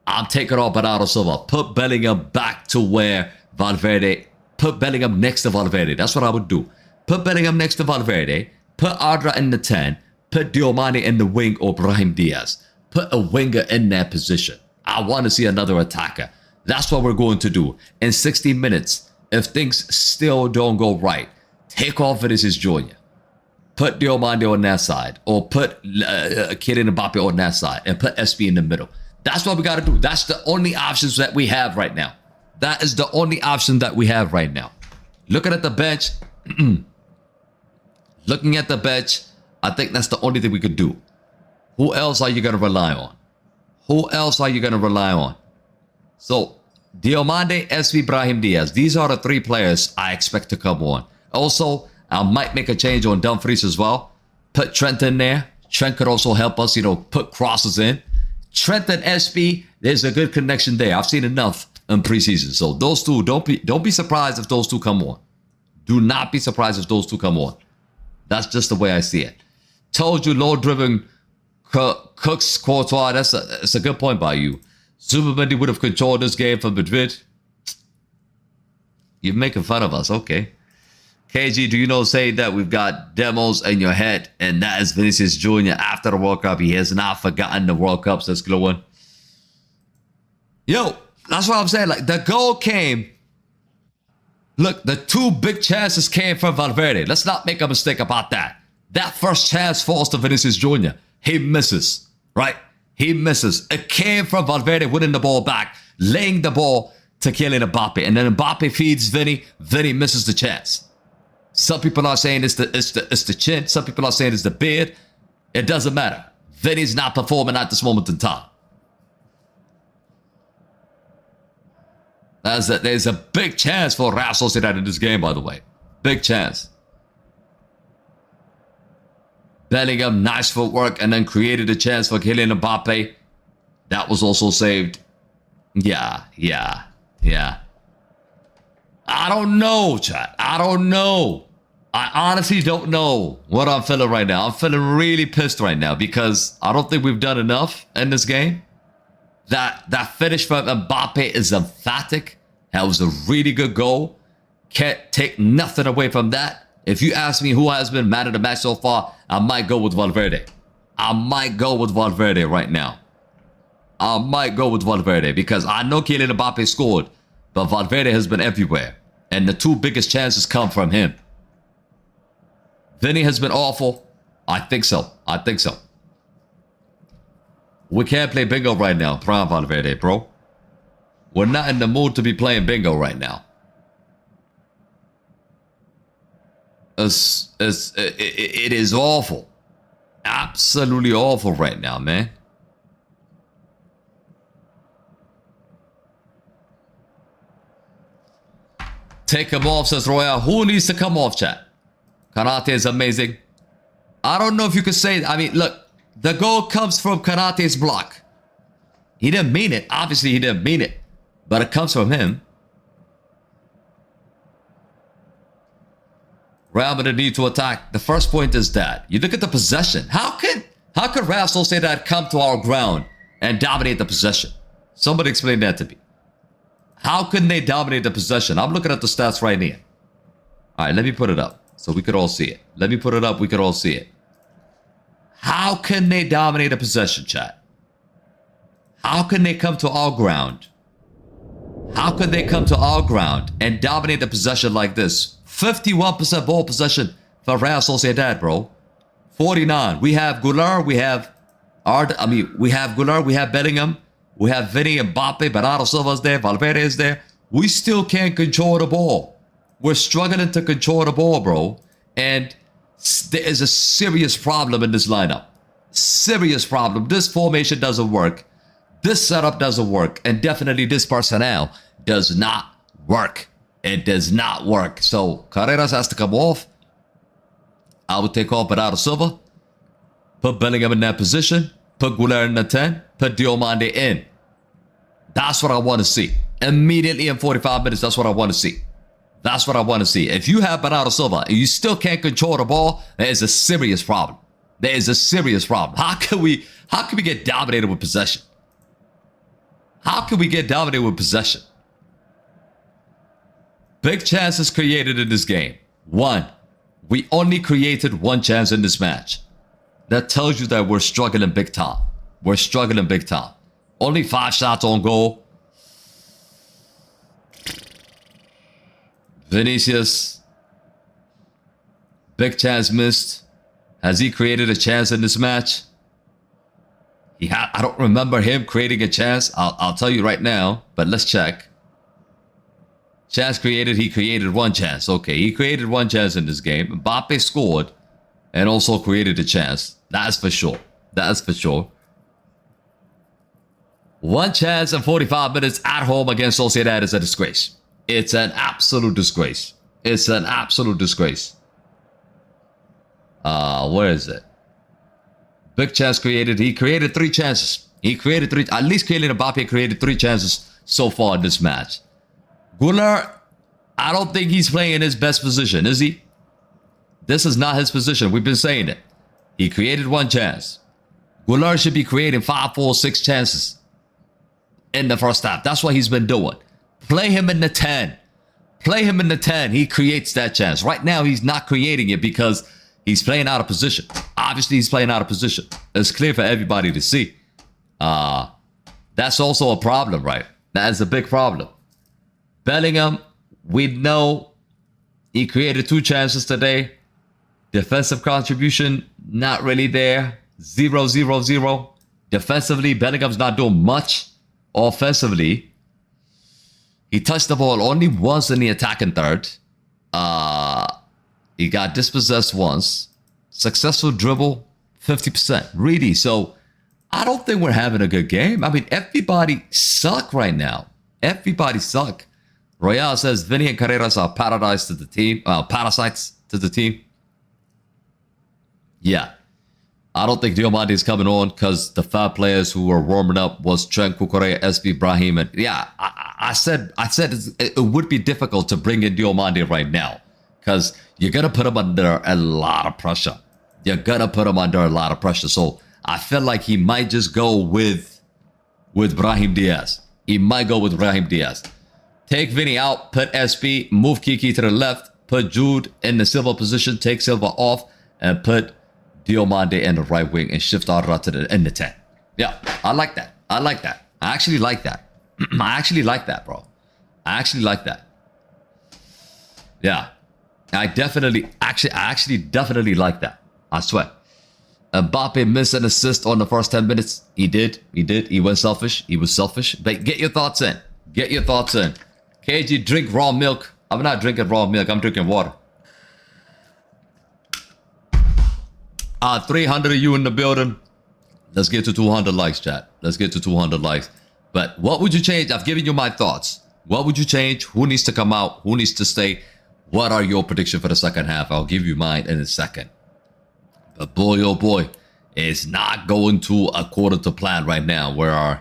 I'm taking off Bernardo Silva. Put Bellingham back to where Valverde. Put Bellingham next to Valverde. That's what I would do. Put Bellingham next to Valverde. Put Adra in the 10. Put Diomande in the wing or Brahim Diaz. Put a winger in that position. I want to see another attacker. That's what we're going to do. In 60 minutes, if things still don't go right, take off Vinicius Jr. put Diomande on that side, or put Kylian Mbappe on that side, and put SP in the middle. That's what we got to do. That's the only options that we have right now. That is the only option that we have right now. Looking at the bench, looking at the bench, I think that's the only thing we could do. Who else are you going to rely on? Who else are you going to rely on? So, Diomande, SV, Brahim Diaz. These are the 3 players I expect to come on. Also, I might make a change on Dumfries as well. Put Trent in there. Trent could also help us, put crosses in. Trent and SP, there's a good connection there. I've seen enough in preseason. So those two, don't be surprised if those two come on. Do not be surprised if those two come on. That's just the way I see it. Told you, low-driven Cooks, Courtois. That's a good point by you. Zubimendi would have controlled this game for Madrid. You're making fun of us. Okay. KG, do you say that we've got demos in your head, and that is Vinicius Jr. after the World Cup. He has not forgotten the World Cups that's glowing. Yo, that's what I'm saying. Like, the goal came. Look, the 2 big chances came from Valverde. Let's not make a mistake about that. That first chance falls to Vinicius Jr. He misses, right? He misses. It came from Valverde winning the ball back, laying the ball to Kylian Mbappe, and then Mbappe feeds Vinny. Vinny misses the chance. Some people are saying it's the chin. Some people are saying it's the beard. It doesn't matter. Vinny's not performing at this moment in time. There's a big chance for Real Sociedad in this game, by the way. Big chance. Bellingham, nice footwork, and then created a chance for Kylian Mbappe. That was also saved. Yeah. I don't know, chat. I don't know. I honestly don't know what I'm feeling right now. I'm feeling really pissed right now because I don't think we've done enough in this game. That finish from Mbappe is emphatic. That was a really good goal. Can't take nothing away from that. If you ask me who has been man of the match so far, I might go with Valverde. I might go with Valverde right now. I might go with Valverde because I know Kylian Mbappe scored, but Valverde has been everywhere. And the 2 biggest chances come from him. Vinny has been awful. I think so. We can't play bingo right now, Prime Valverde, bro. We're not in the mood to be playing bingo right now. It is awful. Absolutely awful right now, man. Take him off, says Royale. Who needs to come off, chat? Kanate is amazing. I don't know if you could say... I mean, look. The goal comes from Kanate's block. He didn't mean it. Obviously, he didn't mean it. But it comes from him. Real Madrid need to attack. The first point is that. You look at the possession. How could Real Sociedad come to our ground and dominate the possession? Somebody explain that to me. How couldn't they dominate the possession? I'm looking at the stats right here. All right, let me put it up so we could all see it. Let me put it up. We could all see it. How can they dominate a possession, chat? How can they come to our ground? How could they come to our ground and dominate the possession like this? 51% ball possession for Real Sociedad, bro. 49. We have Goulart. We have Goulart. We have Bellingham. We have Vinny and Mbappe. Bernardo Silva's there. Valverde is there. We still can't control the ball. We're struggling to control the ball, bro. And there is a serious problem in this lineup. Serious problem. This formation doesn't work. This setup doesn't work. And definitely this personnel does not work. It does not work. So Carreras has to come off. I would take off Bernardo Silva. Put Bellingham in that position. Put Goulart in the 10. Put Diomande in. That's what I want to see. Immediately in 45 minutes, that's what I want to see. That's what I want to see. If you have Bernardo Silva and you still can't control the ball, there is a serious problem. There is a serious problem. How can we get dominated with possession? How can we get dominated with possession? Big chances created in this game. 1. We only created 1 chance in this match. That tells you that we're struggling big time. We're struggling big time. Only 5 shots on goal. Vinicius. Big chance missed. Has he created a chance in this match? I don't remember him creating a chance. I'll tell you right now, but let's check. Chance created, he created one chance. Okay, he created one chance in this game. Mbappe scored and also created a chance. That's for sure. That's for sure. One chance in 45 minutes at home against Sociedad is a disgrace. It's an absolute disgrace. It's an absolute disgrace. Where is it? Big chance created. He created 3 chances. He created 3. At least Kylian Mbappe created 3 chances so far in this match. Gunnar, I don't think he's playing in his best position, is he? This is not his position. We've been saying it. He created 1 chance. Gunnar should be creating 5, 4, 6 chances in the first half. That's what he's been doing. Play him in the 10. Play him in the 10. He creates that chance. Right now, he's not creating it because he's playing out of position. Obviously, he's playing out of position. It's clear for everybody to see. That's also a problem, right? That is a big problem. Bellingham, we know he created 2 chances today. Defensive contribution, not really there. 0-0-0. Defensively, Bellingham's not doing much. Offensively, he touched the ball only once in the attacking third. He got dispossessed once. Successful dribble, 50%. Really. So I don't think we're having a good game. I mean, everybody suck right now. Everybody suck. Royale says Vinny and Carreras are parasites to the team. Yeah. I don't think Diomande is coming on because the 5 players who were warming up was Trent, Cucurella, SB, Brahim, and yeah, I said it would be difficult to bring in Diomande right now because you're gonna put him under a lot of pressure. So I feel like he might just go with Brahim Diaz. He might go with Brahim Diaz. Take Vinny out, put SB, move Kiki to the left, put Jude in the Silva position, take Silva off, and put Diomande in the right wing and shift Arra to the 10. Yeah, I like that. I actually like that. I actually like that, bro. I actually like that. Yeah. I actually definitely like that. I swear. Mbappe missed an assist on the first 10 minutes. He did. He went selfish. He was selfish. But get your thoughts in. KG, drink raw milk. I'm not drinking raw milk. I'm drinking water. 300 of you in the building. Let's get to 200 likes, chat. Let's get to 200 likes. But what would you change? I've given you my thoughts. What would you change? Who needs to come out? Who needs to stay? What are your predictions for the second half? I'll give you mine in a second. But boy, oh boy, it's not going to according to plan right now. We're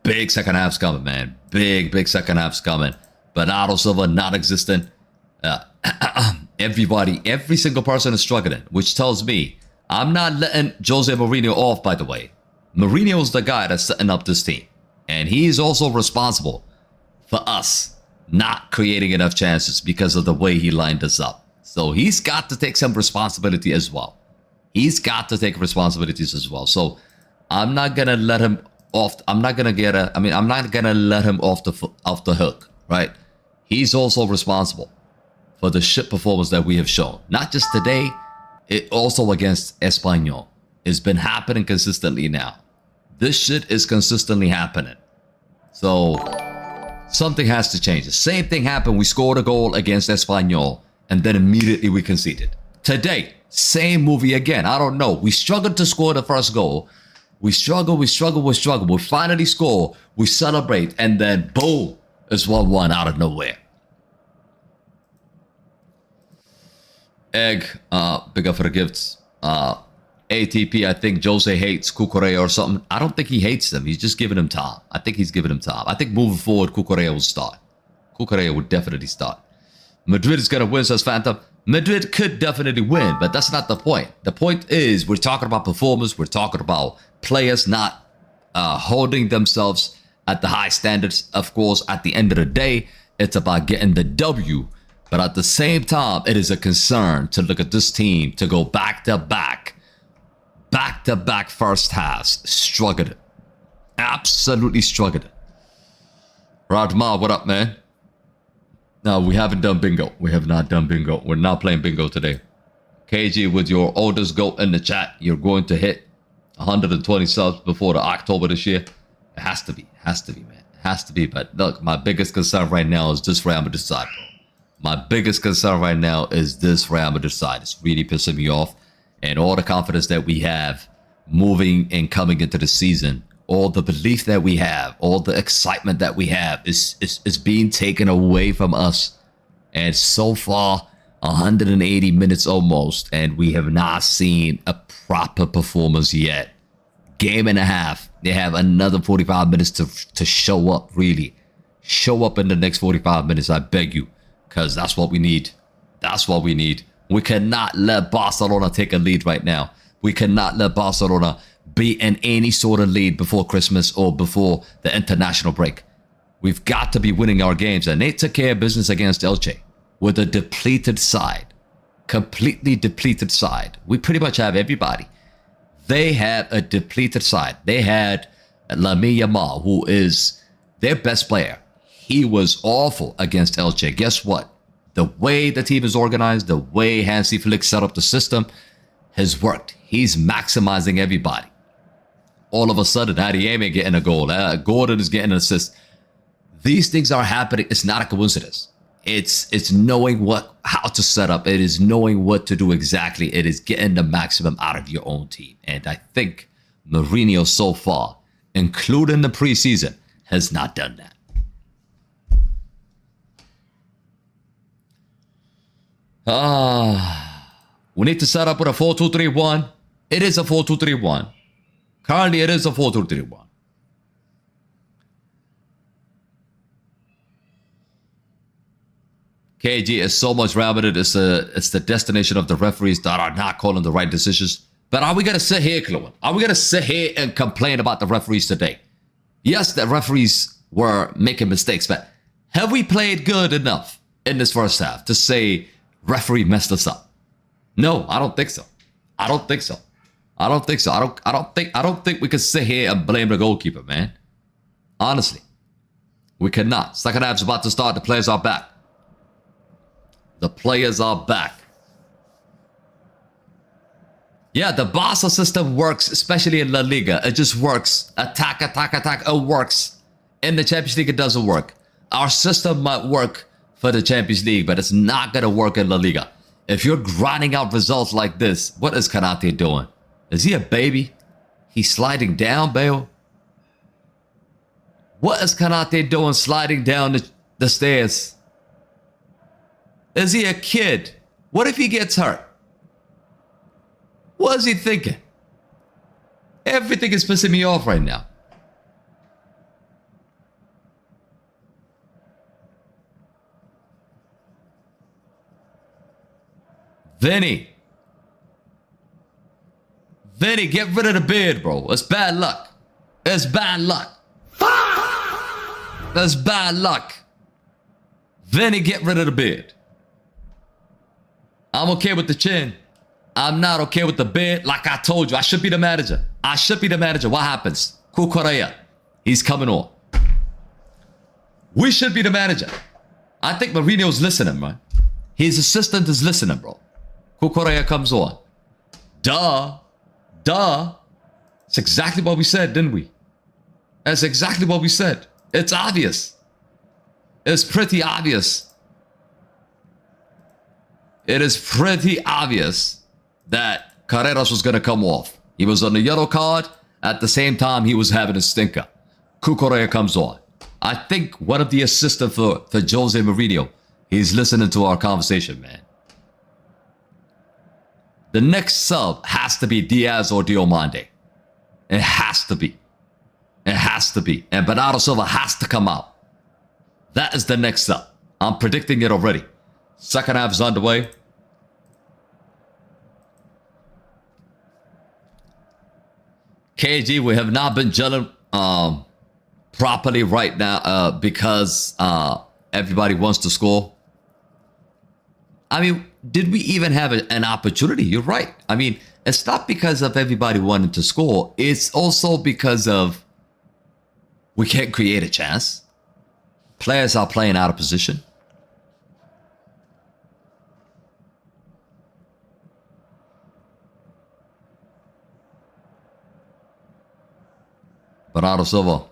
big second half's coming, man. Big second half's coming. Bernardo Silva not existent. Every single person is struggling, which tells me I'm not letting Jose Mourinho off, by the way. Mourinho is the guy that's setting up this team. And he's also responsible for us not creating enough chances because of the way he lined us up. So he's got to take some responsibility as well. So I'm not going to let him off. I'm not going to let him off the hook, right? He's also responsible for the shit performance that we have shown. Not just today, it also against Espanyol. It's been happening consistently now. This shit is consistently happening. So something has to change. The same thing happened. We scored a goal against Espanyol and then immediately we conceded. Today, same movie again. I don't know. We struggled to score the first goal. We struggle. We finally score. We celebrate and then boom, it's 1-1 out of nowhere. Egg, big up for the gifts. ATP, I think Jose hates Cucurella or something. I don't think he hates him. He's just giving him time. I think moving forward, Cucurella will start. Cucurella would definitely start. Madrid is going to win, says Phantom. Madrid could definitely win, but that's not the point. The point is we're talking about performance. We're talking about players not holding themselves at the high standards. Of course, at the end of the day, it's about getting the W. But at the same time, it is a concern to look at this team to go back-to-back first halves. Struggled. Absolutely struggled. Radma, what up, man? No, we haven't done bingo. We have not done bingo. We're not playing bingo today. KG, with your oldest goal in the chat, you're going to hit 120 subs before the October this year. It has to be. Man. It has to be. But look, my biggest concern right now is this Real Madrid side, bro. My biggest concern right now is this Real Madrid side. It's really pissing me off. And all the confidence that we have moving and coming into the season, all the belief that we have, all the excitement that we have is being taken away from us. And so far, 180 minutes almost, and we have not seen a proper performance yet. Game and a half. They have another 45 minutes to show up, really. Show up in the next 45 minutes, I beg you. Because that's what we need. That's what we need. We cannot let Barcelona take a lead right now. We cannot let Barcelona be in any sort of lead before Christmas or before the international break. We've got to be winning our games. And they took care of business against Elche with a depleted side. Completely depleted side. We pretty much have everybody. They had a depleted side. They had Lamine Yamal, who is their best player. He was awful against Elche. Guess what? The way the team is organized, the way Hansi Flick set up the system has worked. He's maximizing everybody. All of a sudden, Adieme getting a goal. Gordon is getting an assist. These things are happening. It's not a coincidence. It's knowing how to set up. It is knowing what to do exactly. It is getting the maximum out of your own team. And I think Mourinho so far, including the preseason, has not done that. We need to set up with a 4-2-3-1. It is a 4-2-3-1. Currently, it is a 4-2-3-1. KG is so much rabbited. It's the destination of the referees that are not calling the right decisions. But are we going to sit here, Chloe? Are we going to sit here and complain about the referees today? Yes, the referees were making mistakes, but have we played good enough in this first half to say referee messed us up? No, I don't think so. I don't think so. I don't think we can sit here and blame the goalkeeper, man. Honestly, we cannot. Second half's about to start. The players are back. The players are back. Yeah, the Barca system works, especially in La Liga. It just works. Attack, attack, attack. It works. In the Champions League, it doesn't work. Our system might work for the Champions League, but it's not going to work in La Liga. If you're grinding out results like this, what is Kanate doing? Is he a baby? He's sliding down, Bale? What is Kanate doing sliding down the stairs? Is he a kid? What if he gets hurt? What is he thinking? Everything is pissing me off right now. Vinny, get rid of the beard, bro. It's bad luck. It's bad luck. That's bad luck. Vinny, get rid of the beard. I'm okay with the chin. I'm not okay with the beard. Like I told you, I should be the manager. I should be the manager. What happens? Kukoreya, he's coming on. We should be the manager. I think Mourinho's listening, man. His assistant is listening, bro. Kukoreya comes on. Duh. That's exactly what we said, didn't we? That's exactly what we said. It's obvious. It's pretty obvious. It is pretty obvious that Carreras was going to come off. He was on the yellow card. At the same time, he was having a stinker. Kukoreya comes on. I think one of the assistants for Jose Mourinho, he's listening to our conversation, man. The next sub has to be Diaz or Diomande. It has to be. It has to be. And Bernardo Silva has to come out. That is the next sub. I'm predicting it already. Second half is underway. KG, we have not been gelling properly right now because everybody wants to score. I mean, did we even have an opportunity? You're right. I mean, it's not because of everybody wanting to score. It's also because of we can't create a chance. Players are playing out of position. Bernardo Silva.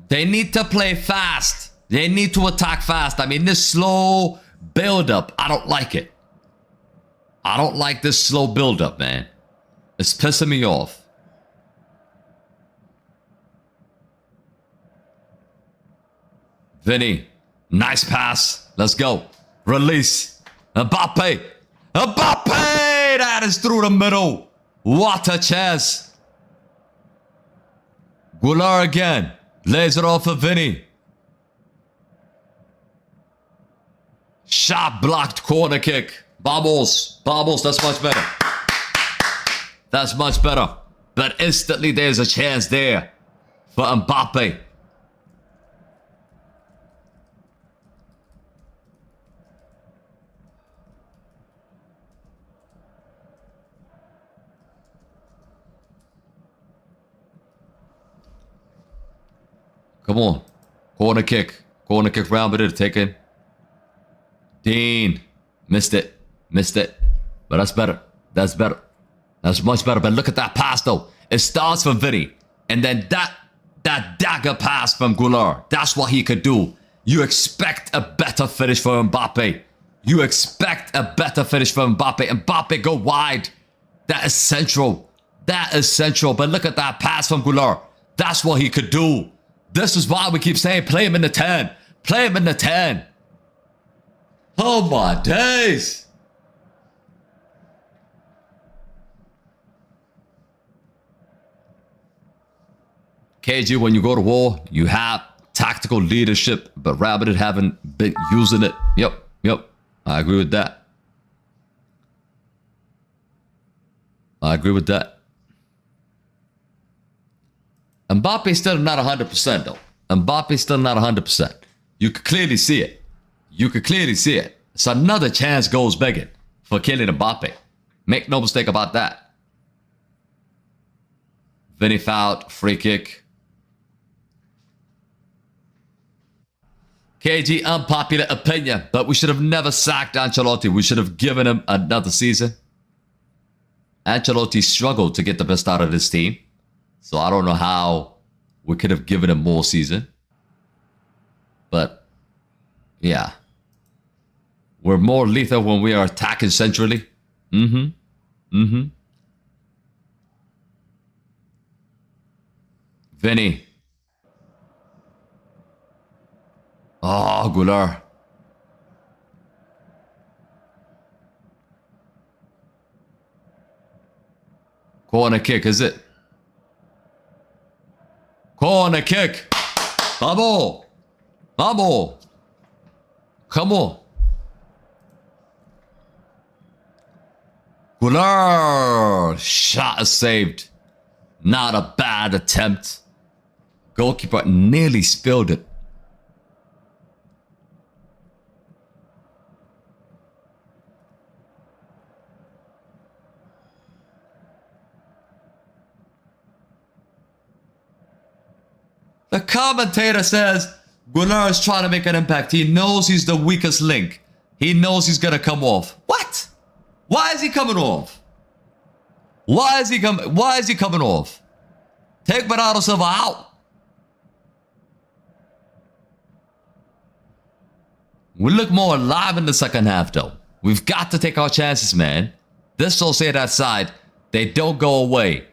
They need to play fast. They need to attack fast. I mean, this slow build-up, I don't like it. I don't like this slow build-up, man. It's pissing me off. Vinny, nice pass. Let's go. Release. Mbappe. Mbappe! That is through the middle. What a chance. Goulart again. Lays it off for Vinny. Shot blocked, corner kick. Vamos. Vamos, that's much better. That's much better. But instantly there's a chance there for Mbappe. Come on. Corner kick. Corner kick round, but it'll take it. Dean. Missed it. Missed it. But that's better. That's better. That's much better. But look at that pass, though. It starts from Vinny. And then that dagger pass from Goulart. That's what he could do. You expect a better finish for Mbappe. You expect a better finish for Mbappe. Mbappe go wide. That is central. That is central. But look at that pass from Goulart. That's what he could do. This is why we keep saying play him in the 10. Play him in the 10. Oh my days. KG, when you go to war, you have tactical leadership, but Real Madrid haven't been using it. Yep. I agree with that. I agree with that. Mbappe's still not 100% though. Mbappe's still not 100%. You could clearly see it. You could clearly see it. It's another chance goes begging for Kylian Mbappe. Make no mistake about that. Vinny fouled, free kick. KG, unpopular opinion, but we should have never sacked Ancelotti. We should have given him another season. Ancelotti struggled to get the best out of this team. So I don't know how we could have given him more season. But, yeah. We're more lethal when we are attacking centrally. Vinny. Oh, Goulart. Corner kick, is it? Corner kick. Vamos. Vamos. Come on. Goulart. Shot is saved. Not a bad attempt. Goalkeeper nearly spilled it. The commentator says Goulart is trying to make an impact. He knows he's the weakest link. He knows he's going to come off. What? Why is he coming off? Why is he coming off? Take Bernardo Silva out. We look more alive in the second half, though. We've got to take our chances, man. This Sociedad side, they don't go away.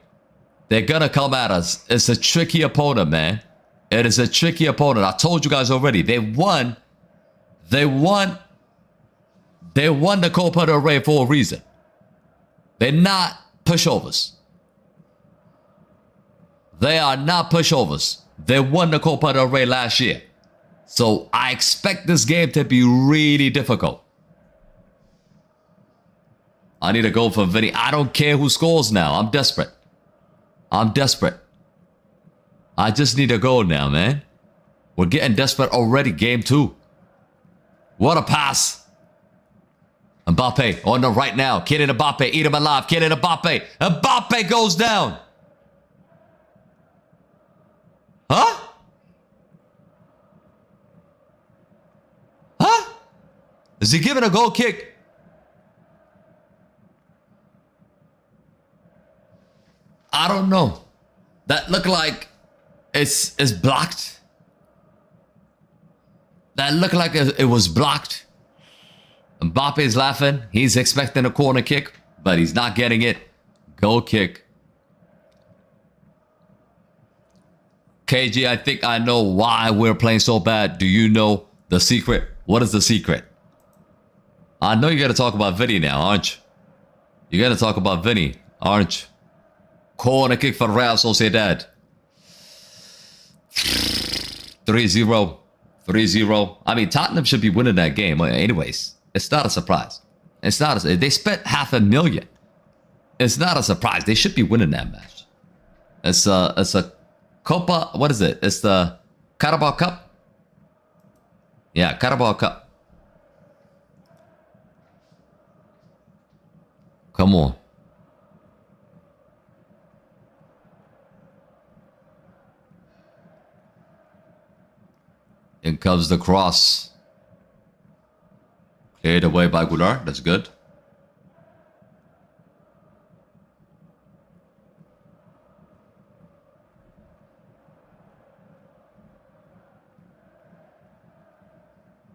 They're going to come at us. It's a tricky opponent, man. It is a tricky opponent. I told you guys already. They won the Copa del Rey for a reason. They're not pushovers. They are not pushovers. They won the Copa del Rey last year. So I expect this game to be really difficult. I need a goal for Vinny. I don't care who scores now. I'm desperate. I'm desperate. I just need a goal now, man. We're getting desperate already. Game 2. What a pass. Mbappe on the right now. Kylian Mbappe. Eat him alive. Kylian Mbappe. Mbappe goes down. Huh? Huh? Is he giving a goal kick? I don't know. That look like it's blocked. That looked like it was blocked. Mbappe is laughing. He's expecting a corner kick, but he's not getting it. Goal kick. KG, I think I know why we're playing so bad. Do you know the secret? What is the secret? I know you got to talk about Vinny now, aren't you? You got to talk about Vinny, aren't you? Corner kick for Real Sociedad. 3-0. 3-0. I mean, Tottenham should be winning that game. Anyways, it's not a surprise. It's not. They spent $500,000. It's not a surprise. They should be winning that match. It's a Copa. What is it? It's the Carabao Cup. Yeah, Carabao Cup. Come on. In comes the cross. Cleared away by Goulart. That's good.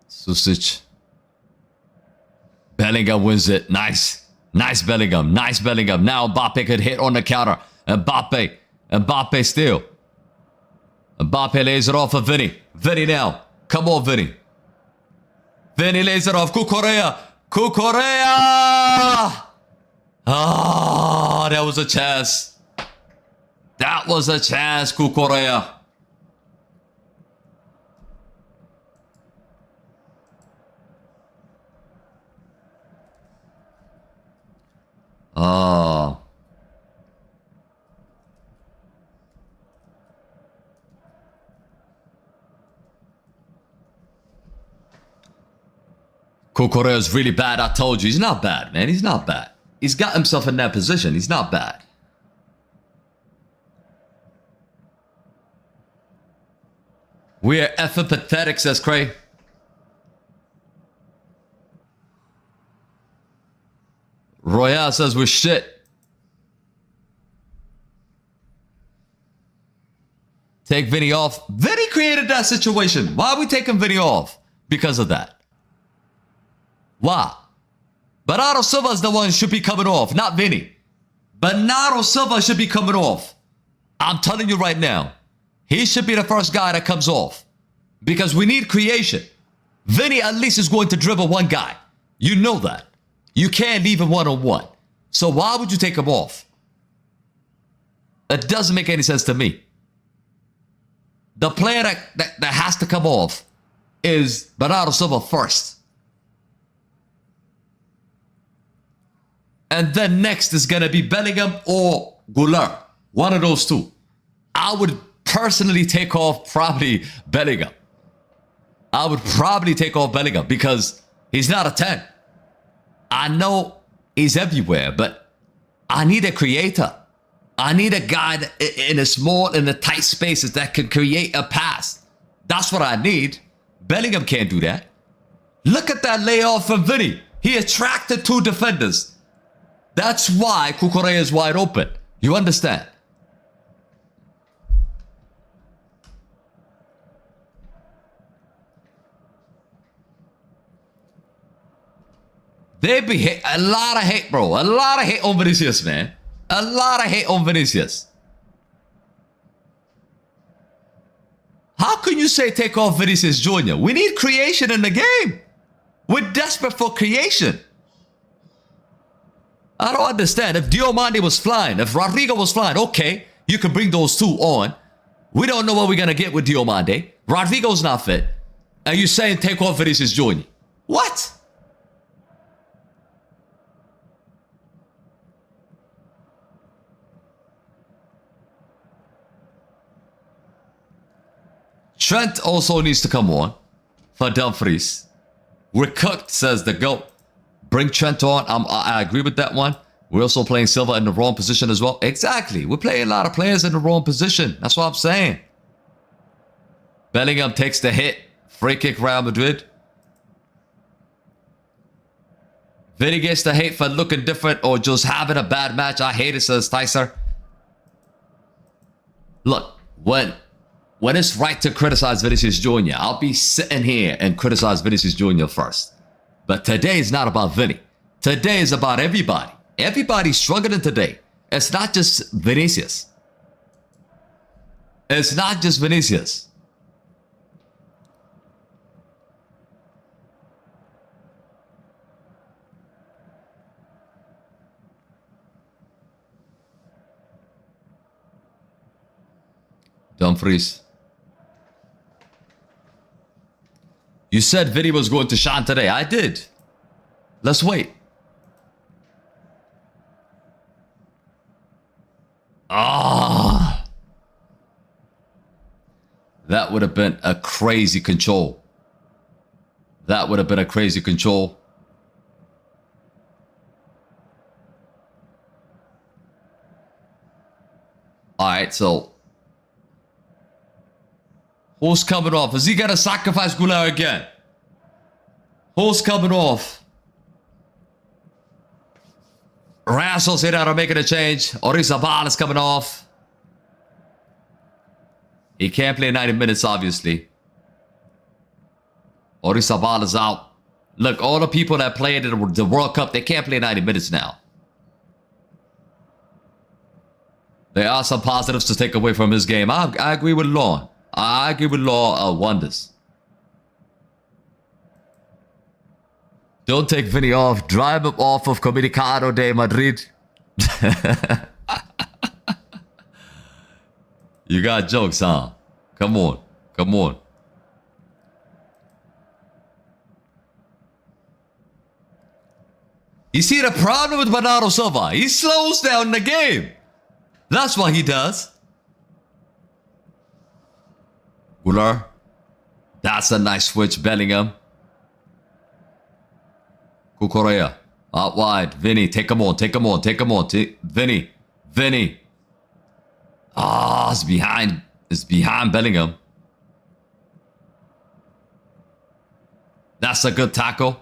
Susic. Bellingham wins it. Nice. Nice Bellingham. Nice Bellingham. Now Mbappe could hit on the counter. Mbappe. Mbappe still. Mbappe lays it off for Vinny. Vinny now. Come on, Vinny. Vinny lays it off. Cucurella. Cucurella! Ah, that was a chance. That was a chance, Cucurella. Ah. Cucurella is really bad. I told you. He's not bad, man. He's not bad. He's got himself in that position. He's not bad. We are effing pathetic, says Cray. Royale says we're shit. Take Vinny off. Vinny created that situation. Why are we taking Vinny off? Because of that. Why? Bernardo Silva is the one who should be coming off, not Vinny. Bernardo Silva should be coming off. I'm telling you right now. He should be the first guy that comes off. Because we need creation. Vinny at least is going to dribble one guy. You know that. You can't leave him one-on-one. So why would you take him off? It doesn't make any sense to me. The player that has to come off is Bernardo Silva first. And then next is going to be Bellingham or Goulart. One of those two. I would personally take off probably Bellingham. I would probably take off Bellingham because he's not a 10. I know he's everywhere, but I need a creator. I need a guy that, in the tight spaces that can create a pass. That's what I need. Bellingham can't do that. Look at that layoff from Vinny. He attracted two defenders. That's why Cucurella is wide open. You understand? They be a lot of hate, bro. A lot of hate on Vinicius, man. A lot of hate on Vinicius. How can you say take off Vinicius Jr.? We need creation in the game. We're desperate for creation. I don't understand. If Diomande was flying, if Rodrigo was flying, okay, you can bring those two on. We don't know what we're going to get with Diomande. Rodrigo's not fit. And you're saying take off Vinicius Jr. What? Trent also needs to come on for Dumfries. We're cooked, says the GOAT. Bring Trent on. I agree with that one. We're also playing Silva in the wrong position as well. Exactly. We're playing a lot of players in the wrong position. That's what I'm saying. Bellingham takes the hit. Free kick, Real Madrid. Vinny gets the hate for looking different or just having a bad match. I hate it, says Tyser. Look, when it's right to criticize Vinicius Jr., I'll be sitting here and criticize Vinicius Jr. first. But today is not about Vinny. Today is about everybody. Everybody's struggling today. It's not just Vinicius. It's not just Vinicius. Dumfries. You said Vinny was going to shine today. I did. Let's wait. Ah. That would have been a crazy control. That would have been a crazy control. All right, so who's coming off? Is he going to sacrifice Goulart again? Who's coming off? Real Sociedad are making a change. Orizabal is coming off. He can't play 90 minutes, obviously. Orizabal is out. Look, all the people that played in the World Cup, they can't play 90 minutes now. There are some positives to take away from his game. I agree with Law. I agree with Law wonders. Don't take Vinny off. Drive him off of Comunicado de Madrid. You got jokes, huh? Come on. Come on. You see the problem with Bernardo Silva? He slows down the game. That's what he does. Goulart. That's a nice switch, Bellingham. Cucurella. Out wide. Vinny, take him on, take him on, take him on. Vinny. Vinny. Ah, it's behind. It's behind Bellingham. That's a good tackle.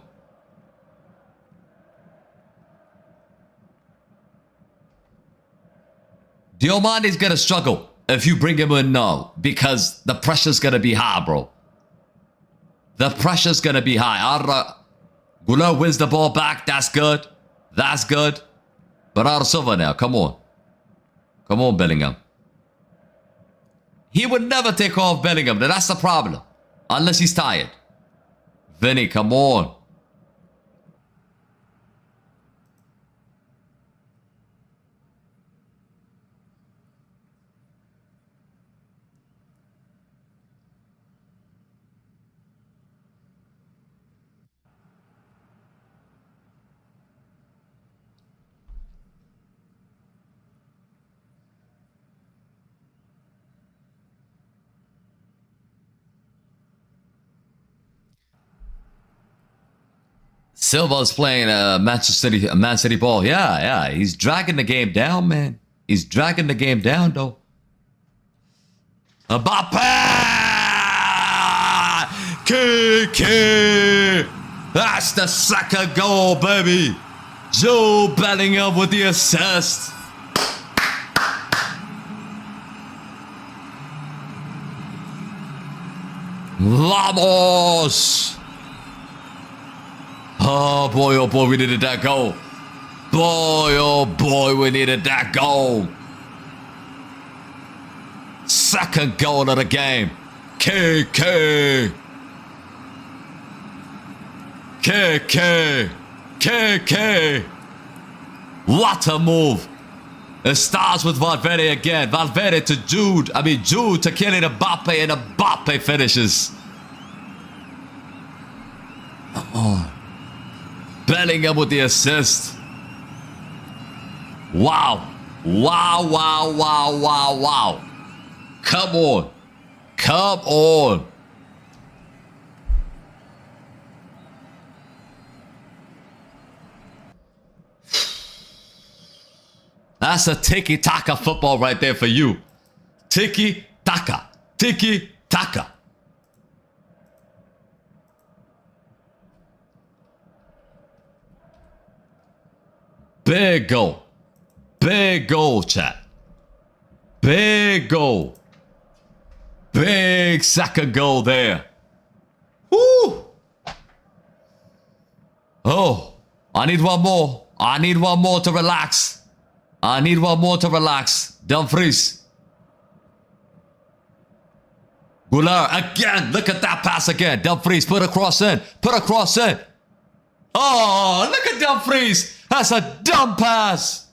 Diomande's gonna struggle if you bring him in now because the pressure's gonna be high, bro. The pressure's gonna be high. Goulart wins the ball back. That's good. That's good. Bernardo Silva now. Come on. Come on, Bellingham. He would never take off Bellingham. That's the problem. Unless he's tired. Vinny, come on. Silva's playing Man City ball. Yeah. He's dragging the game down, man. He's dragging the game down, though. Mbappe! Kiki! That's the second goal, baby. Joe Bellingham with the assist. Vamos! Oh boy, we needed that goal. Boy, oh boy, we needed that goal. Second goal of the game. KK. What a move. It starts with Valverde again. Valverde to Jude to Kylian Mbappe, and Mbappe finishes. Come on. Bellingham with the assist. Wow. Wow. Come on. Come on. That's a tiki-taka football right there for you. Tiki-taka. Tiki-taka. Big goal. Big goal, chat. Big goal. Big second goal there. Woo! Oh, I need one more. I need one more to relax. I need one more to relax. Dumfries. Goulart again. Look at that pass again. Dumfries, put a cross in. Put a cross in. Oh, look at Dumfries. That's a dumb pass.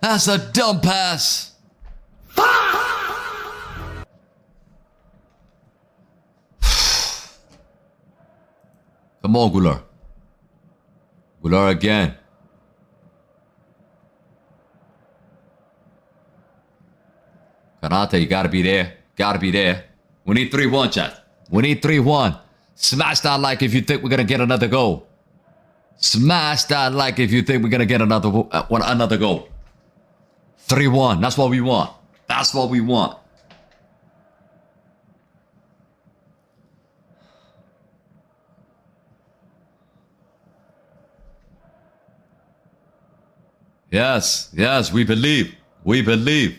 That's a dumb pass. Come on, Goulart. Goulart again. Kanata, you gotta be there. Gotta be there. We need 3-1, chat. We need 3-1. Smash that like if you think we're gonna get another goal. Smash that like if you think we're gonna get another goal. 3-1. That's what we want. That's what we want. Yes, yes, we believe. We believe.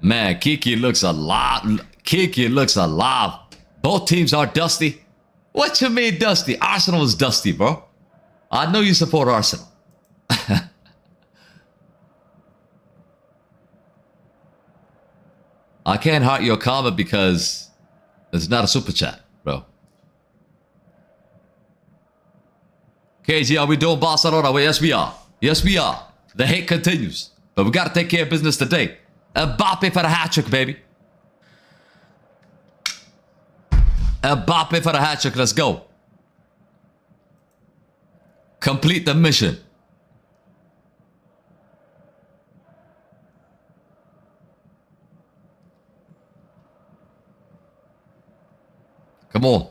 Man, Kiki looks alive. Kiki looks alive. Both teams are dusty. What you mean dusty? Arsenal is dusty, bro. I know you support Arsenal. I can't heart your comment because it's not a super chat, bro. KG, are we doing Barcelona? Well, yes, we are. Yes, we are. The hate continues. But we got to take care of business today. Mbappe for the hat-trick, baby. Mbappe for the hat-trick. Let's go. Complete the mission. Come on.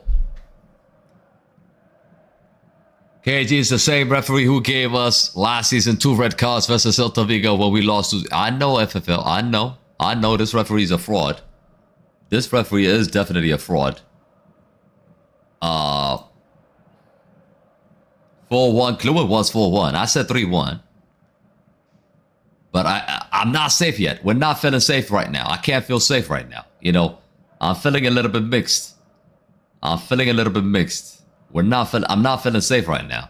KG is the same referee who gave us last season 2 red cards versus Celta Vigo when we lost to... I know, FFL. I know. I know this referee is a fraud. This referee is definitely a fraud. 4-1. Kluwen was 4-1. I said 3-1. But I'm not safe yet. We're not feeling safe right now. I can't feel safe right now. You know, I'm feeling a little bit mixed. I'm feeling a little bit mixed. I'm not feeling safe right now.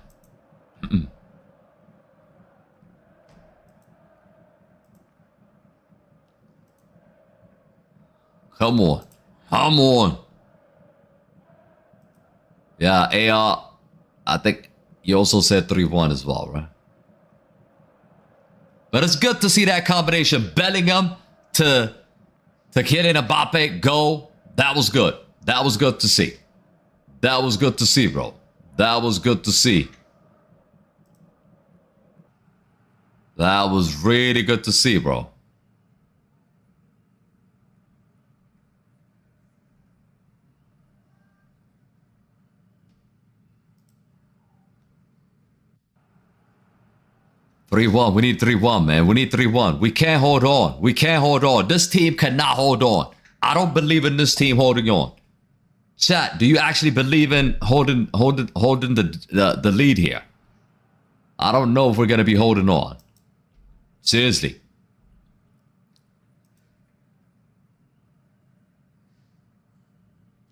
Come on. Come on. Yeah, AR. I think you also said 3-1 as well, right? But it's good to see that combination. Bellingham to Kylian Mbappe go. That was good. That was good to see. That was good to see, bro. That was good to see. That was really good to see, bro. We need 3-1, man. We need 3-1. We can't hold on. We can't hold on. This team cannot hold on. I don't believe in this team holding on. Chat, do you actually believe in holding the lead here? I don't know if we're gonna be holding on. Seriously.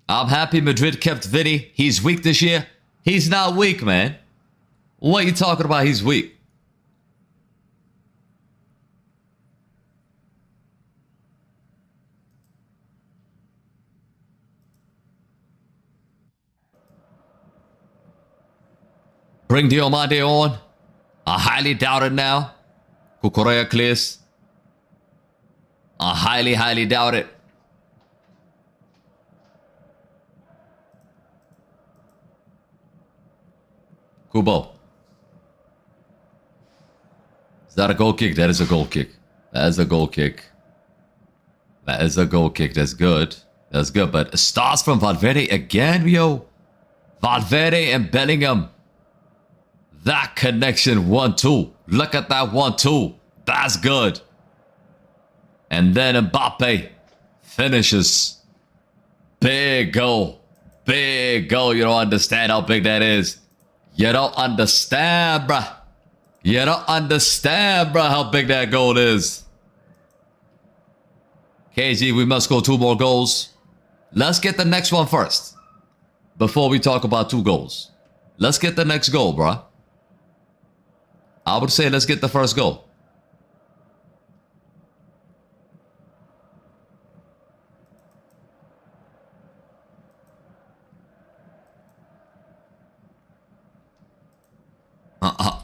I'm happy Madrid kept Vinny. He's weak this year. He's not weak, man. What are you talking about? He's weak. Bring Diomande on. I highly doubt it now. Kukurea clears. I highly doubt it. Kubo. Is that a goal kick? That is a goal kick. That is a goal kick. That is a goal kick. That's good. That's good. But it starts from Valverde again, yo. Valverde and Bellingham. That connection 1-2. Look at that 1-2. That's good. And then Mbappe Finishes. Big goal. Big goal. You don't understand how big that is. You don't understand, bruh. You don't understand, bruh, how big that goal is. KG, we must go 2 more goals. Let's get the next one first. Before we talk about 2 goals. Let's get the next goal, bruh. I would say let's get the first goal.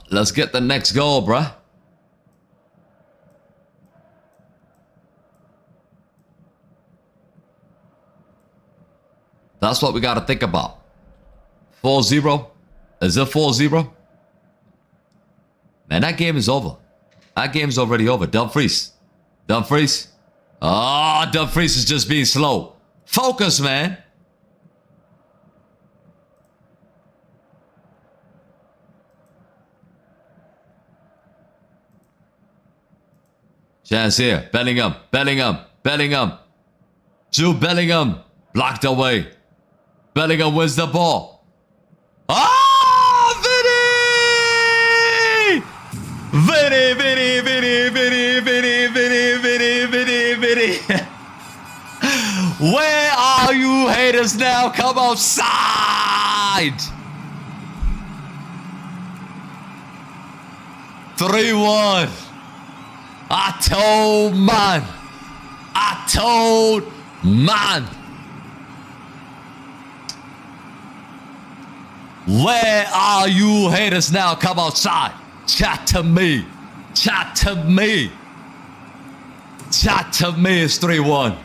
Let's get the next goal, bruh. That's what we got to think about. 4-0? Is it 4-0? Man, that game is over. That game's already over. Dumfries. Dumfries. Oh, Dumfries is just being slow. Focus, man. Chance here. Bellingham. Bellingham. Bellingham. Jude Bellingham. Blocked away. Bellingham wins the ball. Oh, Vinny! Vinny, Vinny, Vinny, Vinny, Vinny, Vinny, Vinny, Vinny, Vinny. Where are you haters now? Come outside. 3-1. I told man. I told man. Where are you haters now? Come outside. Chat to me. Chat to me. Chat to me. It's 3-1.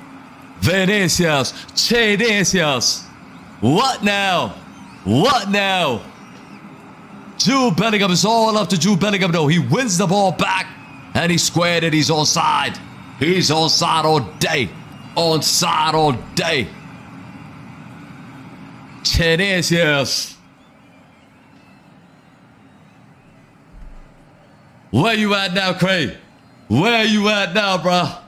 Vinicius. Vinicius. What now? What now? Jude Bellingham is all up to Jude Bellingham though. He wins the ball back and he squared it. He's onside. He's onside all day. Onside all day. Vinicius. Where you at now, Craig? Where you at now, bruh?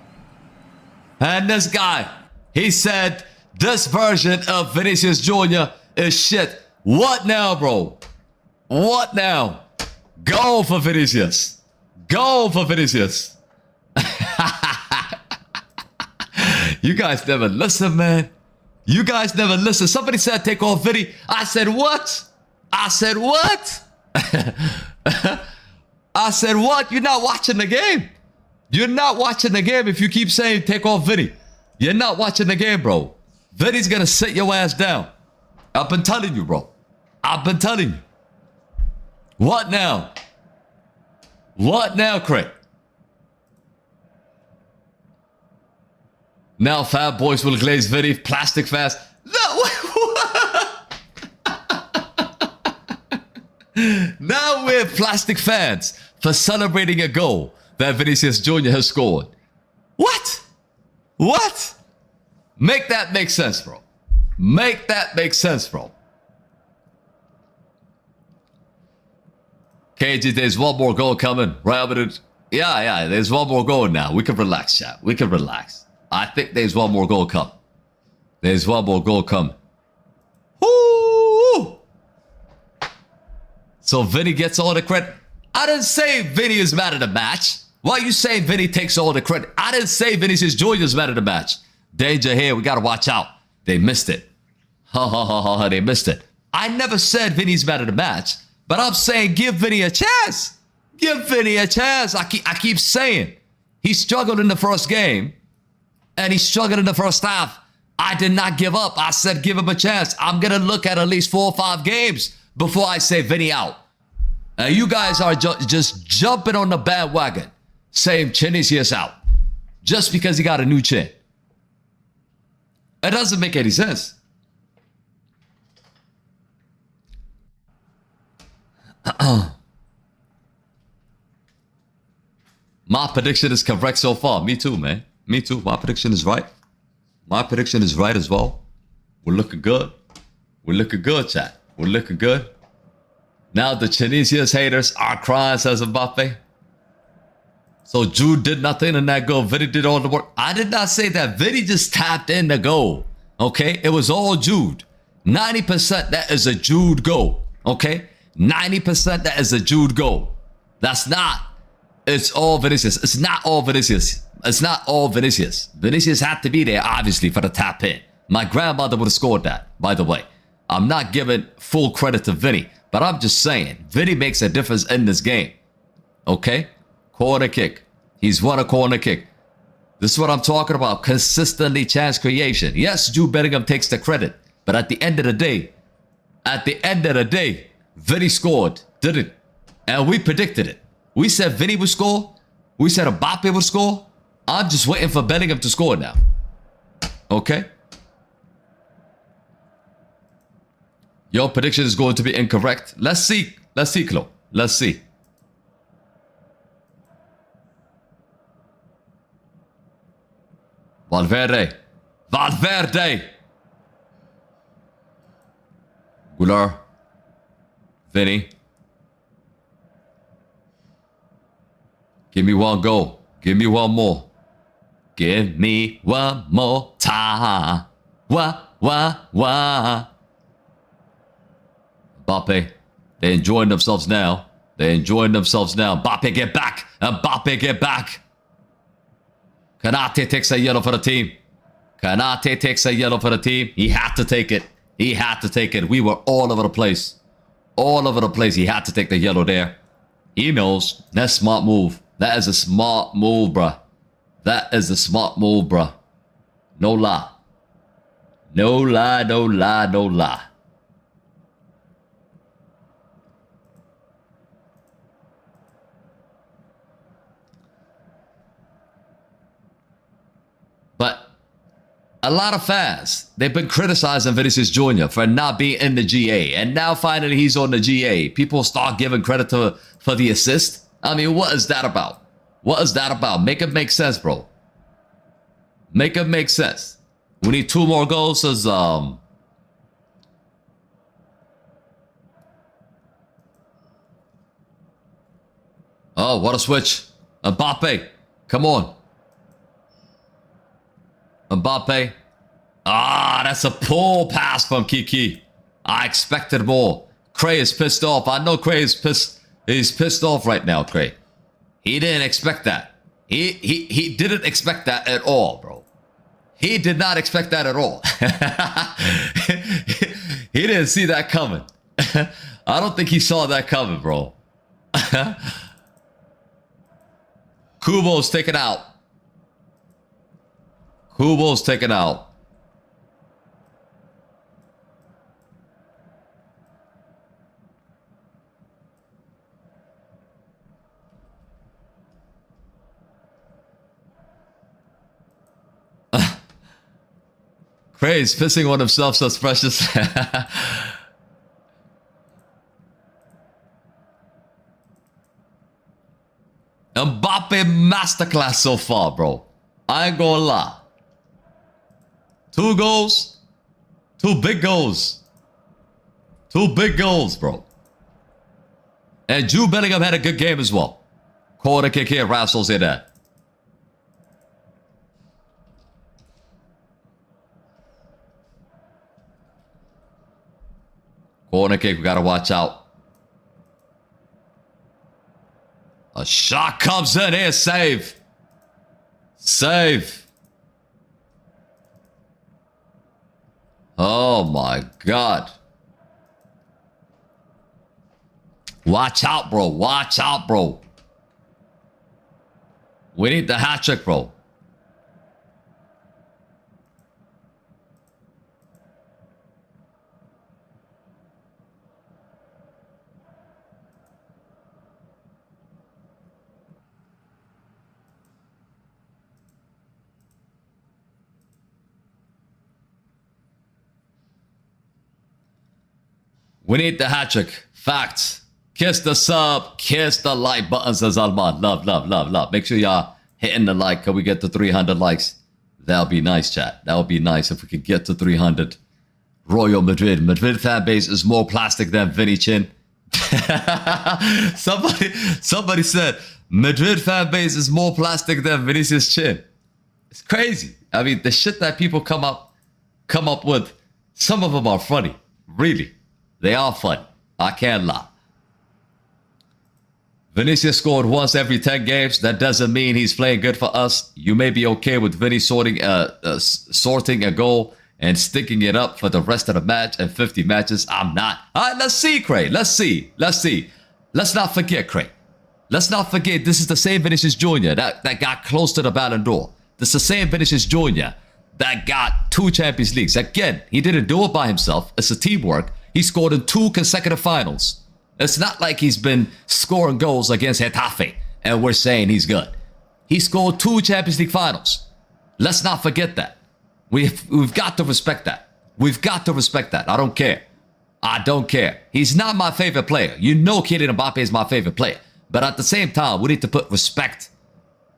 And this guy, he said this version of Vinicius Jr. is shit. What now, bro? What now? Go for Vinicius. Go for Vinicius. You guys never listen, man. You guys never listen. Somebody said take off Vinny. I said what? I said what? I said what? You're not watching the game. You're not watching the game if you keep saying take off Vinny. You're not watching the game, bro. Vinny's gonna sit your ass down. I've been telling you, bro. I've been telling you. What now? What now, Craig? Now fat boys will glaze Vinny, plastic fast. No, now we're plastic fans for celebrating a goal that Vinicius Jr. has scored. What? What? Make that make sense, bro. Make that make sense, bro. KG, there's one more goal coming. Real Madrid. Yeah, there's one more goal now. We can relax, chat. We can relax. I think there's one more goal coming. There's one more goal coming. Woo! So Vinny gets all the credit. I didn't say Vinny is mad at the match. Why are you saying Vinny takes all the credit? I didn't say Vinicius Jr. is mad at the match. Danger here. We got to watch out. They missed it. They missed it. I never said Vinny's mad at the match, but I'm saying give Vinny a chance. Give Vinny a chance. I keep saying he struggled in the first game and he struggled in the first half. I did not give up. I said give him a chance. I'm going to look at least 4 or 5 games before I say Vinny out. You guys are just jumping on the bandwagon saying Vinicius out just because he got a new chin. It doesn't make any sense. My prediction is correct so far. Me too, man. Me too. My prediction is right. My prediction is right as well. We're looking good. We're looking good, chat. We're looking good. Now the Vinicius haters are crying, says Mbappe. So Jude did nothing in that goal. Vinny did all the work. I did not say that. Vinny just tapped in the goal. Okay? It was all Jude. 90% that is a Jude goal. Okay? 90% that is a Jude goal. That's not. It's all Vinicius. It's not all Vinicius. It's not all Vinicius. Vinicius had to be there, obviously, for the tap in. My grandmother would have scored that, by the way. I'm not giving full credit to Vinny, but I'm just saying, Vinny makes a difference in this game. Okay? Corner kick. He's won a corner kick. This is what I'm talking about. Consistently chance creation. Yes, Jude Bellingham takes the credit, but at the end of the day, Vinny scored, didn't? And we predicted it. We said Vinny would score. We said Mbappe would score. I'm just waiting for Bellingham to score now. Okay? Your prediction is going to be incorrect. Let's see. Let's see, Klo. Let's see. Valverde. Gular. Vinny. Give me one goal. Give me one more. Give me one more time. Mbappe. They're enjoying themselves now. Mbappe, get back. Kanate takes a yellow for the team. He had to take it. We were all over the place. He had to take the yellow there. He knows. That's a smart move. That is a smart move, bruh. No lie. But a lot of fans, they've been criticizing Vinicius Jr. for not being in the GA. And now finally he's on the GA. People start giving credit for the assist. I mean, what is that about? Make it make sense, bro. Make it make sense. We need 2 more goals as Oh, what a switch. Mbappe. Come on. Mbappe. That's a poor pass from Kiki. I expected more. Cray is pissed off. I know Cray is pissed. He's pissed off right now, Cray. He didn't expect that. He didn't expect that at all, bro. He did not expect that at all. He didn't see that coming. I don't think he saw that coming, bro. Kubo's taken out. Craze pissing on himself, so it's precious. Mbappe masterclass so far, bro. I ain't gonna lie. 2 goals. 2 big goals. 2 big goals, bro. And Jude Bellingham had a good game as well. Corner kick here, REAL Sociedad. Corner kick, we gotta watch out. A shot comes in here, save. Oh my God. Watch out, bro. We need the hat trick, bro. We need the hat trick. Facts. Kiss the sub. Kiss the like button, says Alman. Love. Make sure y'all hitting the like. Can we get to 300 likes? That'll be nice, chat. That would be nice if we could get to 300. Royal Madrid. Madrid fan base is more plastic than Vinny Chin. somebody said Madrid fan base is more plastic than Vinicius' chin. It's crazy. I mean, the shit that people come up with, some of them are funny. Really, they are funny. I can't lie. Vinicius scored once every 10 games. That doesn't mean he's playing good for us. You may be okay with Vinny sorting a goal and sticking it up for the rest of the match and 50 matches. I'm not. All right, let's see, Craig. Let's see. Let's not forget, Craig. Let's not forget, this is the same Vinicius Jr. that got close to the Ballon d'Or. This is the same Vinicius Jr. that got 2 Champions Leagues. Again, he didn't do it by himself. It's a teamwork. He scored in 2 consecutive finals. It's not like he's been scoring goals against Getafe and we're saying he's good. He scored 2 Champions League finals. Let's not forget that. We've got to respect that. We've got to respect that. I don't care. I don't care. He's not my favorite player. You know Kylian Mbappe is my favorite player. But at the same time, we need to put respect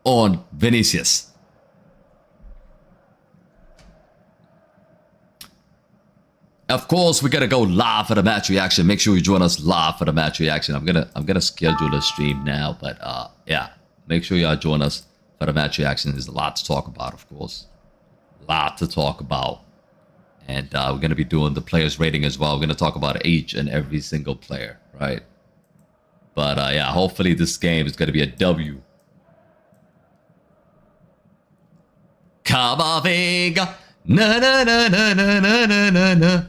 on Vinicius. Of course, we're gonna go live for the match reaction. Make sure you join us live for the match reaction. I'm gonna schedule the stream now, but yeah, make sure y'all join us for the match reaction. There's a lot to talk about, of course. A lot to talk about, and we're gonna be doing the players rating as well. We're gonna talk about each and every single player, right? But yeah, hopefully this game is gonna be a W. Camavinga, na na na na na na na na.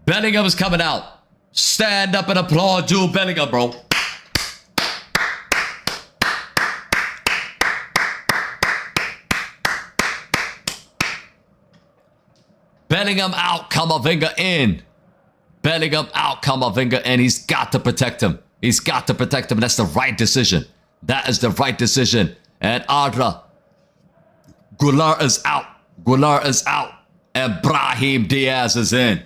Bellingham is coming out. Stand up and applaud Jude Bellingham, bro. Bellingham out, Camavinga in. Bellingham out, Camavinga in. He's got to protect him. He's got to protect him. That's the right decision. That is the right decision. And Adra, Goulart is out. Goulart is out. And Brahim Diaz is in.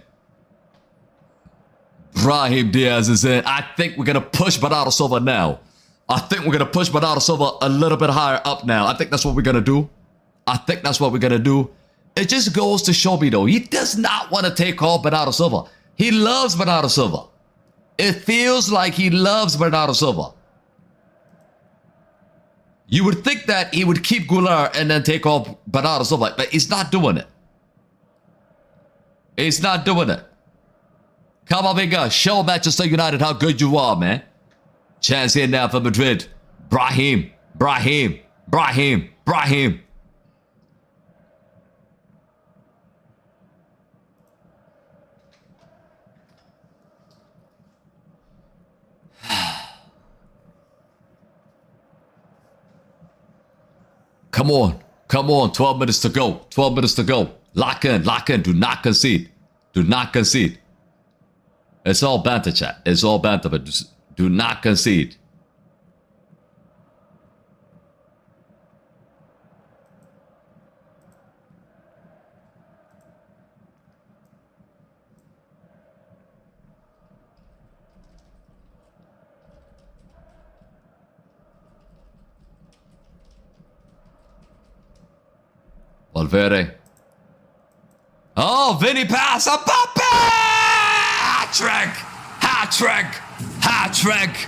Brahim Diaz is in. I think we're going to push Bernardo Silva now. I think we're going to push Bernardo Silva a little bit higher up now. I think that's what we're going to do. I think that's what we're going to do. It just goes to show me, though, he does not want to take off Bernardo Silva. He loves Bernardo Silva. It feels like he loves Bernardo Silva. You would think that he would keep Goulart and then take off Bernardo Silva, but he's not doing it. He's not doing it. Camavinga, show Manchester United how good you are, man. Chance here now for Madrid. Brahim. Come on. 12 minutes to go. 12 minutes to go. Lock in. Do not concede. It's all banter, chat. It's all banter, but just do not concede. Valverde. Oh, Vinny pass. Mbappe! Hat trick.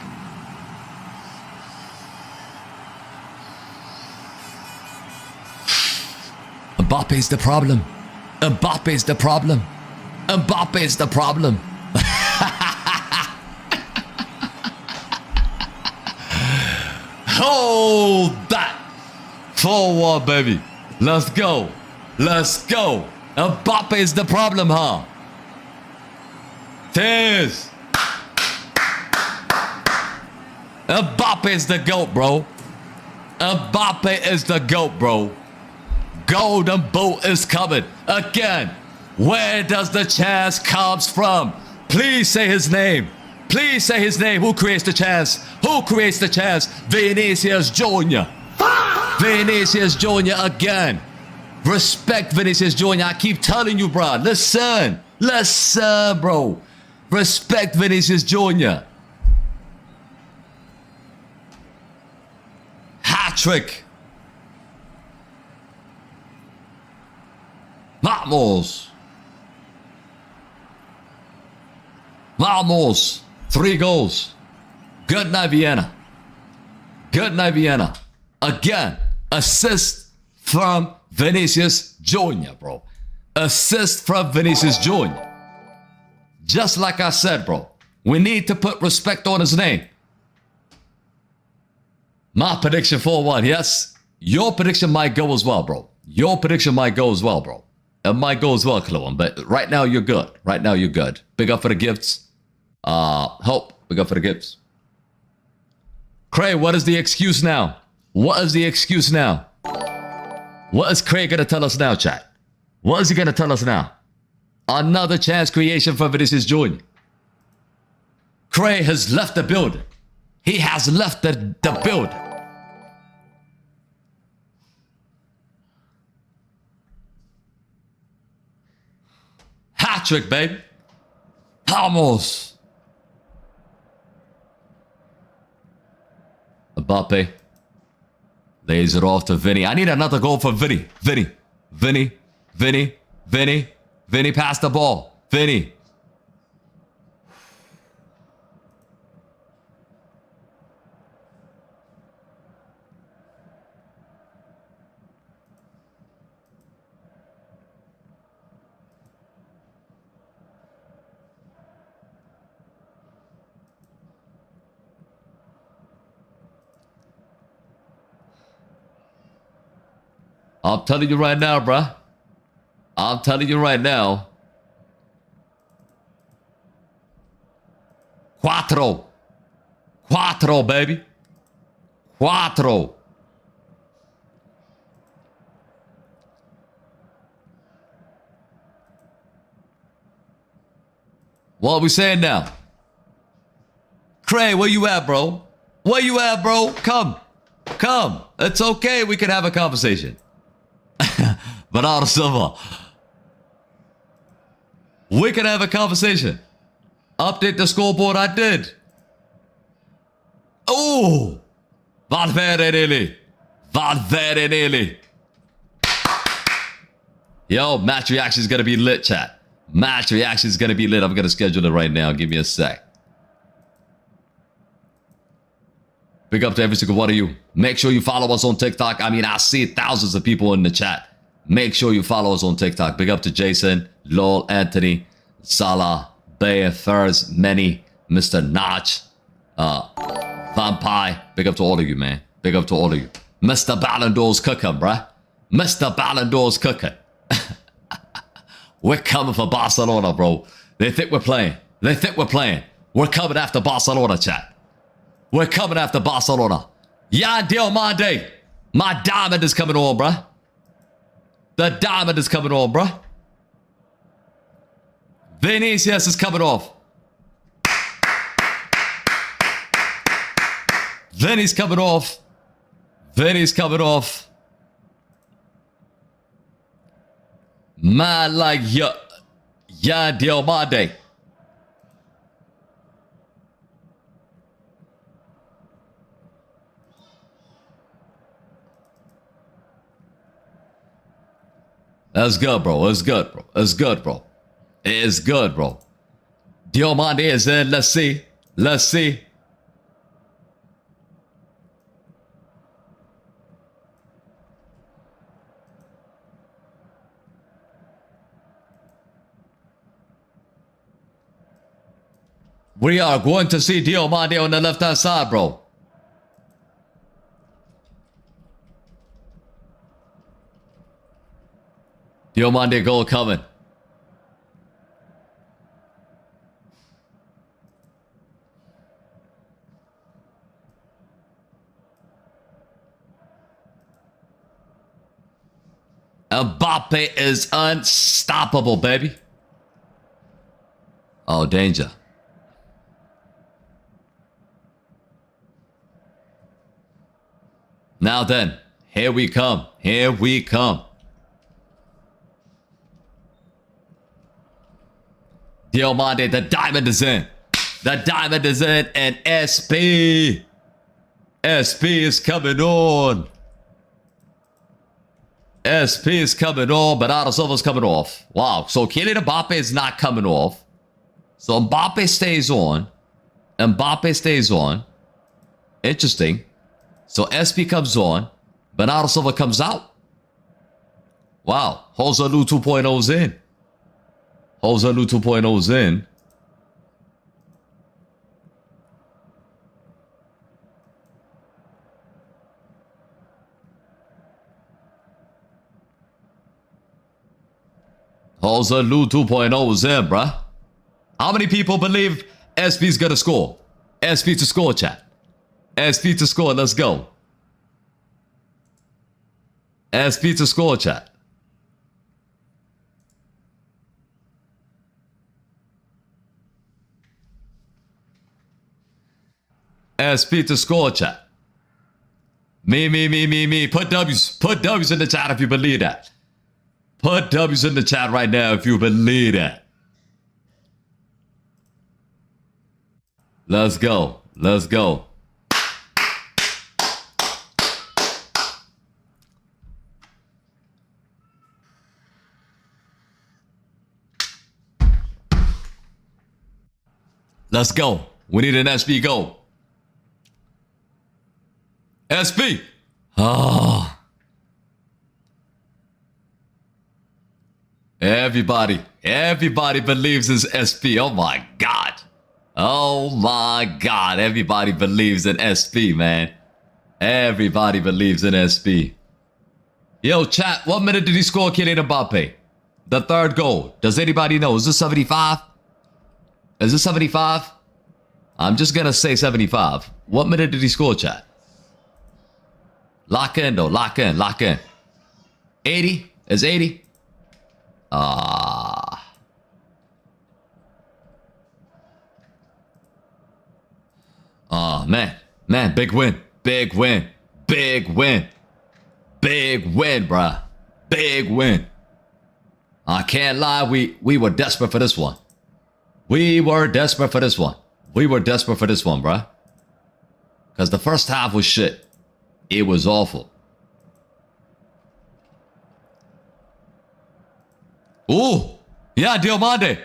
Mbappe is the problem. Hold that. 4-1, baby. Let's go. Mbappe is the problem, huh? Tears. Mbappe is the GOAT, bro. Golden boot is coming. Again, where does the chance comes from? Please say his name. Who creates the chance? Vinicius Jr. Vinicius Jr. again. Respect Vinicius Jr. I keep telling you, bro. Listen, bro. Respect Vinicius Jr. Hat trick. Vamos. Vamos. 3 goals. Good night, Vienna. Good night, Vienna. Again, assist from Vinicius Jr., bro. Assist from Vinicius Jr. Just like I said, bro. We need to put respect on his name. My prediction 4-1, yes. Your prediction might go as well, bro. Your prediction might go as well, bro. It might go as well, Clowen. But right now, you're good. Right now, you're good. Big up for the gifts. Hope. Big up for the gifts. Craig, what is the excuse now? What is the excuse now? What is Craig going to tell us now, chat? What is he going to tell us now? Another chance creation for Vinicius Jr. Craig has left the building. He has left the building. Hat-trick, baby. Vamos. Mbappe lays it off to Vinny. I need another goal for Vinny. Vinny, pass the ball. Vinny. I'm telling you right now, bruh. I'm telling you right now. Cuatro, baby. Cuatro. What are we saying now? Cray, where you at, bro? Where you at, bro? Come. It's okay. We can have a conversation. Bernardo Silva. We can have a conversation. Update the scoreboard. I did. Oh, Valverde nearly. Yo, match reaction is gonna be lit, chat. Match reaction is gonna be lit. I'm gonna schedule it right now. Give me a sec. Big up to every single one of you. Make sure you follow us on TikTok. I mean, I see thousands of people in the chat. Make sure you follow us on TikTok. Big up to Jason, Lol, Anthony, Salah, Bayer, Ferris, Manny, Mr. Notch, Vampire. Big up to all of you, man. Big up to all of you. Mr. Ballon d'Or's cooking, bruh. Mr. Ballon d'Or's cooking. We're coming for Barcelona, bro. They think we're playing. We're coming after Barcelona, chat. We're coming after Barcelona. Yan Diomande. My diamond is coming on, bruh. The diamond is coming on, bruh. Vinicius is coming off. Vinny's coming off. Man, like, Yan Diomande. That's good, bro. It's good, bro. Diomande is in. Let's see. We are going to see Diomande on the left-hand side, bro. Diomande goal coming. Mbappe is unstoppable, baby. Oh, danger. Now then, here we come. Diomande, the diamond is in. And SP is coming on. Bernardo Silva's coming off. Wow, so Kylian Mbappe is not coming off. So Mbappe stays on. Mbappe stays on. Interesting. So SP comes on. Bernardo Silva comes out. Wow. Joselu 2.0's in. Joselu 2.0's in. Joselu 2.0's in, bruh. How many people believe SP's gonna score? SP to score, chat. SP to score, let's go. SP to score, chat. SP to score, chat. Me. Put W's. Put W's in the chat if you believe that. Put W's in the chat right now if you believe that. Let's go. Let's go. Let's go. We need an SB goal. SB. Oh. Everybody believes in SP. Oh my God. Oh my God. Everybody believes in SP, man. Everybody believes in SP. Yo, chat, what minute did he score Kylian Mbappe? The third goal. Does anybody know? Is this 75? Is this 75? I'm just gonna say 75. What minute did he score, chat? Lock in, though. Lock in. 80? Is 80? Man. Big win, bruh. Big win. I can't lie, we were desperate for this one. Bruh. Because the first half was shit. It was awful. Ooh. Yeah, Diomande.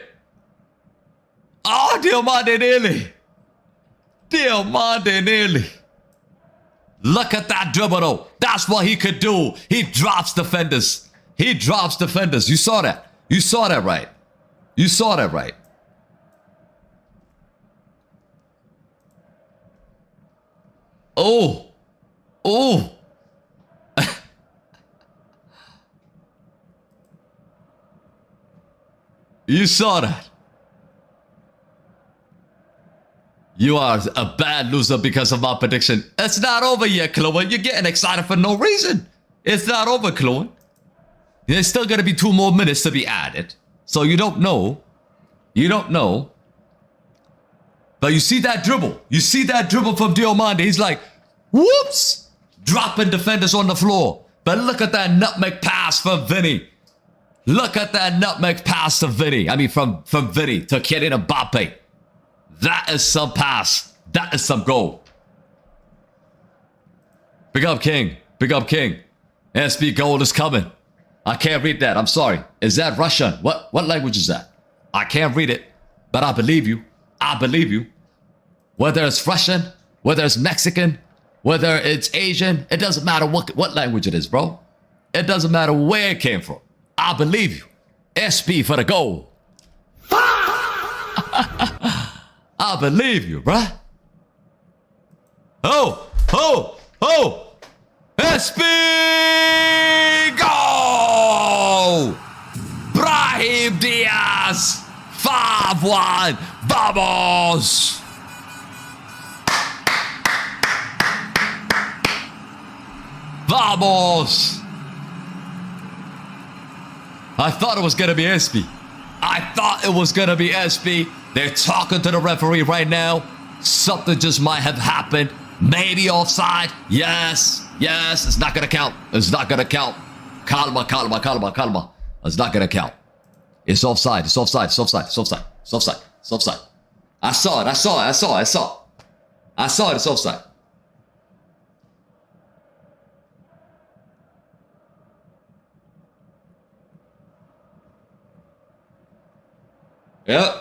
Oh, Diomande nearly. Look at that dribble, though. That's what he could do. He drops defenders. You saw that. You saw that right. Oh. You saw that. You are a bad loser because of my prediction. It's not over yet, Chloe. You're getting excited for no reason. It's not over, Chloe. There's still going to be 2 more minutes to be added. So you don't know. But you see that dribble. From Diomande. He's like, whoops. Dropping defenders on the floor. But look at that nutmeg pass from Vinny. I mean, from Vinny to Kylian Mbappe. That is some pass. That is some goal. Big up, King. SB goal is coming. I can't read that. I'm sorry. Is that Russian? What language is that? I can't read it, but I believe you. Whether it's Russian, whether it's Mexican, whether it's Asian, it doesn't matter what language it is, bro. It doesn't matter where it came from. I believe you. SB for the goal. I believe you, bruh. Oh! SB goal! Brahim Diaz! 5-1! Vamos! I thought it was gonna be SB. They're talking to the referee right now. Something just might have happened. Maybe offside. Yes. It's not gonna count. Calma. It's not gonna count. It's offside. It's offside. I saw it. It's offside. Yep.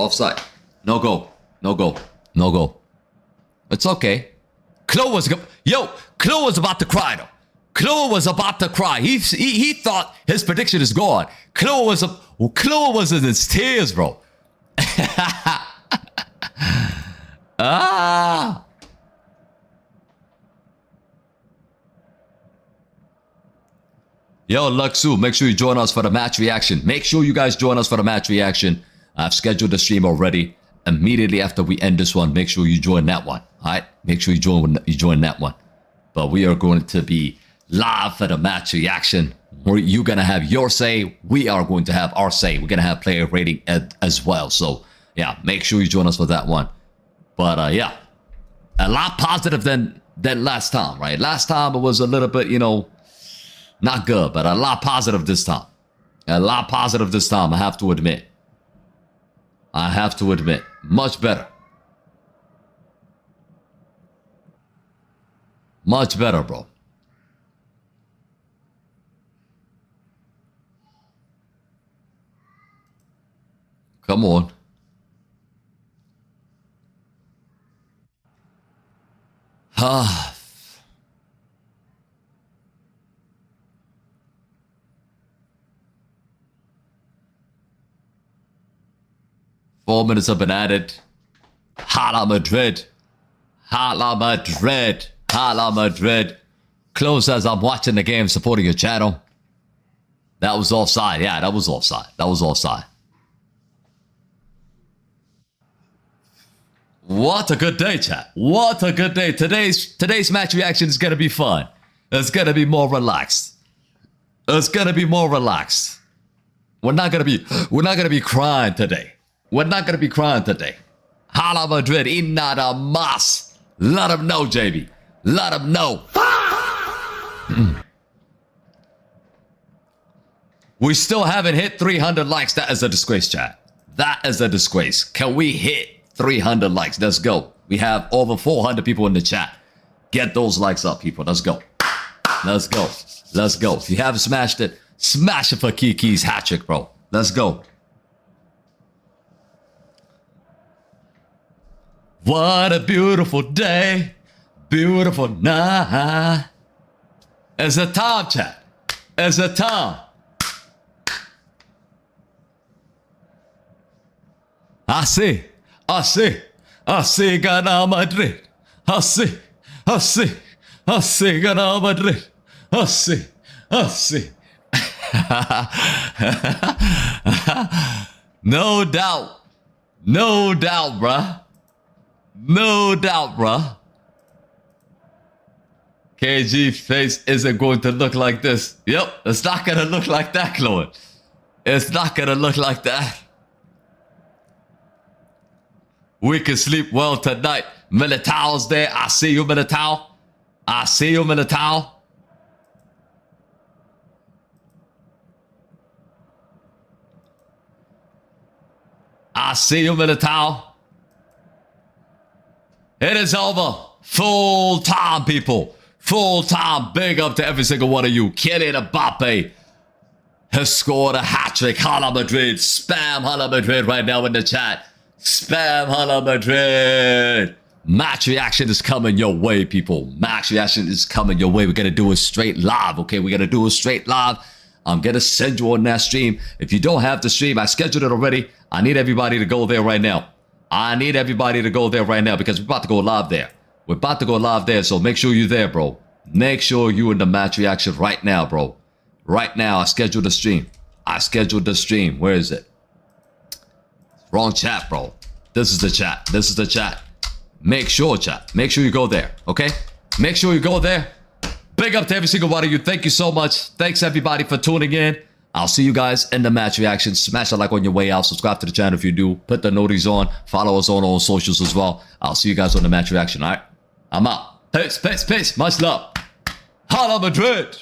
Offside. No goal. No goal. No goal. It's okay. Chloe was about to cry though. Chloe was about to cry. He thought his prediction is gone. Chloe was in his tears, bro. Ah. Yo, Luxu, make sure you join us for the match reaction. Make sure you guys join us for the match reaction. I've scheduled the stream already. Immediately after we end this one, make sure you join that one. All right? Make sure you join that one. But we are going to be live for the match reaction. Where you're going to have your say. We are going to have our say. We're going to have player rating as well. So, yeah, make sure you join us for that one. But, yeah, a lot positive than last time, right? Last time it was a little bit, not good, but a lot positive this time. A lot positive this time, I have to admit. Much better. Much better, bro. Come on. Ah. 4 minutes have been added. Hala Madrid. Hala Madrid. Hala Madrid. Close says, I'm watching the game, supporting your channel. That was offside. Yeah, that was offside. That was offside. What a good day, chat. What a good day. Today's match reaction is going to be fun. It's going to be more relaxed. It's going to be more relaxed. We're not going to be crying today. We're not going to be crying today. Hala Madrid, inada mas. Let them know, JB. Let them know. We still haven't hit 300 likes. That is a disgrace, chat. That is a disgrace. Can we hit 300 likes? Let's go. We have over 400 people in the chat. Get those likes up, people. Let's go. Let's go. Let's go. If you haven't smashed it, smash it for Kiki's hat trick, bro. Let's go. What a beautiful day. Beautiful night. It's a time, chat. It's a time. I see gana Madrid. I see gana Madrid. I see. No doubt, bruh. No doubt, bruh. KG face isn't going to look like this. Yep, it's not going to look like that, Chloe. It's not going to look like that. We can sleep well tonight. Militao's there. I see you, Militao. I see you, Militao. I see you, Militao. It is over. Full time, people. Full time. Big up to every single one of you. Kylian Mbappe has scored a hat trick. Hala Madrid. Spam Hala Madrid right now in the chat. Spam Hala Madrid. Match reaction is coming your way, people. Match reaction is coming your way. We're going to do it straight live, okay? We're going to do it straight live. I'm going to send you on that stream. If you don't have the stream, I scheduled it already. I need everybody to go there right now. I need everybody to go there right now because we're about to go live there. We're about to go live there, so make sure you're there, bro. Make sure you're in the match reaction right now, bro. Right now, I scheduled the stream. Where is it? Wrong chat, bro. This is the chat. This is the chat. Make sure, chat. Make sure you go there, okay? Make sure you go there. Big up to every single one of you. Thank you so much. Thanks, everybody, for tuning in. I'll see you guys in the match reaction. Smash a like on your way out. Subscribe to the channel if you do. Put the noties on. Follow us on all socials as well. I'll see you guys on the match reaction, all right? I'm out. Peace. Much love. Hala Madrid.